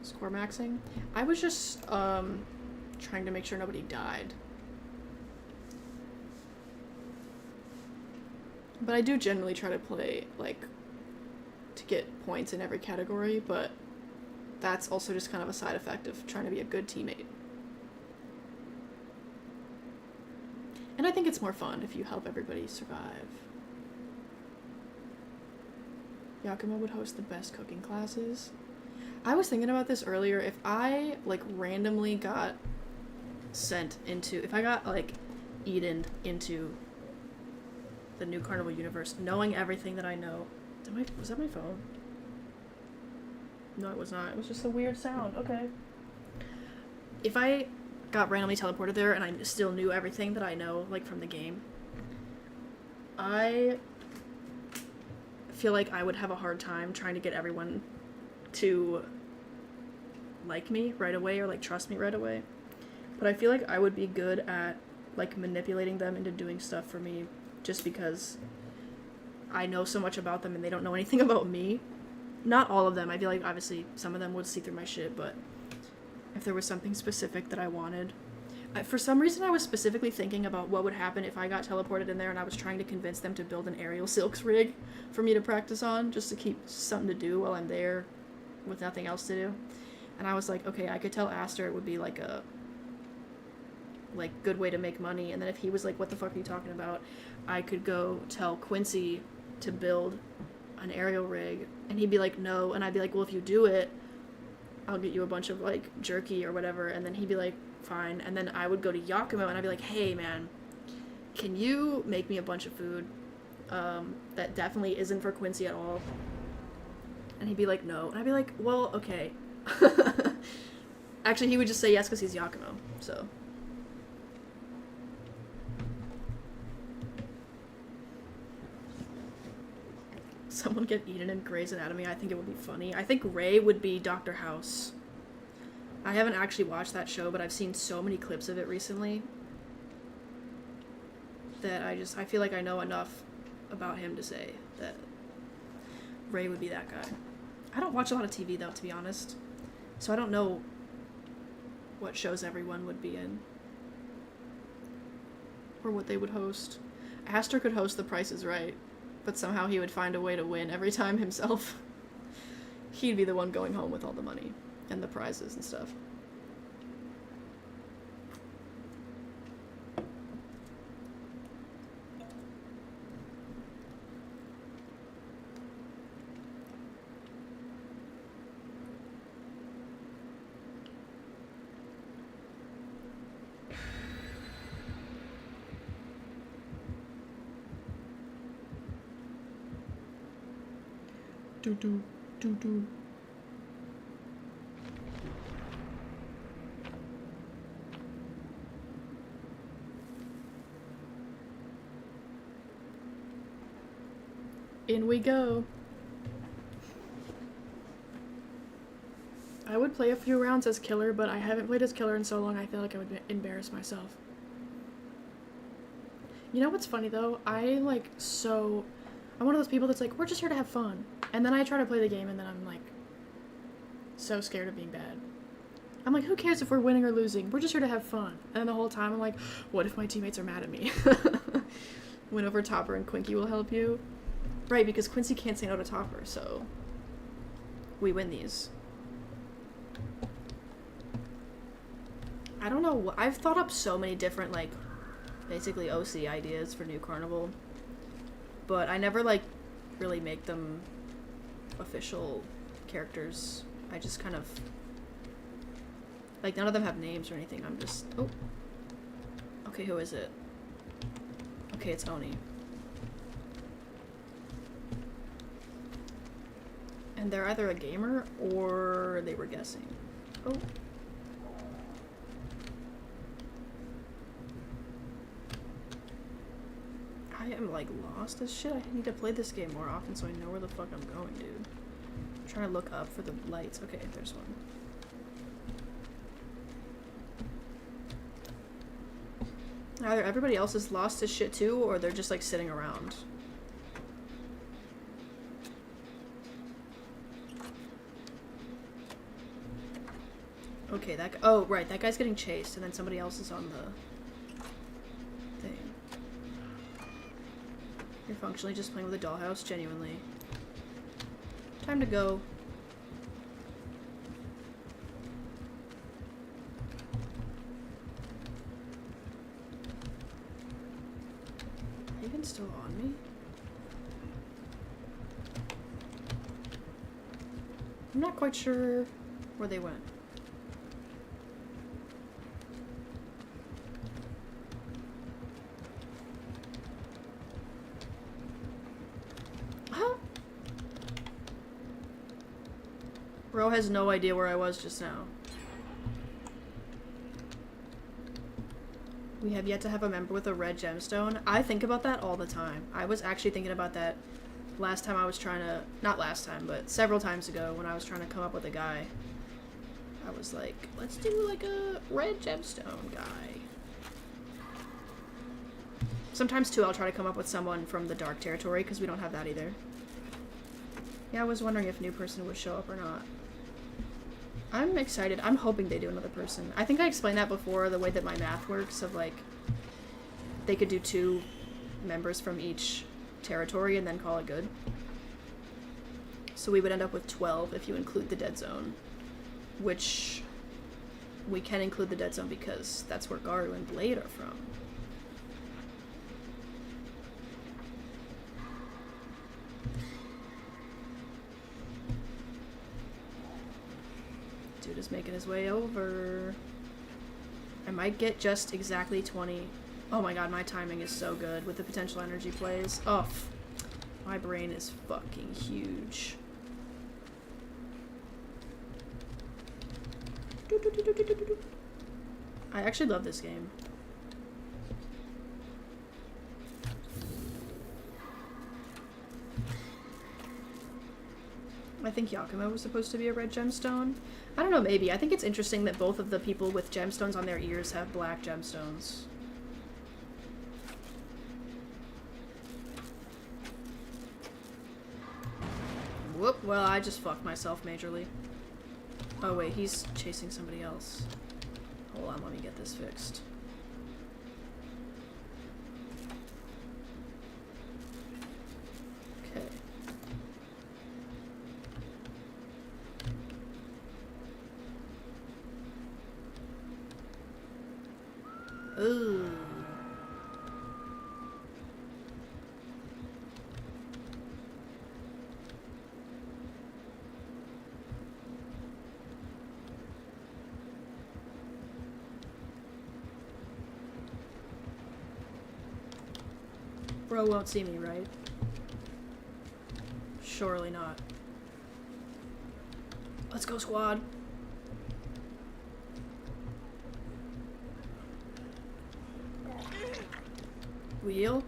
Score maxing? I was just trying to make sure nobody died. But I do generally try to play, like, to get points in every category, but that's also just kind of a side effect of trying to be a good teammate. And I think it's more fun if you help everybody survive. Yakumo would host the best cooking classes. I was thinking about this earlier. If I, like, randomly got sent into... If I got, like, eaten into the New Carnival universe, knowing everything that I know... Was that my phone? No, it was not. It was just a weird sound. Okay. If I got randomly teleported there and I still knew everything that I know, like, from the game, I feel like I would have a hard time trying to get everyone to like me right away or, like, trust me right away. But I feel like I would be good at, like, manipulating them into doing stuff for me just because I know so much about them and they don't know anything about me. Not all of them. I feel like, obviously, some of them would see through my shit, but if there was something specific that I wanted... for some reason, I was specifically thinking about what would happen if I got teleported in there and I was trying to convince them to build an aerial silks rig for me to practice on, just to keep something to do while I'm there with nothing else to do. And I was like, okay, I could tell Aster it would be, like, a... like, good way to make money, and then if he was like, what the fuck are you talking about, I could go tell Quincy to build an aerial rig, and he'd be like, no, and I'd be like, well, if you do it, I'll get you a bunch of, like, jerky or whatever, and then he'd be like, fine, and then I would go to Yakumo, and I'd be like, hey, man, can you make me a bunch of food that definitely isn't for Quincy at all? And he'd be like, no, and I'd be like, well, okay. Actually, he would just say yes because he's Yakumo, so... Someone get eaten in Grey's Anatomy. I think it would be funny. I think Ray would be Dr. House. I haven't actually watched that show, but I've seen so many clips of it recently that I feel like I know enough about him to say that Ray would be that guy. I don't watch a lot of TV, though, to be honest. So I don't know what shows everyone would be in. Or what they would host. Aster could host The Price is Right, but somehow he would find a way to win every time himself. He'd be the one going home with all the money and the prizes and stuff. Do. In we go. I would play a few rounds as killer, but I haven't played as killer in so long I feel like I would embarrass myself. You know what's funny though? I'm one of those people that's like, we're just here to have fun. And then I try to play the game and then I'm like, so scared of being bad. I'm like, who cares if we're winning or losing? We're just here to have fun. And then the whole time I'm like, what if my teammates are mad at me? Win over Topper and Quinky will help you. Right, because Quincy can't say no to Topper, so we win these. I don't know, I've thought up so many different, like, basically OC ideas for New Carnival, but I never, like, really make them official characters. I just kind of, like, none of them have names or anything. I'm just, oh, okay, who is it? Okay, it's Oni. And they're either a gamer or they were guessing. Oh. I am like lost as shit. I need to play this game more often so I know where the fuck I'm going, dude. I'm trying to look up for the lights. Okay, there's one. Either everybody else is lost as shit too, or they're just like sitting around. Okay, that guy, oh right, that guy's getting chased and then somebody else is on the thing. You're functionally just playing with a dollhouse, genuinely. Time to go. Haven's still on me? I'm not quite sure where they went. Ro has no idea where I was just now. We have yet to have a member with a red gemstone. I think about that all the time. I was actually thinking about that last time I was trying to... Not last time, but several times ago when I was trying to come up with a guy. I was like, let's do like a red gemstone guy. Sometimes too I'll try to come up with someone from the dark territory because we don't have that either. Yeah, I was wondering if new person would show up or not. I'm excited. I'm hoping they do another person. I think I explained that before, the way that my math works of like they could do 2 members from each territory and then call it good. So we would end up with 12 if you include the dead zone, which we can include the dead zone because that's where Garu and Blade are from. Dude is making his way over. I might get just exactly 20. Oh my god, my timing is so good with the potential energy plays. Oh, my brain is fucking huge. I actually love this game. I think Yakumo was supposed to be a red gemstone. I don't know, maybe. I think it's interesting that both of the people with gemstones on their ears have black gemstones. Whoop, well, I just fucked myself majorly. Oh wait, he's chasing somebody else. Hold on, let me get this fixed. Okay. Ooh. Bro won't see me, right? Surely not. Let's go, squad. Wheel?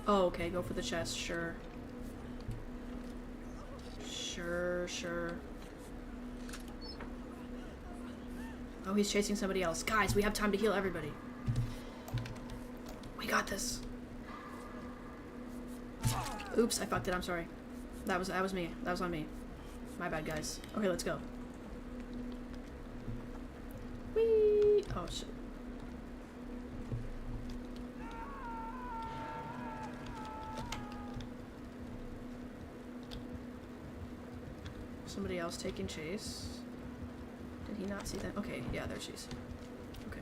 Oh, okay, go for the chest, sure. Sure. Oh, he's chasing somebody else. Guys, we have time to heal everybody. We got this. Oops, I fucked it, I'm sorry. That was me. That was on me. My bad, guys. Okay, let's go. Whee! Oh, shit. Somebody else taking chase. Did he not see that? Okay, yeah, there she is. Okay.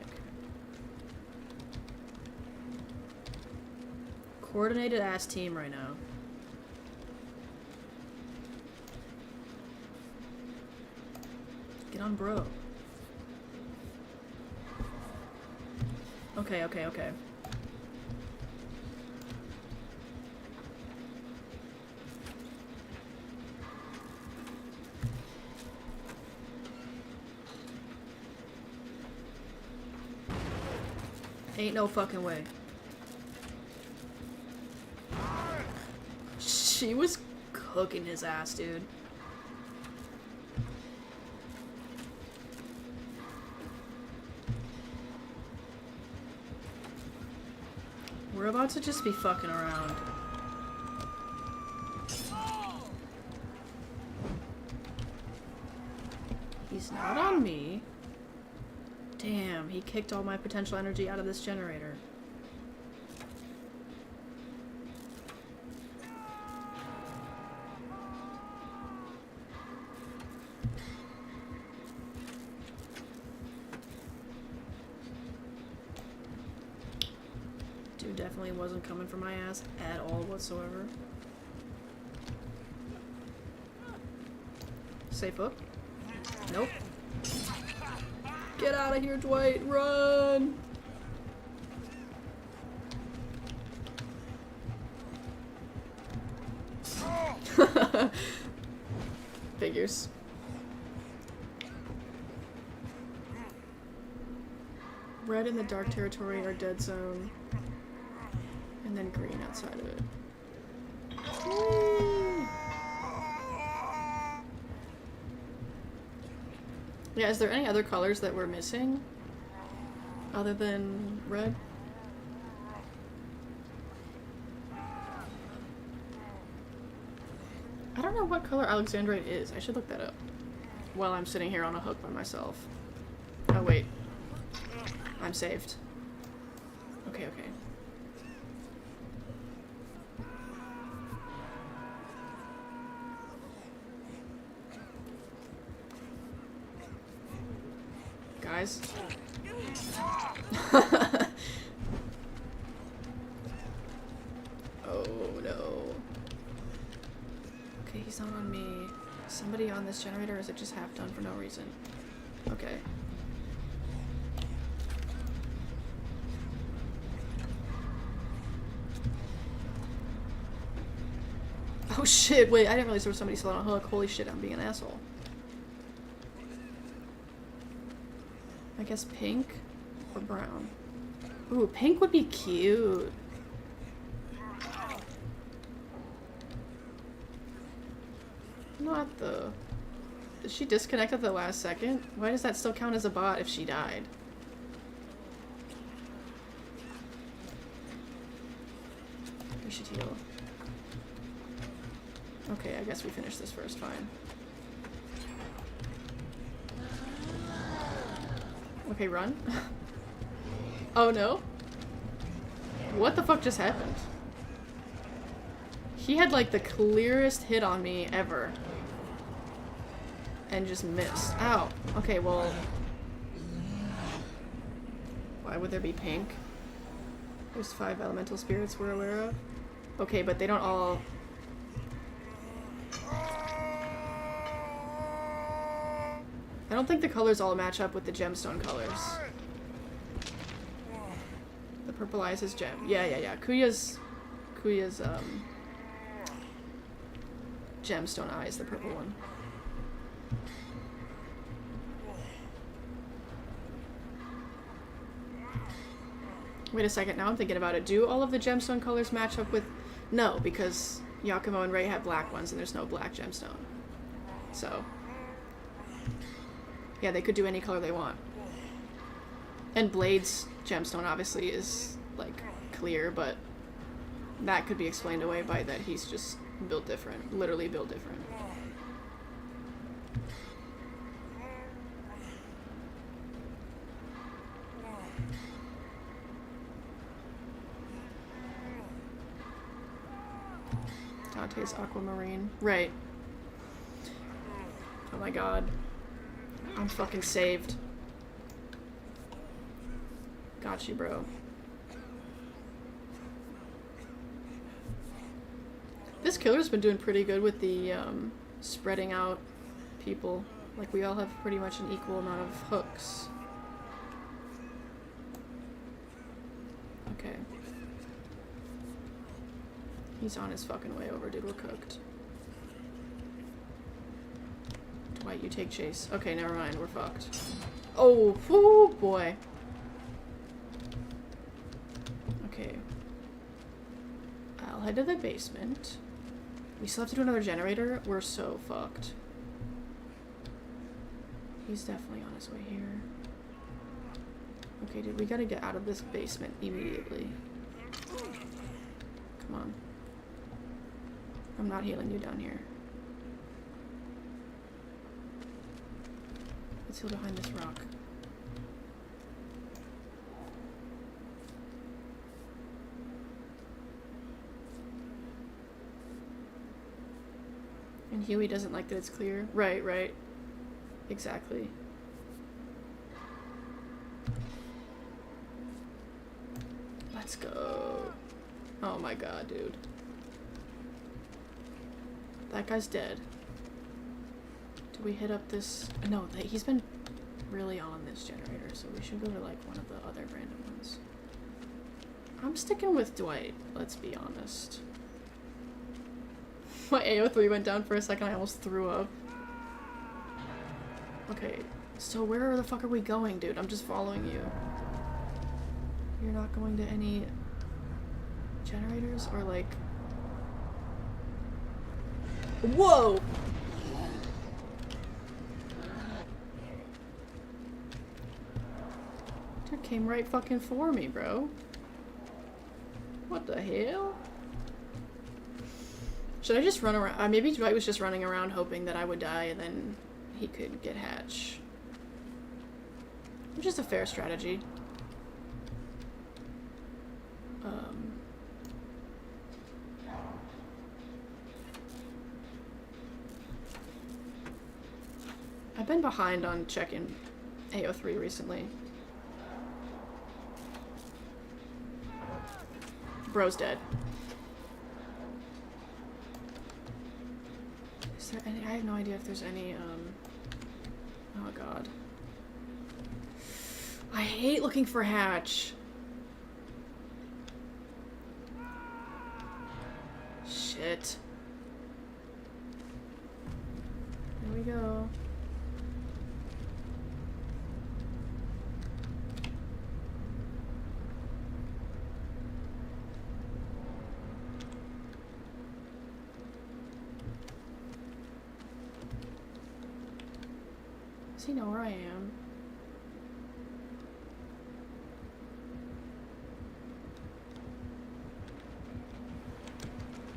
Coordinated ass team right now. Get on, bro. Okay. Ain't no fucking way. She was cooking his ass, dude. We're about to just be fucking around. He's not on me. Damn, he kicked all my potential energy out of this generator. Dude definitely wasn't coming for my ass at all whatsoever. Safe hook? Nope. Get out of here, Dwight! Run! Figures. Red in the dark territory or dead zone. And then green outside of it. Whee! Yeah, is there any other colors that we're missing? Other than red? I don't know what color Alexandrite is. I should look that up. While I'm sitting here on a hook by myself. Oh, wait. I'm saved. Okay, okay. Guys. Oh no. Okay, he's not on me. Somebody on this generator, or is it just half done for no reason? Okay. Oh shit, wait, I didn't realize there was somebody still on a hook. Holy shit, I'm being an asshole. I guess pink or brown. Ooh, pink would be cute. Not the... Did she disconnect at the last second? Why does that still count as a bot if she died? We should heal. Okay, I guess we finish this first, fine. Okay, run. Oh no? What the fuck just happened? He had like the clearest hit on me ever. And just missed. Ow. Okay, well... Why would there be pink? There's 5 elemental spirits we're aware of. Okay, but they don't all... I don't think the colors all match up with the gemstone colors. The purple eyes is gem. Yeah. Kuya's gemstone eyes, the purple one. Wait a second, now I'm thinking about it. Do all of the gemstone colors match up with... No, because Yakumo and Rei have black ones and there's no black gemstone. So... yeah, they could do any color they want. And Blade's gemstone obviously is, like, clear, but that could be explained away by that he's just built different. Literally built different. Dante's aquamarine. Right. Oh my god. I'm fucking saved. Got you, bro. This killer's been doing pretty good with the, spreading out people. Like, we all have pretty much an equal amount of hooks. Okay. He's on his fucking way over, dude. We're cooked. Dwight, you take chase. Okay, never mind. We're fucked. Oh, whoo, boy. head to the basement. We still have to do another generator. We're so fucked. He's definitely on his way here. Okay, dude, we gotta get out of this basement immediately. Come on. I'm not healing you down here. Let's heal behind this rock. And Huey doesn't like that it's clear. Right, right. Exactly. Let's go. Oh my god, dude. That guy's dead. Do we hit up this? No, he's been really on this generator, so we should go to like one of the other random ones. I'm sticking with Dwight, let's be honest. My AO3 went down for a second, I almost threw up. Okay, so where the fuck are we going, dude? I'm just following you. You're not going to any generators or like... Whoa! Dude came right fucking for me, bro. What the hell? Should I just run around? Maybe Dwight was just running around hoping that I would die and then he could get Hatch. Which is a fair strategy. I've been behind on checking AO3 recently. Bro's dead. Is there any? I have no idea if there's any, oh god. I hate looking for Hatch. Shit. Here we go. Does he know where I am?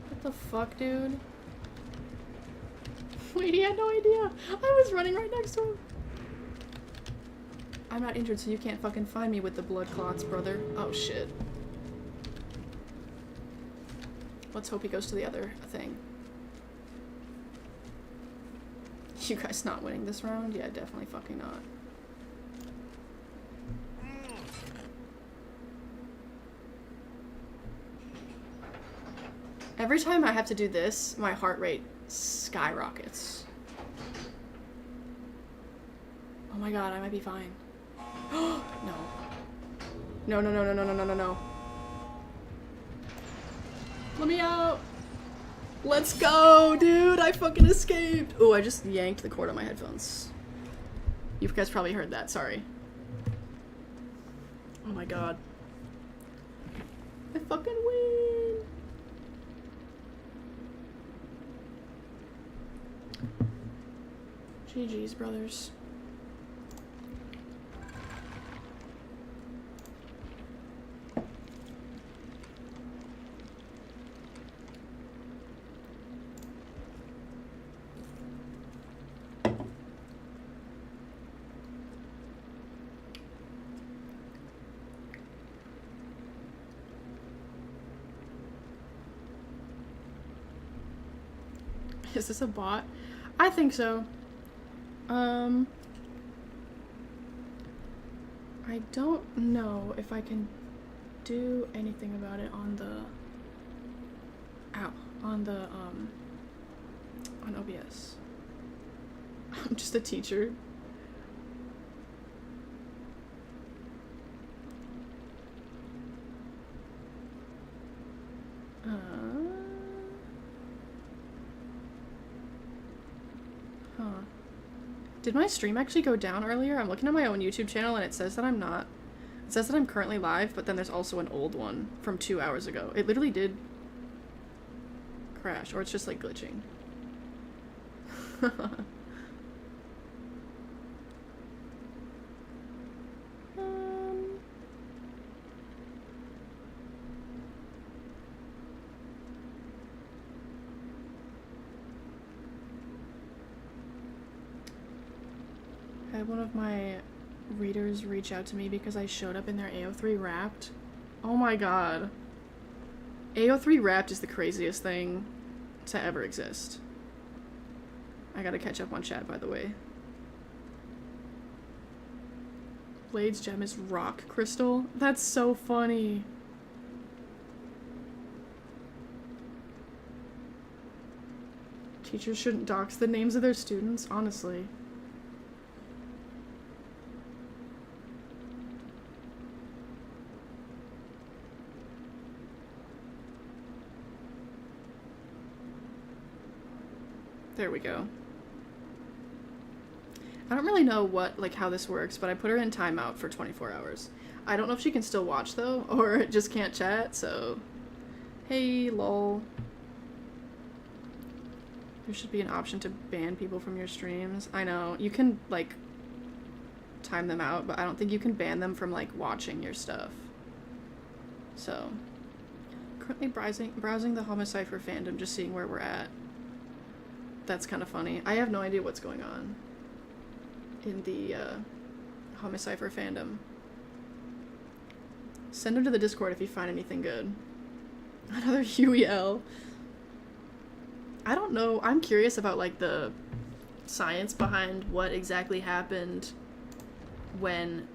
What the fuck, dude? Wait, he had no idea. I was running right next to him. I'm not injured, so you can't fucking find me with the blood clots, brother. Oh, shit. Let's hope he goes to the other thing. You guys not winning this round? Yeah, definitely fucking not. Every time I have to do this, my heart rate skyrockets. Oh my god, I might be fine. No. No, no, no, no, no, no, no, no, no. Let me out! Let's go, dude! I fucking escaped! Oh, I just yanked the cord on my headphones. You guys probably heard that, sorry. Oh my god. I fucking win! GG's, brothers. Is this a bot? I think so. I don't know if I can do anything about it on the... Ow. On OBS. I'm just a teacher. Huh. Did my stream actually go down earlier? I'm looking at my own YouTube channel and it says that I'm not. It says that I'm currently live, but then there's also an old one from 2 hours ago. It literally did crash, or it's just like glitching. I had one of my readers reach out to me because I showed up in their AO3 Wrapped. Oh my god. AO3 Wrapped is the craziest thing to ever exist. I gotta catch up on chat, by the way. Blade's gem is rock crystal? That's so funny. Teachers shouldn't dox the names of their students, honestly. There we go. I don't really know how this works, but I put her in timeout for 24 hours. I don't know if she can still watch, though, or just can't chat, so... Hey, lol. There should be an option to ban people from your streams. I know. You can, time them out, but I don't think you can ban them from, watching your stuff. So... Currently browsing the Homicipher fandom, just seeing where we're at. That's kind of funny. I have no idea what's going on in the Homicipher fandom. Send him to the Discord if you find anything good. Another Huey L. I don't know. I'm curious about the science behind what exactly happened when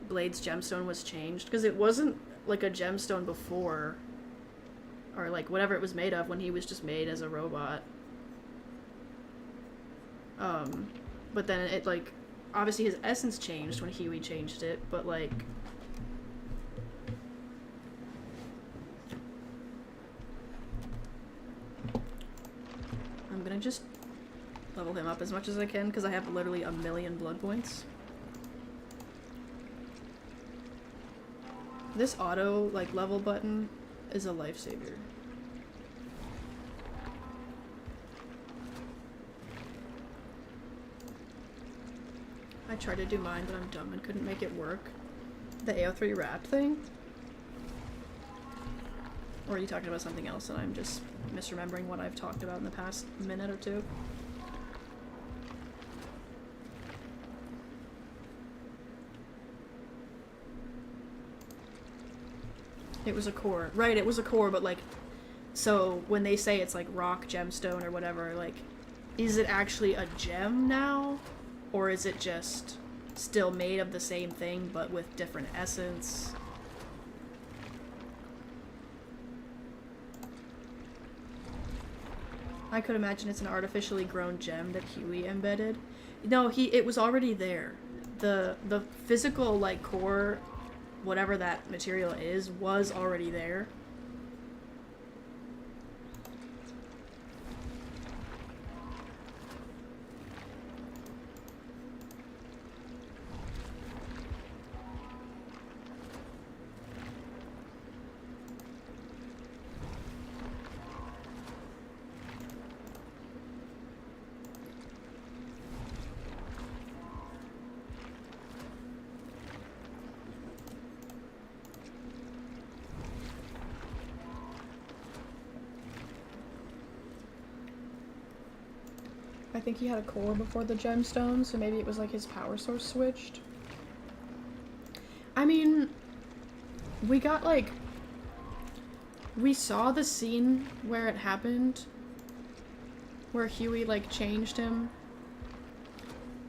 Blade's gemstone was changed, because it wasn't a gemstone before, or whatever it was made of when he was just made as a robot. But then it obviously his essence changed when Huey changed it, but I'm gonna just level him up as much as I can because I have literally a million blood points. This auto level button is a lifesaver. I tried to do mine, but I'm dumb and couldn't make it work. The AO3 Wrapped thing? Or are you talking about something else and I'm just misremembering what I've talked about in the past minute or two? It was a core. Right, it was a core, but so when they say it's rock, gemstone, or whatever, is it actually a gem now? Or is it just still made of the same thing, but with different essence? I could imagine it's an artificially grown gem that Huey embedded. No, it was already there. The physical, core, whatever that material is, was already there. I think he had a core before the gemstone, so maybe it was his power source switched. I mean, we got we saw the scene where it happened, where Huey changed him,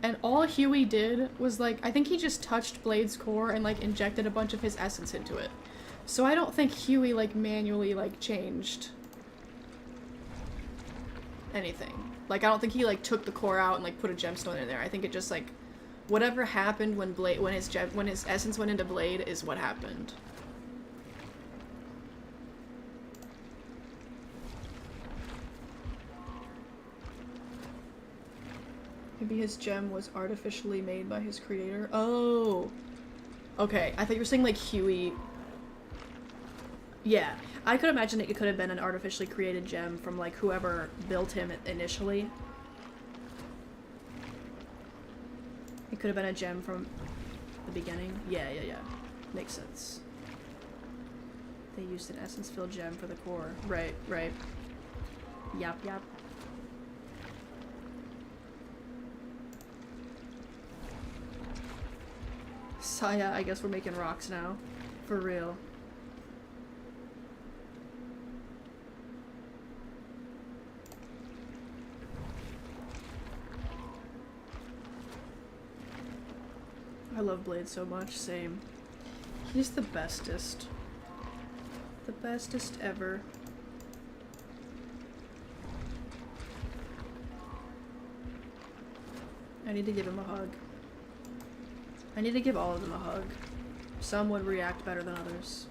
and all Huey did was I think he just touched Blade's core and injected a bunch of his essence into it. So I don't think Huey manually changed anything. I don't think he took the core out and put a gemstone in there. I think it just whatever happened when his essence went into Blade is what happened. Maybe his gem was artificially made by his creator. Oh. Okay, I thought you were saying Huey Yeah, I could imagine it could have been an artificially created gem from, like, whoever built him initially. It could have been a gem from the beginning. Yeah. Makes sense. They used an essence-filled gem for the core. Right. Yep. Saya, I guess we're making rocks now. For real. I love Blade so much, same. He's the bestest. The bestest ever. I need to give him a hug. I need to give all of them a hug. Some would react better than others.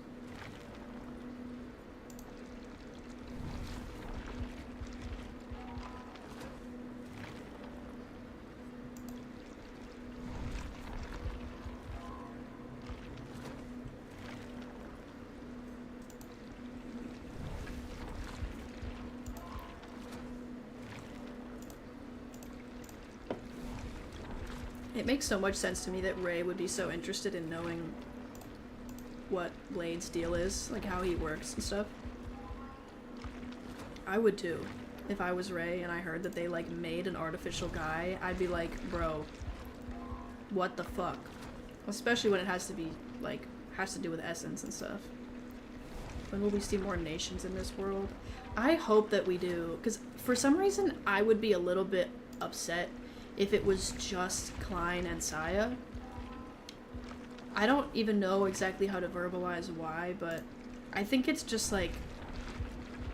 It makes so much sense to me that Ray would be so interested in knowing what Blade's deal is, like how he works and stuff. I would too. If I was Ray and I heard that they, like, made an artificial guy, I'd be like, bro, what the fuck? Especially when it has to be, like, has to do with essence and stuff. When will we see more nations in this world? I hope that we do, because for some reason I would be a little bit upset if it was just Klein and Saya. I don't even know exactly how to verbalize why, but I think it's just like,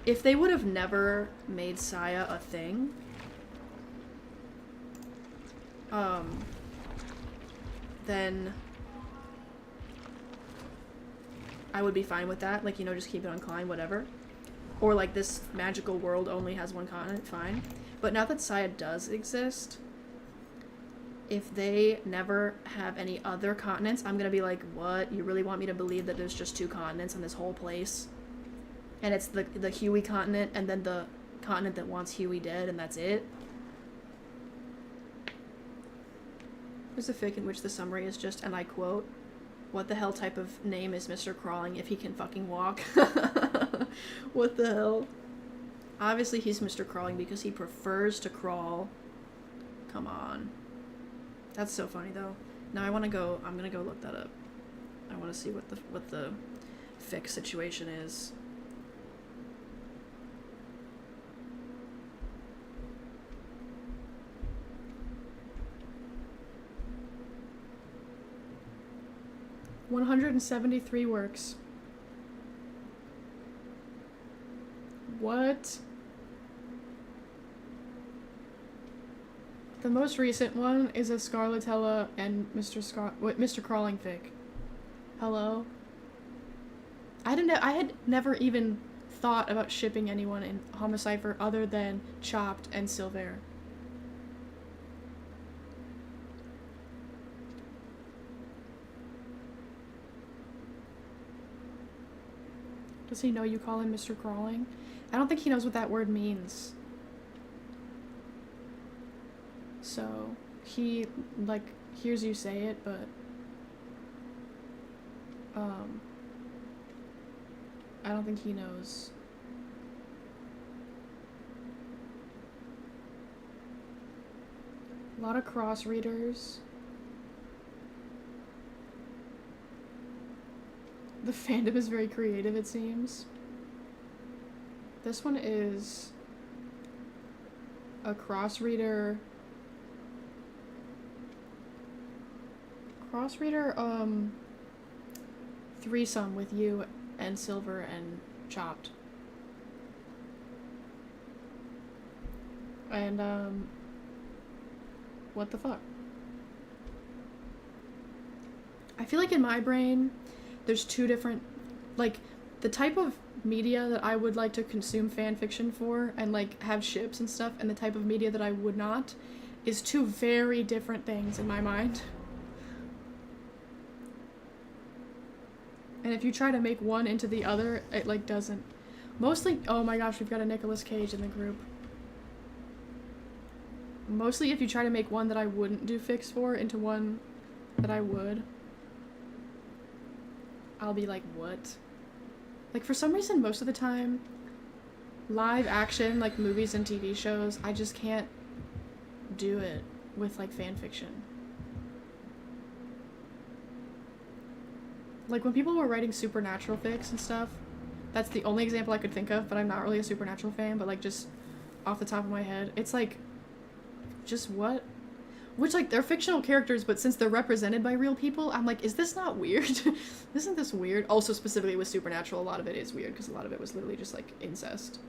if they would have never made Saya a thing, then I would be fine with that. Like, you know, just keep it on Klein, whatever. Or like, this magical world only has one continent, fine. But now that Saya does exist, if they never have any other continents, I'm gonna be like, what? You really want me to believe that there's just two continents in this whole place? And it's the Huey continent, and then the continent that wants Huey dead, and that's it? There's a fic in which the summary is just, and I quote, "What the hell type of name is Mr. Crawling if he can fucking walk?" What the hell? Obviously he's Mr. Crawling because he prefers to crawl. Come on. That's so funny though. Now I'm gonna go look that up. I wanna see what the fic situation is. $173 works. What? The most recent one is a Scarletella and Mr. Crawling fic. Hello? I had never even thought about shipping anyone in Homicipher other than Chopped and Silver. Does he know you call him Mr. Crawling? I don't think he knows what that word means. So, he, like, hears you say it, but, I don't think he knows. A lot of cross readers. The fandom is very creative, it seems. This one is a cross reader, threesome with you and Silver and Chopped. And, what the fuck? I feel like in my brain, there's two different, like, the type of media that I would like to consume fan fiction for and, like, have ships and stuff, and the type of media that I would not, is two very different things in my mind. And if you try to make one into the other, it like doesn't. Mostly, oh my gosh, we've got a Nicolas Cage in the group. Mostly if you try to make one that I wouldn't do fix for into one that I would, I'll be like, what? Like, for some reason, most of the time, live action, like, movies and TV shows, I just can't do it with, like, fan fiction. Like, when people were writing Supernatural fics and stuff, that's the only example I could think of, but I'm not really a Supernatural fan, but, like, just off the top of my head, it's like, just what? Which, like, they're fictional characters, but since they're represented by real people, I'm like, is this not weird? Isn't this weird? Also, specifically with Supernatural, a lot of it is weird, because a lot of it was literally just, like, incest.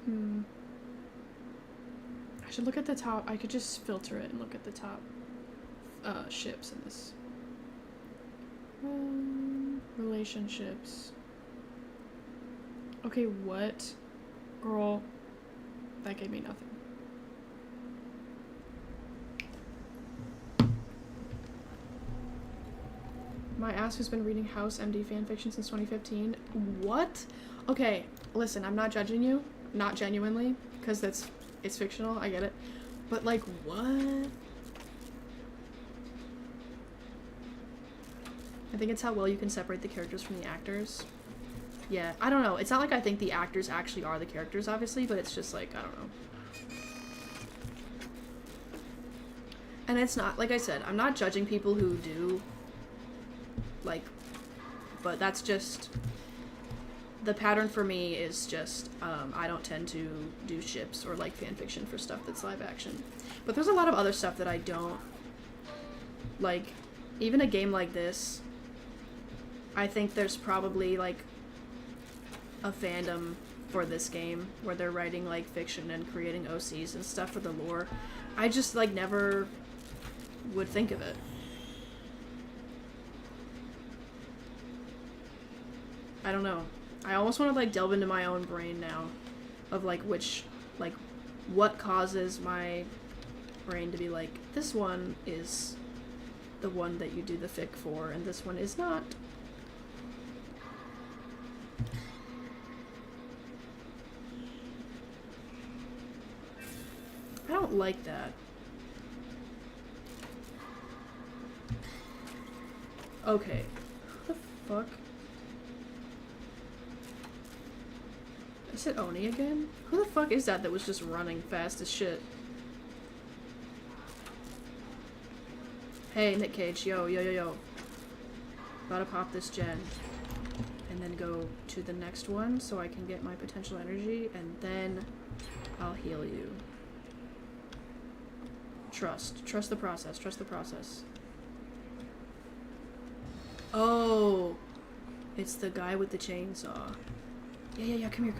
I should look at the top. I could just filter it and look at the top ships in this. Relationships. Okay, what? Girl, that gave me nothing. My ass who's been reading House MD fanfiction since 2015. What? Okay, listen, I'm not judging you. Not genuinely, because it's fictional, I get it. But, like, what? I think it's how well you can separate the characters from the actors. Yeah, I don't know. It's not like I think the actors actually are the characters, obviously, but it's just like, I don't know. And it's not, like I said, I'm not judging people who do, like, but that's just, the pattern for me is just, I don't tend to do ships or, like, fanfiction for stuff that's live action. But there's a lot of other stuff that I don't, like, even a game like this, I think there's probably, like, a fandom for this game where they're writing, like, fiction and creating OCs and stuff for the lore. I just, like, never would think of it. I don't know. I almost want to, like, delve into my own brain now of, like, which, like, what causes my brain to be like, this one is the one that you do the fic for, and this one is not. I don't like that. Okay. What the fuck? I said Oni again? Who the fuck is that was just running fast as shit? Hey, Nick Cage. Yo, yo, yo, yo. Gotta pop this gen. And then go to the next one so I can get my potential energy, and then I'll heal you. Trust. Trust the process. Trust the process. Oh. It's the guy with the chainsaw. Yeah, come here.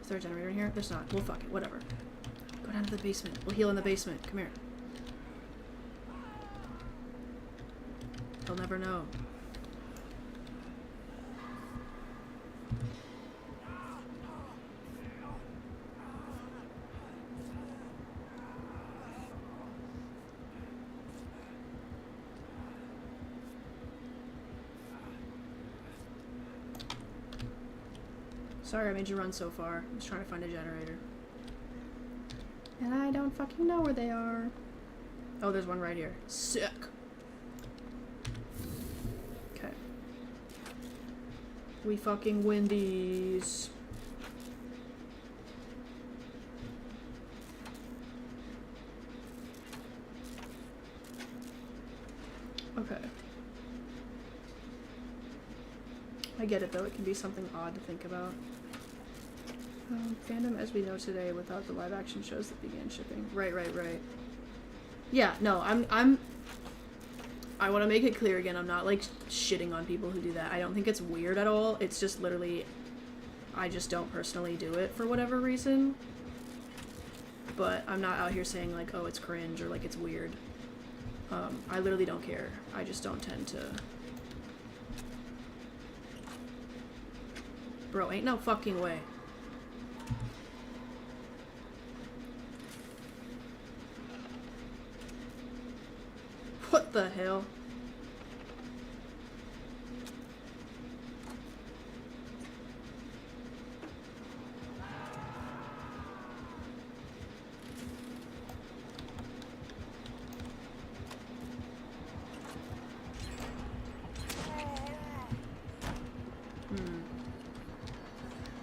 Is there a generator in here? There's not. Well, fuck it. Whatever. Go down to the basement. We'll heal in the basement. Come here. He'll never know. Sorry I made you run so far. I was trying to find a generator. And I don't fucking know where they are. Oh, there's one right here. Sick. Okay. We fucking win these. Okay. I get it though, it can be something odd to think about. Fandom as we know today without the live action shows that began shipping. Right. Yeah, no, I want to make it clear again, I'm not like shitting on people who do that. I don't think it's weird at all. It's just literally, I just don't personally do it for whatever reason. But I'm not out here saying like, oh, it's cringe or like it's weird. I literally don't care. I just don't tend to. Bro, ain't no fucking way. the hell?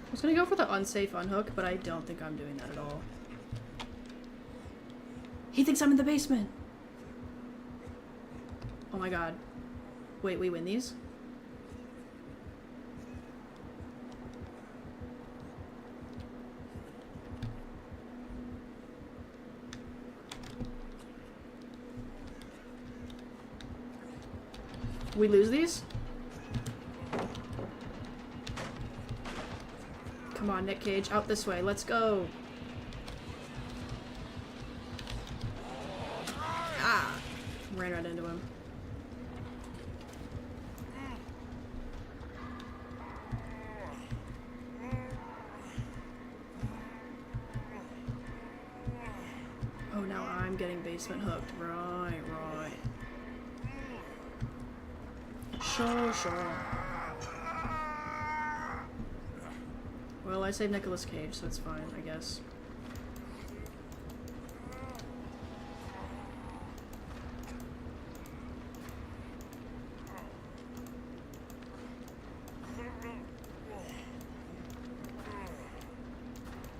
I was gonna go for the unsafe unhook, but I don't think I'm doing that at all. He thinks I'm in the basement! Oh my god. Wait, we win these? We lose these? Come on, Nick Cage, out this way. Let's go. Ah! Ran right into him. Oh, now I'm getting basement hooked. Right, right. Sure, sure. Well, I saved Nicolas Cage, so it's fine, I guess.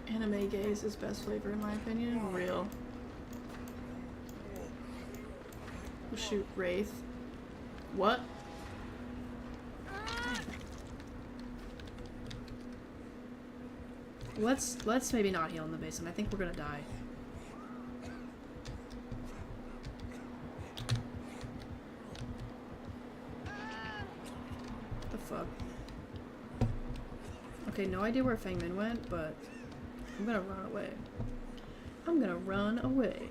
Anime gaze is best flavor in my opinion. Real. Oh shoot, Wraith. What? Let's maybe not heal in the basement. I think we're gonna die. The fuck? Okay, no idea where Feng Min went, but I'm gonna run away. I'm gonna run away.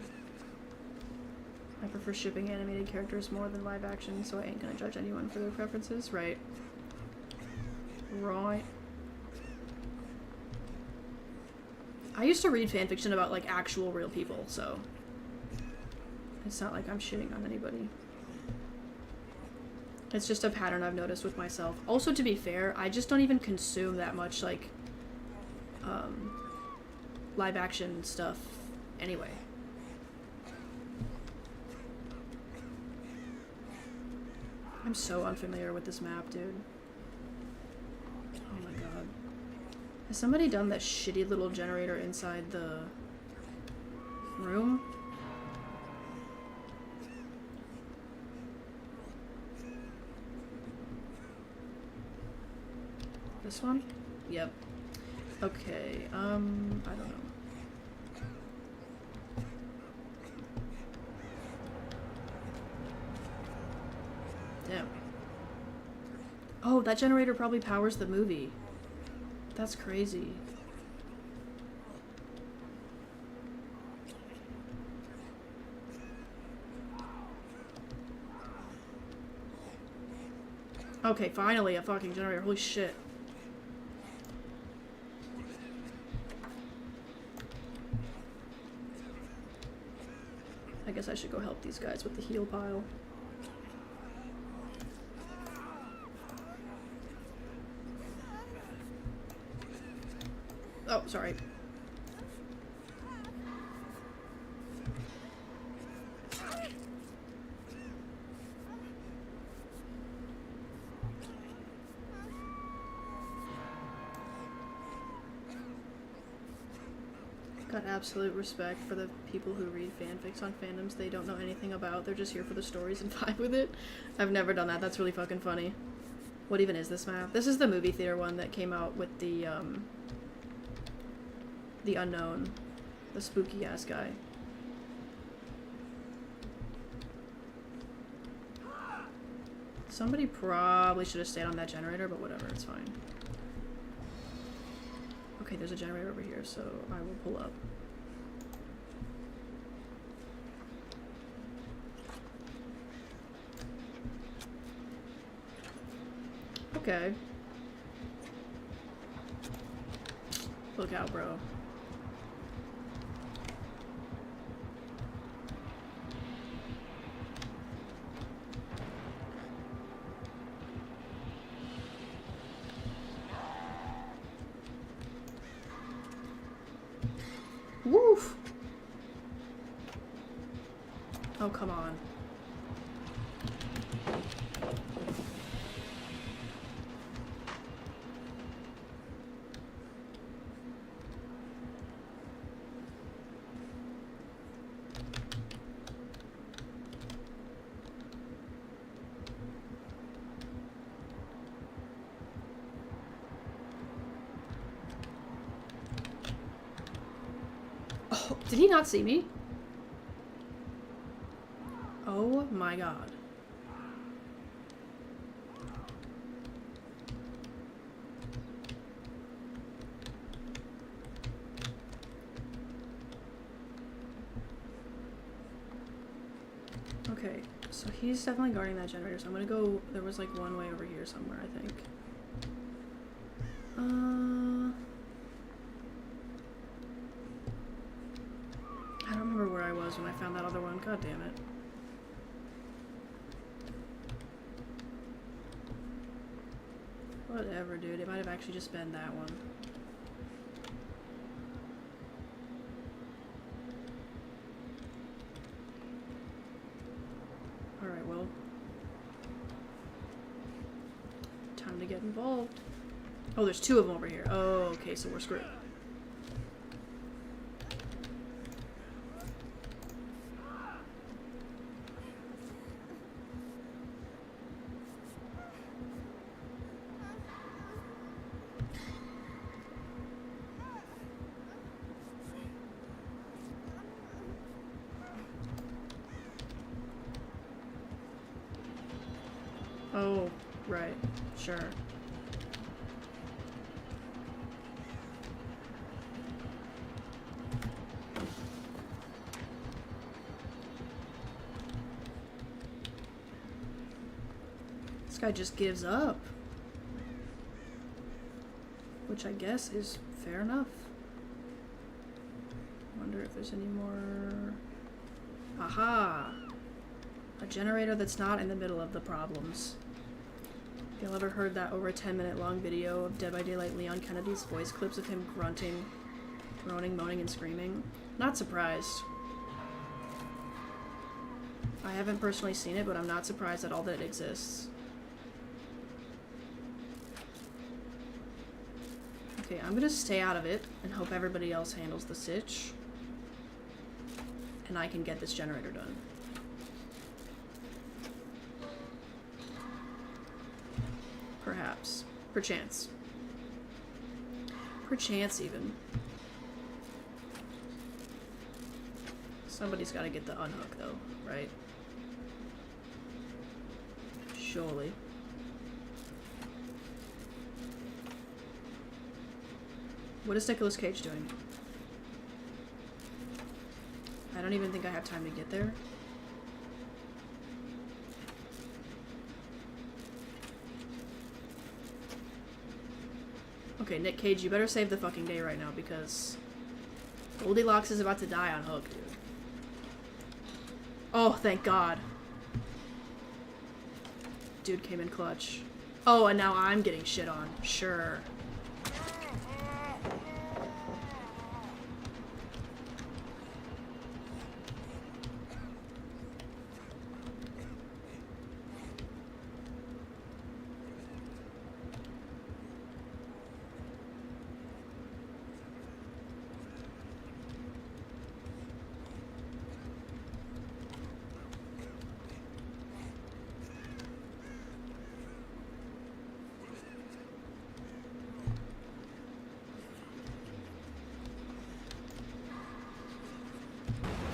I prefer shipping animated characters more than live action, so I ain't gonna judge anyone for their preferences, right? Right. I used to read fanfiction about, like, actual real people, so it's not like I'm shitting on anybody. It's just a pattern I've noticed with myself. Also, to be fair, I just don't even consume that much, like, live action stuff anyway. I'm so unfamiliar with this map, dude. Oh my god. Has somebody done that shitty little generator inside the room? This one? Yep. Okay, I don't know. Damn. Oh, that generator probably powers the movie. That's crazy. Okay, finally a fucking generator. Holy shit. I guess I should go help these guys with the heal pile. Oh, sorry. Got absolute respect for the people who read fanfics on fandoms they don't know anything about. They're just here for the stories and vibe with it. I've never done that. That's really fucking funny. What even is this map? This is the movie theater one that came out with the unknown. The spooky ass guy. Somebody probably should have stayed on that generator, but whatever, it's fine. Okay, there's a generator over here, so I will pull up. Okay. Look out, bro. Woof! Oh, come on. Oh, did he not see me? Oh my god. Okay, so he's definitely guarding that generator, so I'm gonna go, there was like one way over here somewhere, I think. I don't remember where I was when I found that other one, god damn it. Whatever, dude, it might have actually just been that one. Alright, well. Time to get involved. Oh, there's two of them over here. Oh, okay, so we're screwed. Oh, right. Sure. This guy just gives up. Which I guess is fair enough. Wonder if there's any more... Aha! A generator that's not in the middle of the problems. If y'all ever heard that over a 10-minute long video of Dead by Daylight Leon Kennedy's voice clips of him grunting, groaning, moaning, and screaming? Not surprised. I haven't personally seen it, but I'm not surprised at all that it exists. Okay, I'm gonna stay out of it and hope everybody else handles the sitch. And I can get this generator done. Perhaps. Perchance. Perchance, even. Somebody's gotta get the unhook, though, right? Surely. What is Nicolas Cage doing? I don't even think I have time to get there. Okay, Nick Cage, you better save the fucking day right now, because Goldilocks is about to die on hook, dude. Oh, thank God. Dude came in clutch. Oh, and now I'm getting shit on. Sure.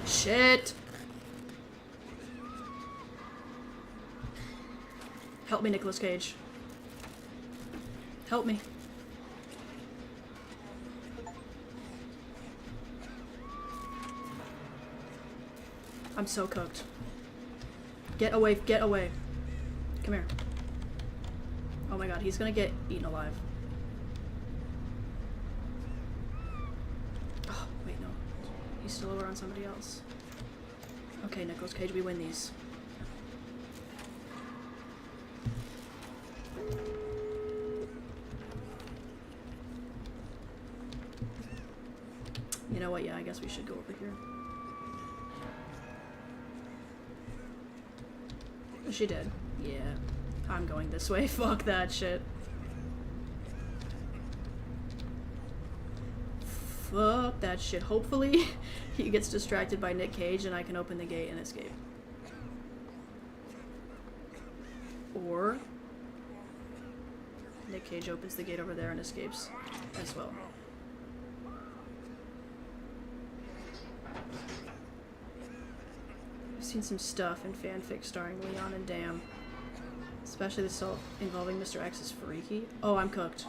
Shit. Help me, Nicolas Cage. Help me. I'm so cooked. Get away, get away. Come here. Oh my god, he's gonna get eaten alive. Oh, wait, no. He's still over on somebody else. Okay, Nicolas Cage, we win these. You know what? Yeah, I guess we should go over here. She did. Yeah. I'm going this way. Fuck that shit. Fuck that shit. Hopefully, he gets distracted by Nick Cage and I can open the gate and escape. Or Nick Cage opens the gate over there and escapes as well. I've seen some stuff in fanfic starring Leon and Dam. Especially the stuff involving Mr. X is freaky. Oh, I'm cooked.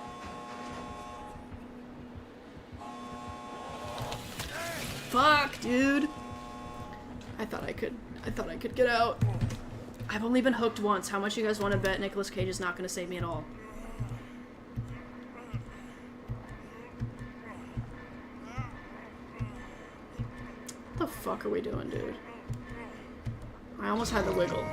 Fuck, dude. I thought I could get out. I've only been hooked once. How much you guys want to bet Nicolas Cage is not going to save me at all? What the fuck are we doing, dude? I almost had the wiggle.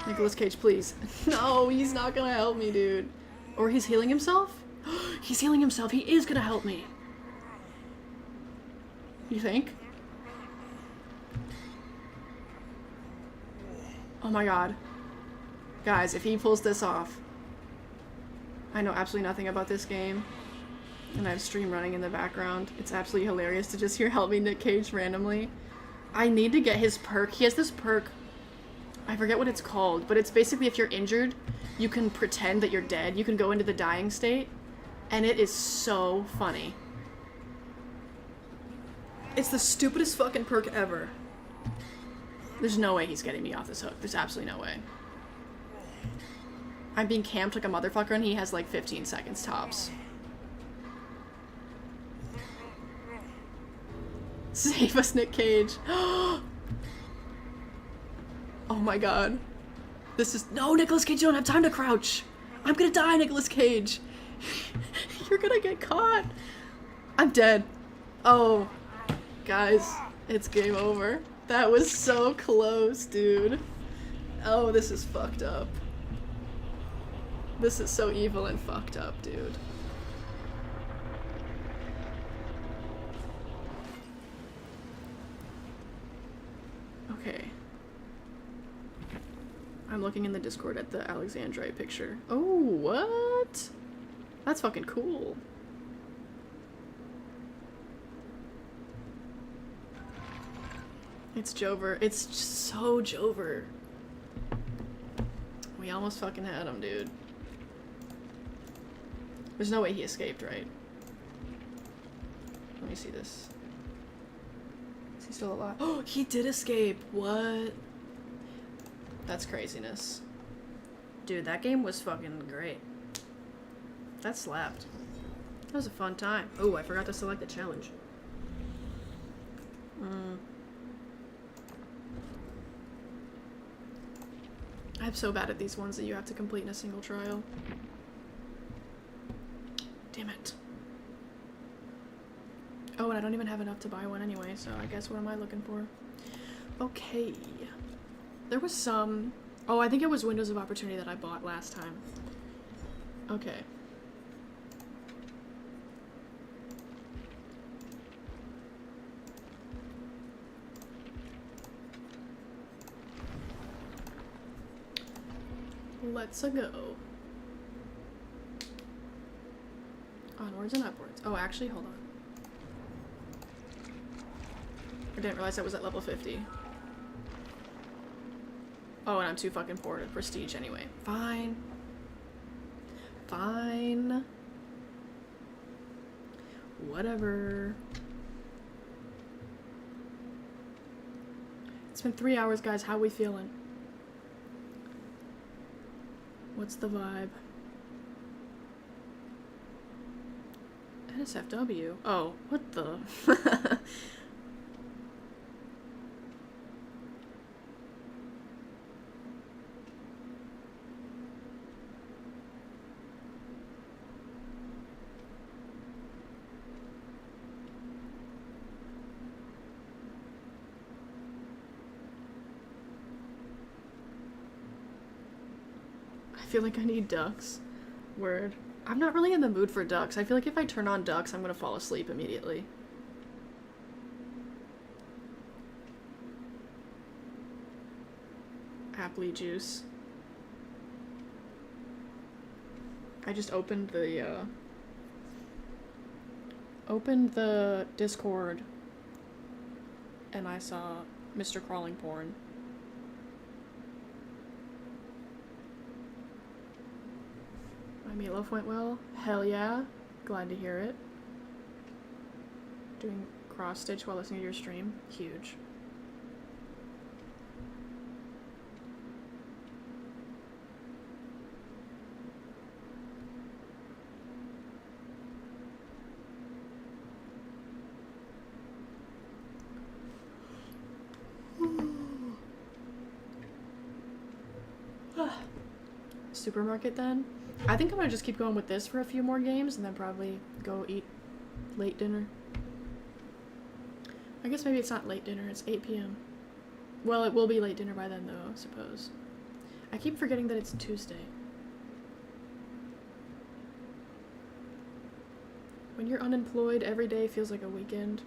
Nicolas Cage, please. No, he's not gonna help me, dude. Or he's healing himself? He's healing himself. He is gonna help me. You think? Oh my god. Guys, if he pulls this off. I know absolutely nothing about this game. And I have stream running in the background. It's absolutely hilarious to just hear "Help me, Nick Cage" randomly. I need to get his perk. He has this perk. I forget what it's called, but it's basically if you're injured, you can pretend that you're dead. You can go into the dying state, and it is so funny. It's the stupidest fucking perk ever. There's no way he's getting me off this hook. There's absolutely no way. I'm being camped like a motherfucker, and he has like 15 seconds tops. Save us, Nick Cage. Oh my god. This is— no, Nicolas Cage, you don't have time to crouch. I'm gonna die, Nicolas Cage. You're gonna get caught. I'm dead. Oh, guys, it's game over. That was so close, dude. Oh, this is fucked up. This is so evil and fucked up, dude. Okay. I'm looking in the Discord at the Alexandrite picture. Oh, what? That's fucking cool. It's Jover. It's just so Jover. We almost fucking had him, dude. There's no way he escaped, right? Let me see this. Is he still alive? Oh, he did escape. What? That's craziness. Dude, that game was fucking great. That slapped. That was a fun time. Oh, I forgot to select the challenge. I'm so bad at these ones that you have to complete in a single trial. Damn it. Oh, and I don't even have enough to buy one anyway, so I guess what am I looking for? Okay. There was some— oh, I think it was Windows of Opportunity that I bought last time. Okay. Let's go. Onwards and upwards. Oh, actually, hold on. I didn't realize I was at level 50. Oh, and I'm too fucking poor to prestige anyway. Fine. Fine. Whatever. It's been 3 hours, guys. How we feeling? What's the vibe? NSFW? Oh, what the? I feel like I need ducks. Word. I'm not really in the mood for ducks. I feel like if I turn on ducks, I'm gonna fall asleep immediately. Apple juice. I just opened the Discord and I saw Mr. Crawling Porn. My meatloaf went well. Hell yeah. Glad to hear it. Doing cross stitch while listening to your stream. Huge. Supermarket then? I think I'm gonna just keep going with this for a few more games and then probably go eat late dinner. I guess maybe it's not late dinner, it's 8 p.m. Well, it will be late dinner by then though, I suppose. I keep forgetting that it's Tuesday. When you're unemployed, every day feels like a weekend.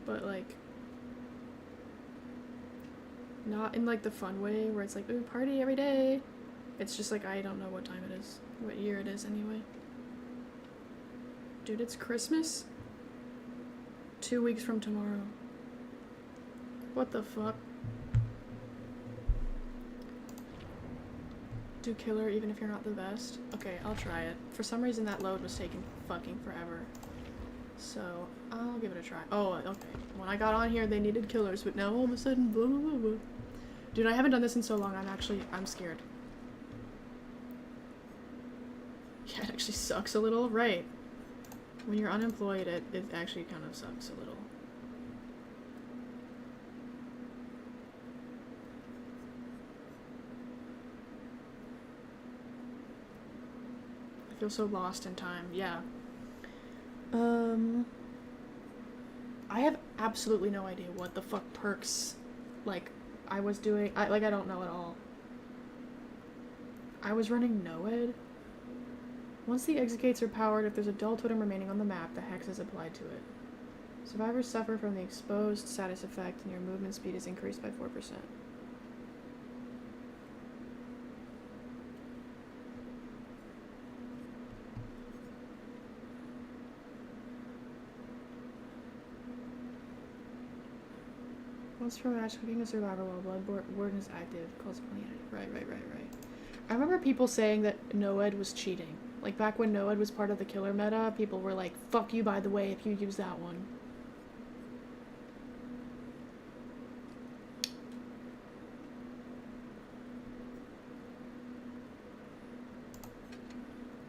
But like, not in like the fun way where it's like, ooh, party every day. It's just like, I don't know what time it is, what year it is anyway. Dude, it's Christmas? 2 weeks from tomorrow. What the fuck? Do killer even if you're not the best? Okay, I'll try it. For some reason that load was taking fucking forever. So, I'll give it a try. Oh, okay. When I got on here, they needed killers, but now all of a sudden, blah, blah, blah, blah. Dude, I haven't done this in so long, I'm scared. Yeah, it actually sucks a little. Right. When you're unemployed, it actually kind of sucks a little. I feel so lost in time. Yeah. I have absolutely no idea what the fuck perks, like, I was doing. I don't know at all. I was running NOED. Once the exit gates are powered, if there's a dull totem remaining on the map, the hex is applied to it. Survivors suffer from the exposed status effect, and your movement speed is increased by 4%. Once per match, cooking a survivor while Blood Warden is active calls upon the enemy. Right. I remember people saying that NOED was cheating. Like, back when NOED was part of the killer meta, people were like, fuck you, by the way, if you use that one.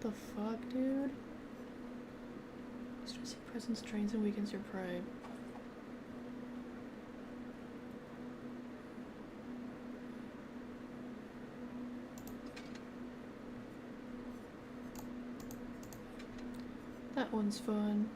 The fuck, dude? Stressing presence trains and weakens your pride. That one's fun.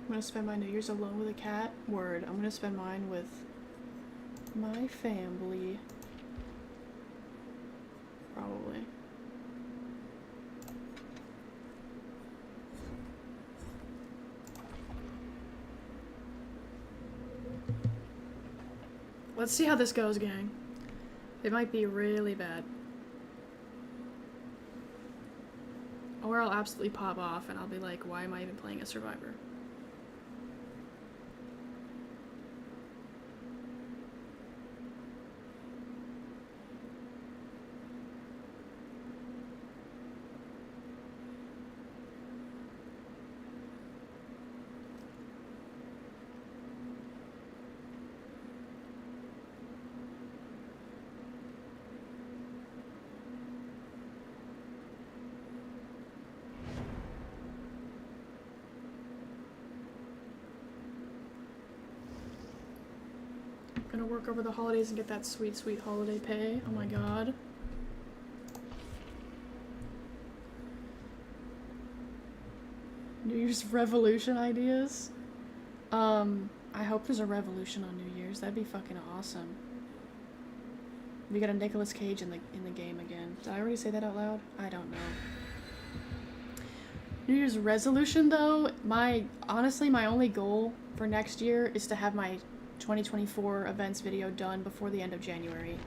I'm gonna spend my New Year's alone with a cat. Word. I'm gonna spend mine with my family. Probably. Let's see how this goes, gang. It might be really bad. Or I'll absolutely pop off and I'll be like, why am I even playing a survivor? Gonna work over the holidays and get that sweet, sweet holiday pay. Oh my god. New Year's revolution ideas? I hope there's a revolution on New Year's. That'd be fucking awesome. We got a Nicolas Cage in the game again. Did I already say that out loud? I don't know. New Year's resolution though, honestly my only goal for next year is to have my 2024 events video done before the end of January.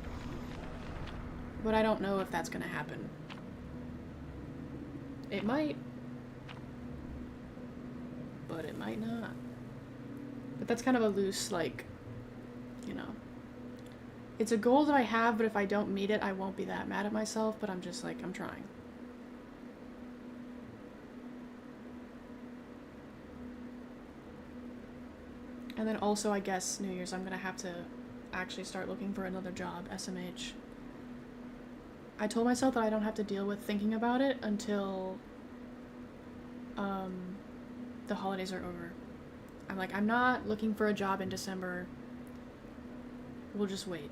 But I don't know if that's gonna happen. It might. But it might not. But that's kind of a loose, like, you know. It's a goal that I have, but if I don't meet it, I won't be that mad at myself, but I'm just like, I'm trying. And then also, I guess, New Year's, I'm gonna have to actually start looking for another job, SMH. I told myself that I don't have to deal with thinking about it until, the holidays are over. I'm like, I'm not looking for a job in December. We'll just wait.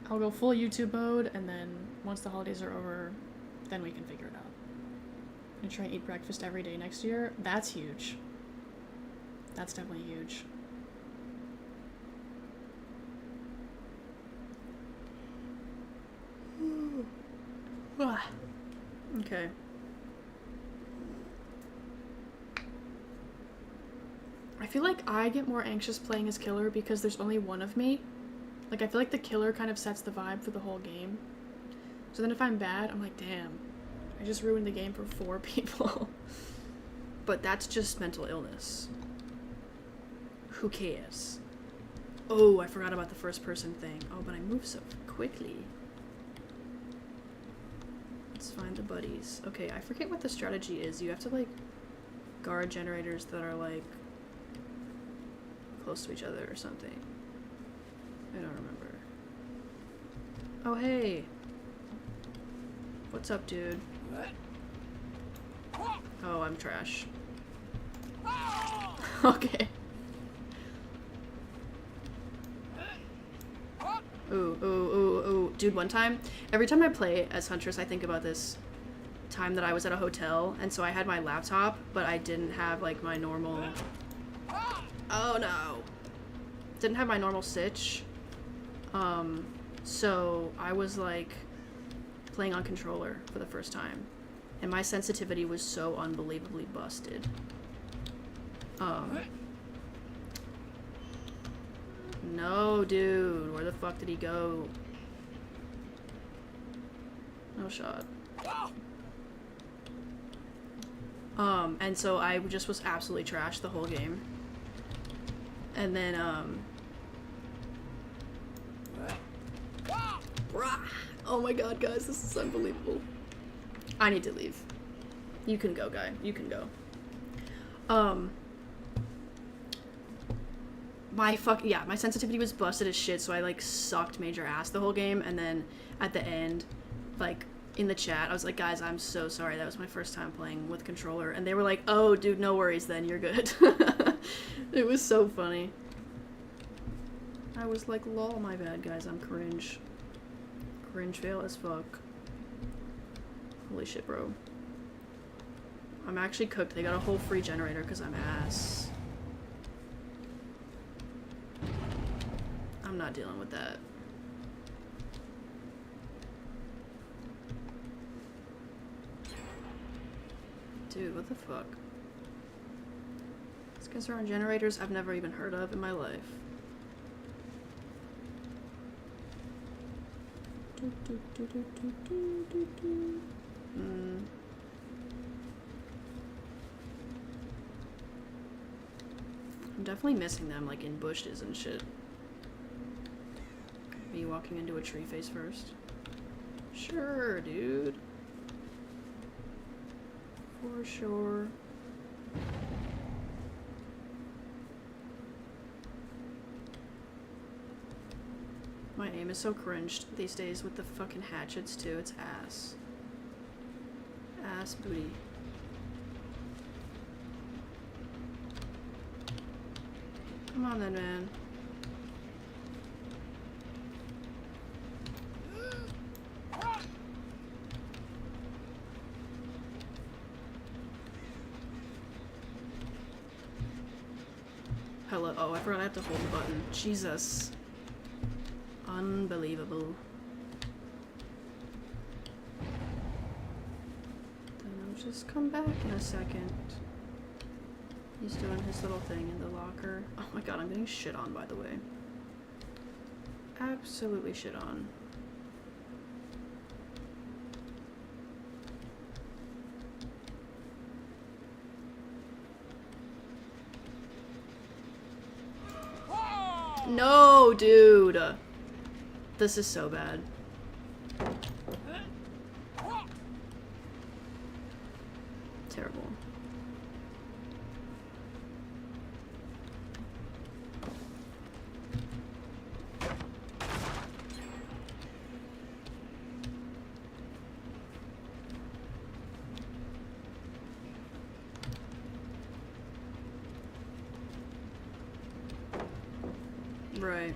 I'll go full YouTube mode, and then once the holidays are over, then we can figure it out. I'm gonna try and eat breakfast every day next year. That's huge. That's definitely huge. Okay. I feel like I get more anxious playing as killer because there's only one of me. Like, I feel like the killer kind of sets the vibe for the whole game. So then if I'm bad, I'm like, damn, I just ruined the game for 4 people. But that's just mental illness. Who cares? Oh, I forgot about the first person thing. Oh, but I move so quickly. Let's find the buddies. Okay, I forget what the strategy is. You have to, like, guard generators that are, like, close to each other or something. I don't remember. Oh, hey. What's up, dude? Oh, I'm trash. Okay. Ooh, ooh, ooh, ooh. Dude, one time, every time I play as Huntress, I think about this time that I was at a hotel, and so I had my laptop, but I didn't have, like, my normal... Oh, no. Didn't have my normal sitch. So I was, like, playing on controller for the first time, and my sensitivity was so unbelievably busted. No, dude. Where the fuck did he go? No shot. And so I just was absolutely trashed the whole game. And then, oh my god, guys, this is unbelievable. I need to leave. You can go, guy. You can go. My sensitivity was busted as shit, so I, like, sucked major ass the whole game, and then at the end, like, in the chat, I was like, guys, I'm so sorry, that was my first time playing with controller, and they were like, oh, dude, no worries then, you're good. It was so funny. I was like, lol, my bad, guys, I'm cringe. Cringe fail as fuck. Holy shit, bro. I'm actually cooked. They got a whole free generator because I'm ass. I'm not dealing with that. Dude, what the fuck? These guys are on generators I've never even heard of in my life. I'm definitely missing them, like, in bushes and shit. Me walking into a tree face first? Sure, dude. For sure. My aim is so cringed these days with the fucking hatchets too. It's ass. Ass booty. Come on then, man. Hello. Oh, I forgot I have to hold the button. Jesus. Unbelievable. Then I'll just come back in a second. He's doing his little thing in the locker. Oh my god, I'm getting shit on, by the way. Absolutely shit on. No, dude. This is so bad. Terrible. Right.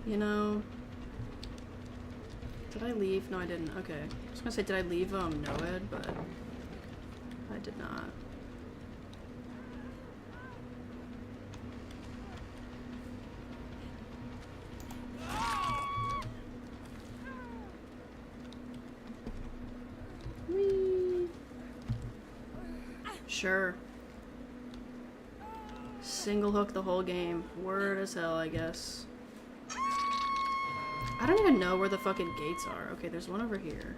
You know, did I leave? No, I didn't. Okay. I was gonna say, did I leave, NOED, but I did not. Whee! Sure. Single hook the whole game. Word as hell, I guess. I don't even know where the fucking gates are. Okay, there's one over here.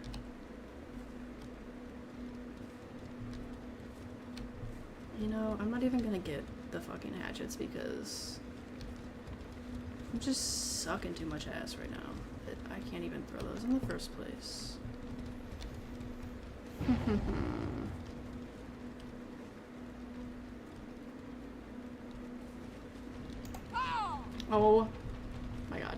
You know, I'm not even gonna get the fucking hatchets because I'm just sucking too much ass right now. I can't even throw those in the first place. Oh my god.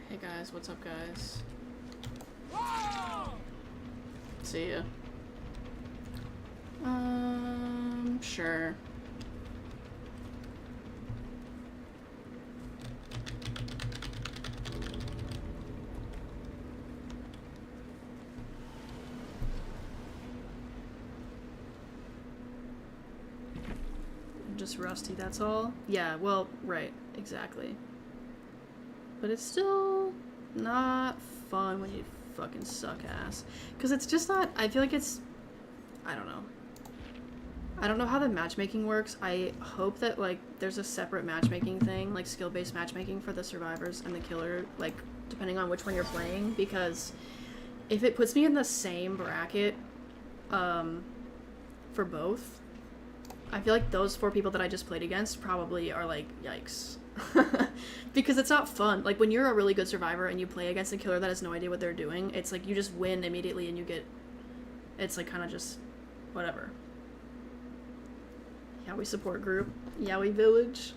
Hey guys, what's up guys? See ya. Sure. I'm just rusty, that's all? Yeah, well, right, exactly. But it's still not fun when you fucking suck ass. Because it's just not, I feel like it's, I don't know. I don't know how the matchmaking works. I hope that, like, there's a separate matchmaking thing, like skill-based matchmaking for the survivors and the killer, like, depending on which one you're playing, because if it puts me in the same bracket, for both, I feel like those 4 people that I just played against probably are like, yikes. Because it's not fun. Like, when you're a really good survivor and you play against a killer that has no idea what they're doing, it's like you just win immediately and you get, it's like kind of just whatever. Yaoi support group. Yaoi village.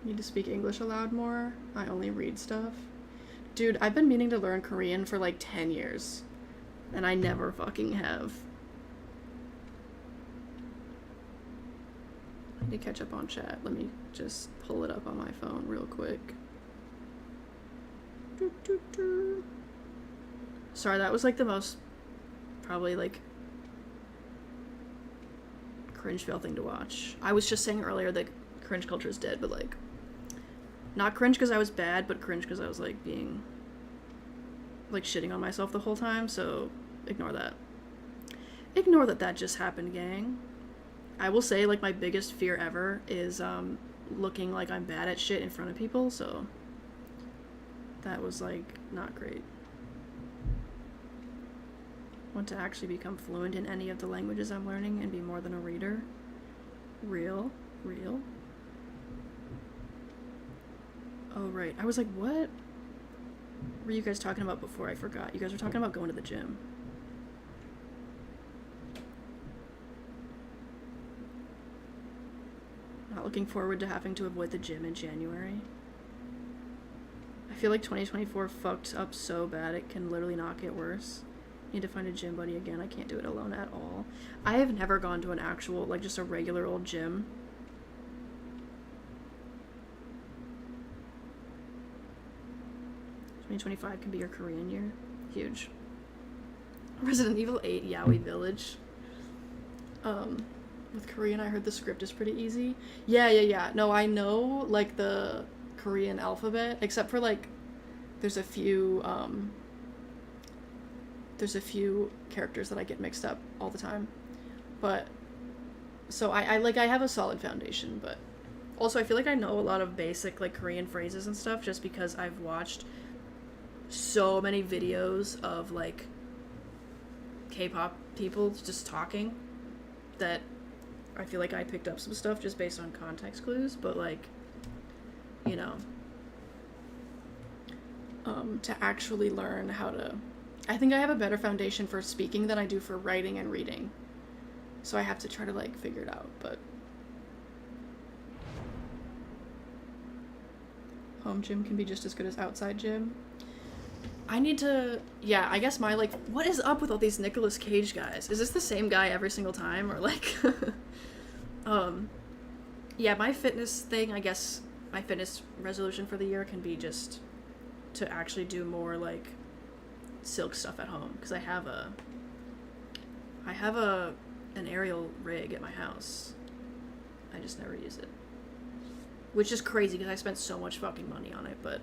Need to speak English aloud more. I only read stuff. Dude, I've been meaning to learn Korean for like 10 years. And I never fucking have. I need to catch up on chat. Let me just pull it up on my phone real quick. Sorry, that was like the most probably like cringe fail thing to watch. I was just saying earlier that cringe culture is dead, but like not cringe because I was bad, but cringe because I was like being like shitting on myself the whole time, so ignore that. Ignore that that just happened, gang. I will say, like, my biggest fear ever is looking like I'm bad at shit in front of people, so that was like not great. Want to actually become fluent in any of the languages I'm learning and be more than a reader? Real? Oh, right. I was like, what were you guys talking about before? I forgot. You guys were talking about going to the gym. Not looking forward to having to avoid the gym in January. I feel like 2024 fucked up so bad it can literally not get worse. Need to find a gym buddy again. I can't do it alone at all. I have never gone to an actual, like, just a regular old gym. $2025 can be your Korean year. Huge. Resident Evil 8 Yaoi Village. With Korean, I heard the script is pretty easy. Yeah. No, I know, like, the Korean alphabet, except for, like, there's a few characters that I get mixed up all the time. But, so I have a solid foundation, but also I feel like I know a lot of basic, like, Korean phrases and stuff just because I've watched so many videos of, like, K-pop people just talking that I feel like I picked up some stuff just based on context clues, but, like, you know, to actually learn how to... I think I have a better foundation for speaking than I do for writing and reading. So I have to try to, like, figure it out, but... Home gym can be just as good as outside gym. I need to... Yeah, I guess my, like... What is up with all these Nicolas Cage guys? Is this the same guy every single time, or, like... Yeah, my fitness thing, I guess... My fitness resolution for the year can be just to actually do more, like, silk stuff at home, because I have an aerial rig at my house. I just never use it, which is crazy because I spent so much fucking money on it. But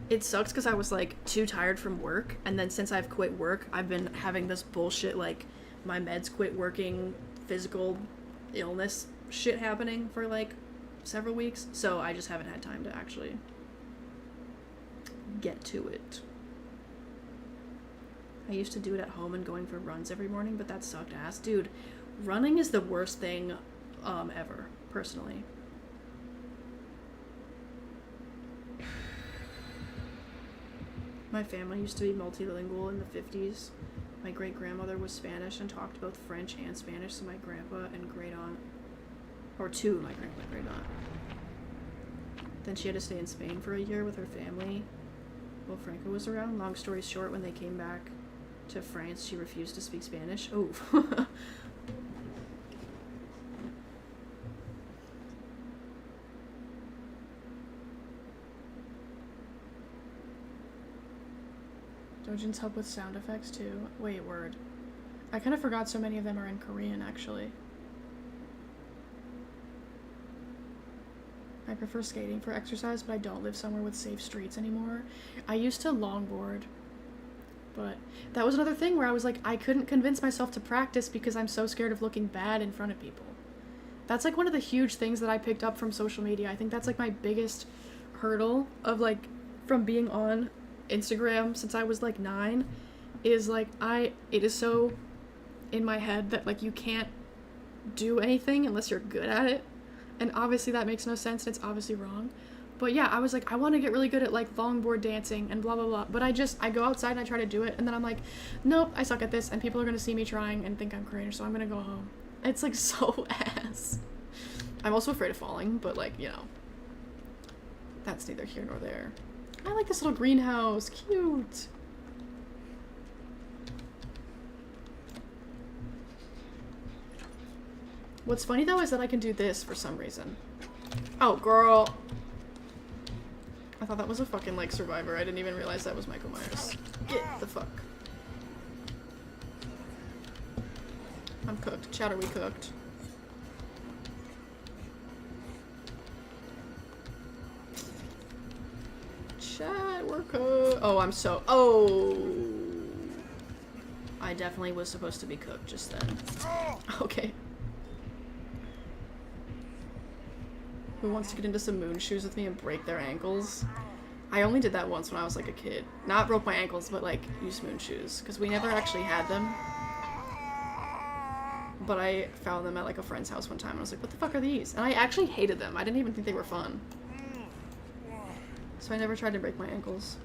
it sucks because I was, like, too tired from work, and then since I've quit work, I've been having this bullshit, like, my meds quit working, physical illness shit happening for, like, several weeks, so I just haven't had time to actually get to it. I used to do it at home and going for runs every morning, but that sucked ass. Dude, running is the worst thing ever, personally. My family used to be multilingual in the 50s. My great-grandmother was Spanish and talked both French and Spanish to my grandpa and great-aunt. Or to my grandpa and great-aunt. Then she had to stay in Spain for a year with her family while Franco was around. Long story short, when they came back to France, she refused to speak Spanish. Oh. Dojins help with sound effects too. Wait, word. I kind of forgot so many of them are in Korean, actually. I prefer skating for exercise, but I don't live somewhere with safe streets anymore. I used to longboard, but that was another thing where I was like, I couldn't convince myself to practice because I'm so scared of looking bad in front of people. That's, like, one of the huge things that I picked up from social media. I think that's, like, my biggest hurdle of, like, from being on Instagram since I was, like, 9, is, like, it is so in my head that, like, you can't do anything unless you're good at it. And obviously that makes no sense, and it's obviously wrong. But yeah, I was like, I want to get really good at, like, longboard dancing and blah, blah, blah. But I go outside and I try to do it, and then I'm like, nope, I suck at this, and people are going to see me trying and think I'm Korean, so I'm going to go home. It's, like, so ass. I'm also afraid of falling, but, like, you know, that's neither here nor there. I like this little greenhouse. Cute. What's funny, though, is that I can do this for some reason. Oh, girl. I thought that was a fucking, like, survivor. I didn't even realize that was Michael Myers. Get the fuck. I'm cooked. Chat, are we cooked? Chat, we're cooked. Oh, I'm so... Oh. I definitely was supposed to be cooked just then. Okay. Who wants to get into some moon shoes with me and break their ankles? I only did that once when I was like a kid. Not broke my ankles, but like used moon shoes. Because we never actually had them. But I found them at like a friend's house one time and I was like, what the fuck are these? And I actually hated them. I didn't even think they were fun. So I never tried to break my ankles.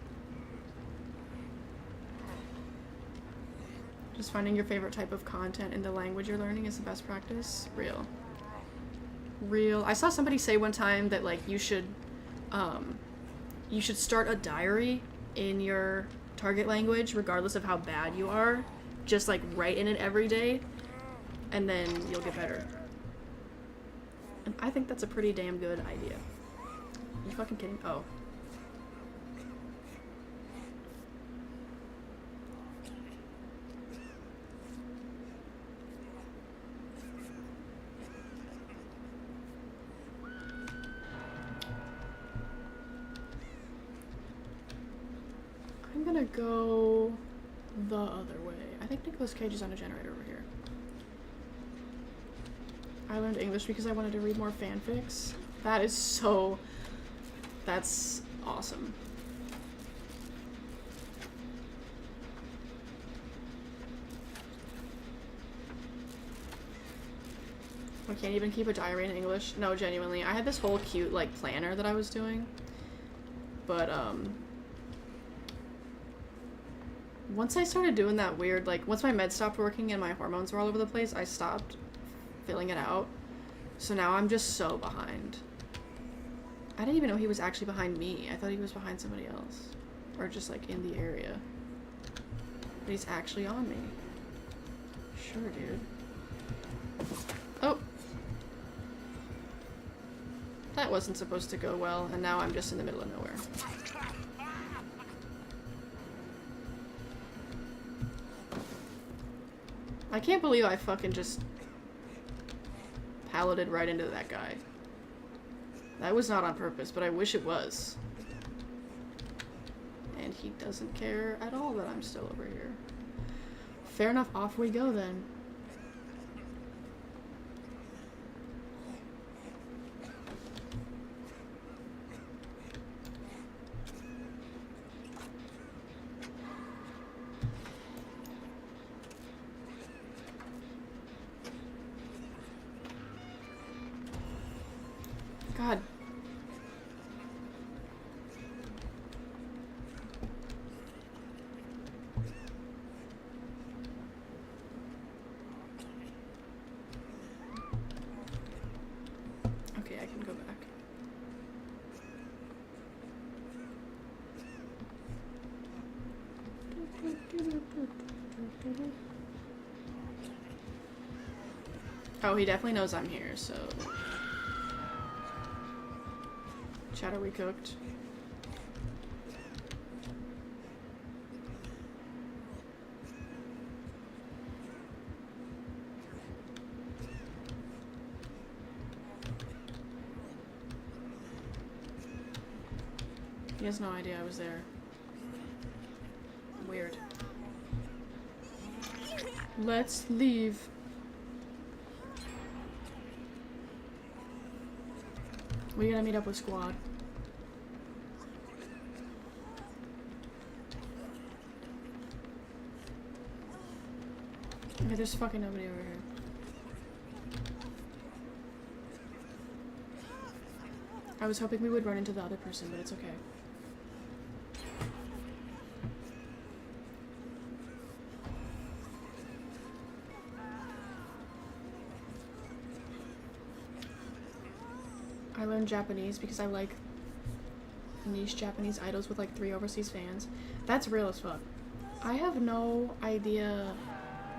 Just finding your favorite type of content in the language you're learning is the best practice. Real. Real. I saw somebody say one time that like you should start a diary in your target language regardless of how bad you are. Just like write in it every day and then you'll get better. And I think that's a pretty damn good idea. Are you fucking kidding? Oh. I'm gonna go the other way. I think Nicolas Cage is on a generator over here. I learned English because I wanted to read more fanfics. That is so... That's awesome. I can't even keep a diary in English. No, genuinely. I had this whole cute, like, planner that I was doing. But, once I started doing that weird, like, once my meds stopped working and my hormones were all over the place, I stopped filling it out. So now I'm just so behind. I didn't even know he was actually behind me. I thought he was behind somebody else. Or just, like, in the area. But he's actually on me. Sure, dude. Oh! That wasn't supposed to go well, and now I'm just in the middle of nowhere. I can't believe I fucking just paladed right into that guy. That was not on purpose, but I wish it was. And he doesn't care at all that I'm still over here. Fair enough, off we go then. God. Okay, I can go back. Oh, he definitely knows I'm here, so... Chat, are we cooked? He has no idea I was there. Weird. Let's leave. We gotta meet up with squad. Okay, there's fucking nobody over here. I was hoping we would run into the other person, but it's okay. I learned Japanese because I like niche Japanese idols with like 3 overseas fans. That's real as fuck. I have no idea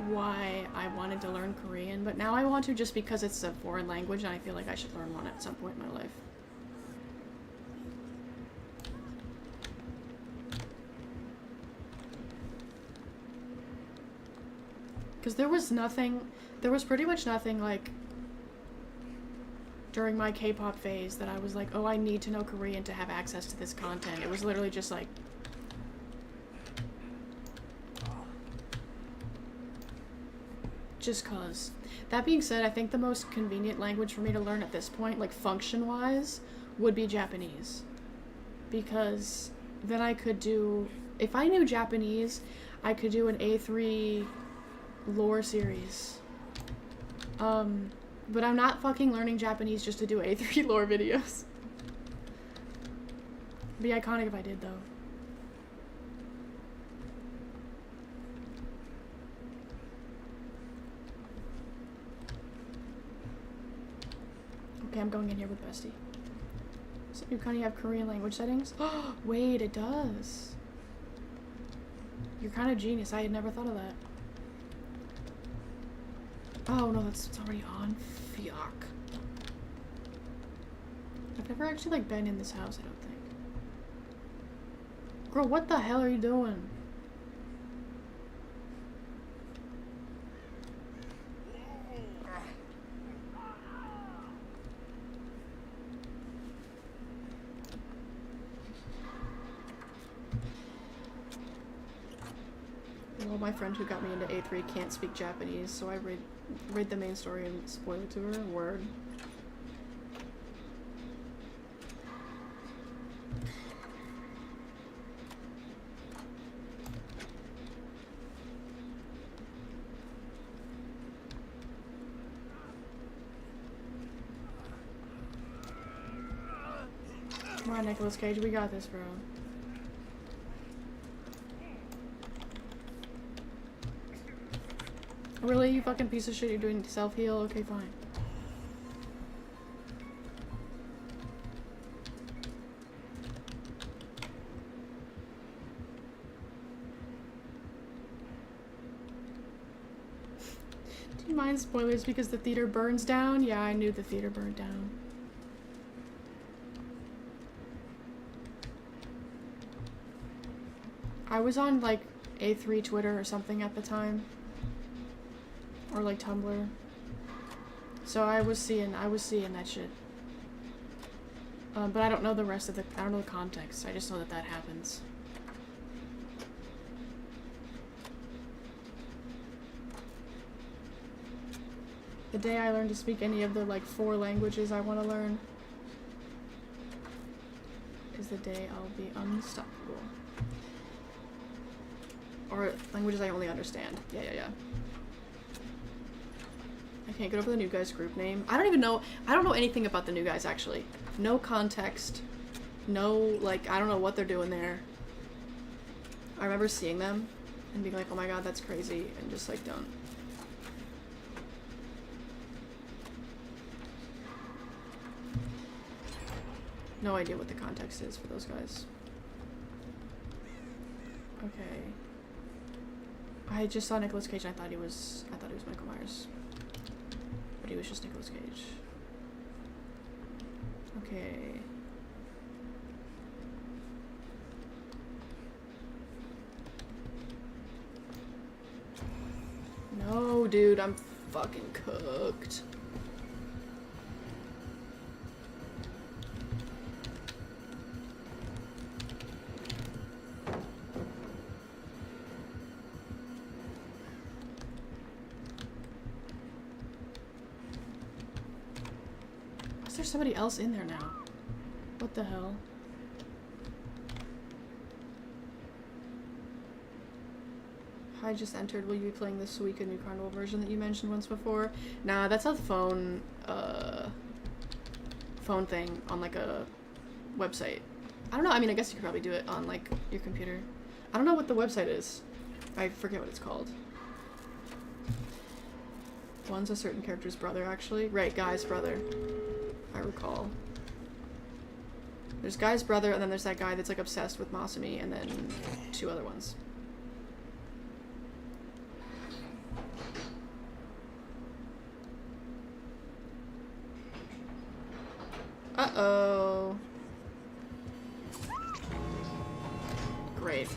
why I wanted to learn Korean, but now I want to just because it's a foreign language and I feel like I should learn one at some point in my life. Because there was pretty much nothing like during my K-pop phase that I was like, oh, I need to know Korean to have access to this content. It was literally just like, just cause. That being said, I think the most convenient language for me to learn at this point, like function-wise, would be Japanese. Because then I could do... If I knew Japanese, I could do an A3 lore series. But I'm not fucking learning Japanese just to do A3 lore videos. It'd be iconic if I did, though. Okay, I'm going in here with Bestie. So you kind of have Korean language settings? Oh, wait, it does. You're kind of genius. I had never thought of that. Oh, no, it's already on. Fuck. I've never actually, like, been in this house, I don't think. Girl, what the hell are you doing? Well, my friend who got me into A3 can't speak Japanese, so I read the main story and spoil it to her. Word. Come on, Nicolas Cage, we got this, bro. Really, you fucking piece of shit, you're doing self-heal? Okay, fine. Do you mind spoilers because the theater burns down? Yeah, I knew the theater burned down. I was on, like, A3 Twitter or something at the time. Or like Tumblr. So I was seeing that shit. But I don't know the rest of the, I don't know the context. I just know that that happens. The day I learn to speak any of the like 4 languages I want to learn is the day I'll be unstoppable. Or languages I only understand. Yeah. I can't get over the New Guys group name. I don't know anything about the New Guys, actually. No context. No, like, I don't know what they're doing there. I remember seeing them and being like, oh my god, that's crazy, and just, like, don't. No idea what the context is for those guys. Okay. I just saw Nicolas Cage and I thought he was Michael Myers. But he was just Nicolas Cage. Okay. No, dude, I'm fucking cooked. There's somebody else in there now. What the hell? I just entered. Will you be playing the Suika New Carnival version that you mentioned once before? Nah, that's a phone thing on like a website. I don't know. I mean, I guess you could probably do it on like your computer. I don't know what the website is. I forget what it's called. One's a certain character's brother, actually. Right, Guy's brother. I recall. There's Guy's brother, and then there's that guy that's like obsessed with Masumi, and then 2 other ones. Uh-oh. Great.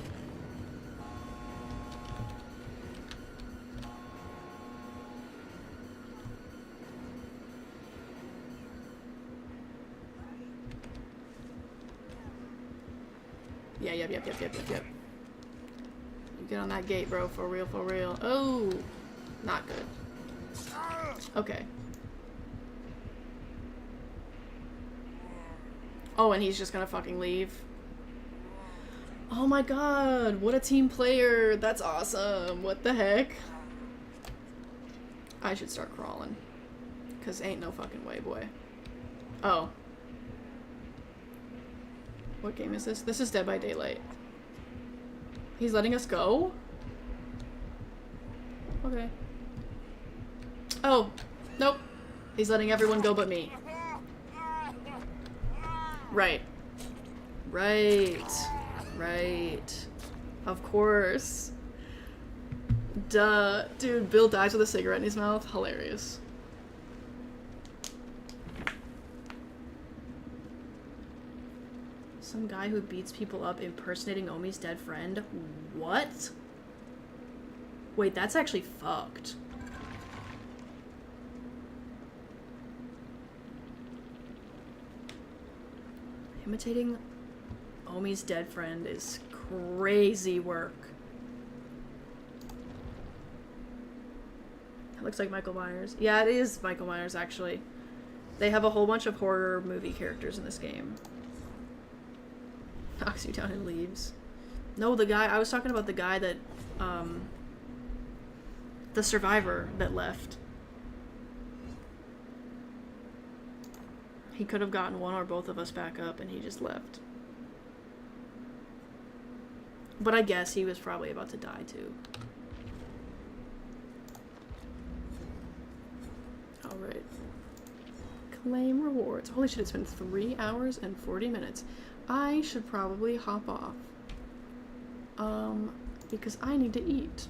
Yeah, yep. You get on that gate, bro, for real, for real. Oh, not good. Okay. Oh, and he's just gonna fucking leave. Oh my god, what a team player. That's awesome. What the heck? I should start crawling. Because ain't no fucking way, boy. Oh. What game is this? This is Dead by Daylight. He's letting us go? Okay. Oh. Nope. He's letting everyone go but me. Right. Right. Right. Of course. Duh. Dude, Bill dies with a cigarette in his mouth. Hilarious. Some guy who beats people up impersonating Omi's dead friend? What? Wait, that's actually fucked. Imitating Omi's dead friend is crazy work. It looks like Michael Myers. Yeah, it is Michael Myers, actually. They have a whole bunch of horror movie characters in this game. Knocks you down and leaves. No, the guy, I was talking about the guy that, the survivor that left. He could have gotten one or both of us back up and he just left. But I guess he was probably about to die too. Alright. Claim rewards. Holy shit, it's been 3 hours and 40 minutes. I should probably hop off. Because I need to eat.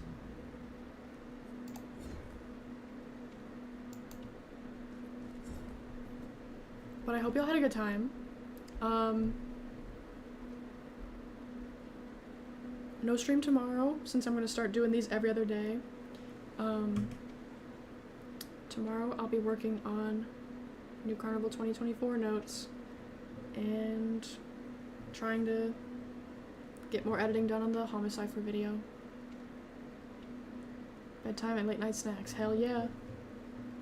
But I hope y'all had a good time. No stream tomorrow, since I'm going to start doing these every other day. Tomorrow I'll be working on New Carnival 2024 notes and trying to get more editing done on the Homicide for video. Bedtime and late night snacks. Hell yeah.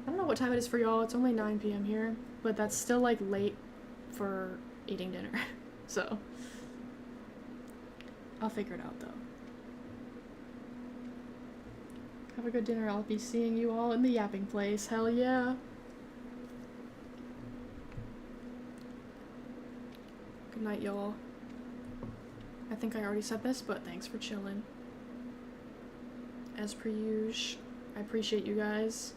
I don't know what time it is for y'all. It's only 9 p.m. here, but that's still like late for eating dinner. So I'll figure it out though. Have a good dinner. I'll be seeing you all in the yapping place. Hell yeah. Good night, y'all. I think I already said this, but thanks for chilling. As per usual, I appreciate you guys.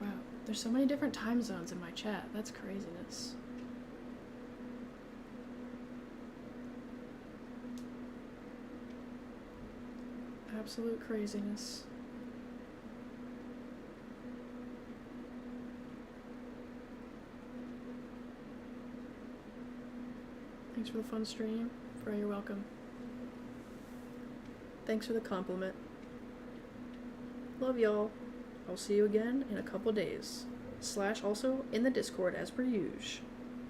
Wow, there's so many different time zones in my chat. That's craziness. Absolute craziness. Thanks for the fun stream. Freya, you're welcome. Thanks for the compliment. Love y'all. I'll see you again in a couple days. / also in the Discord as per usual.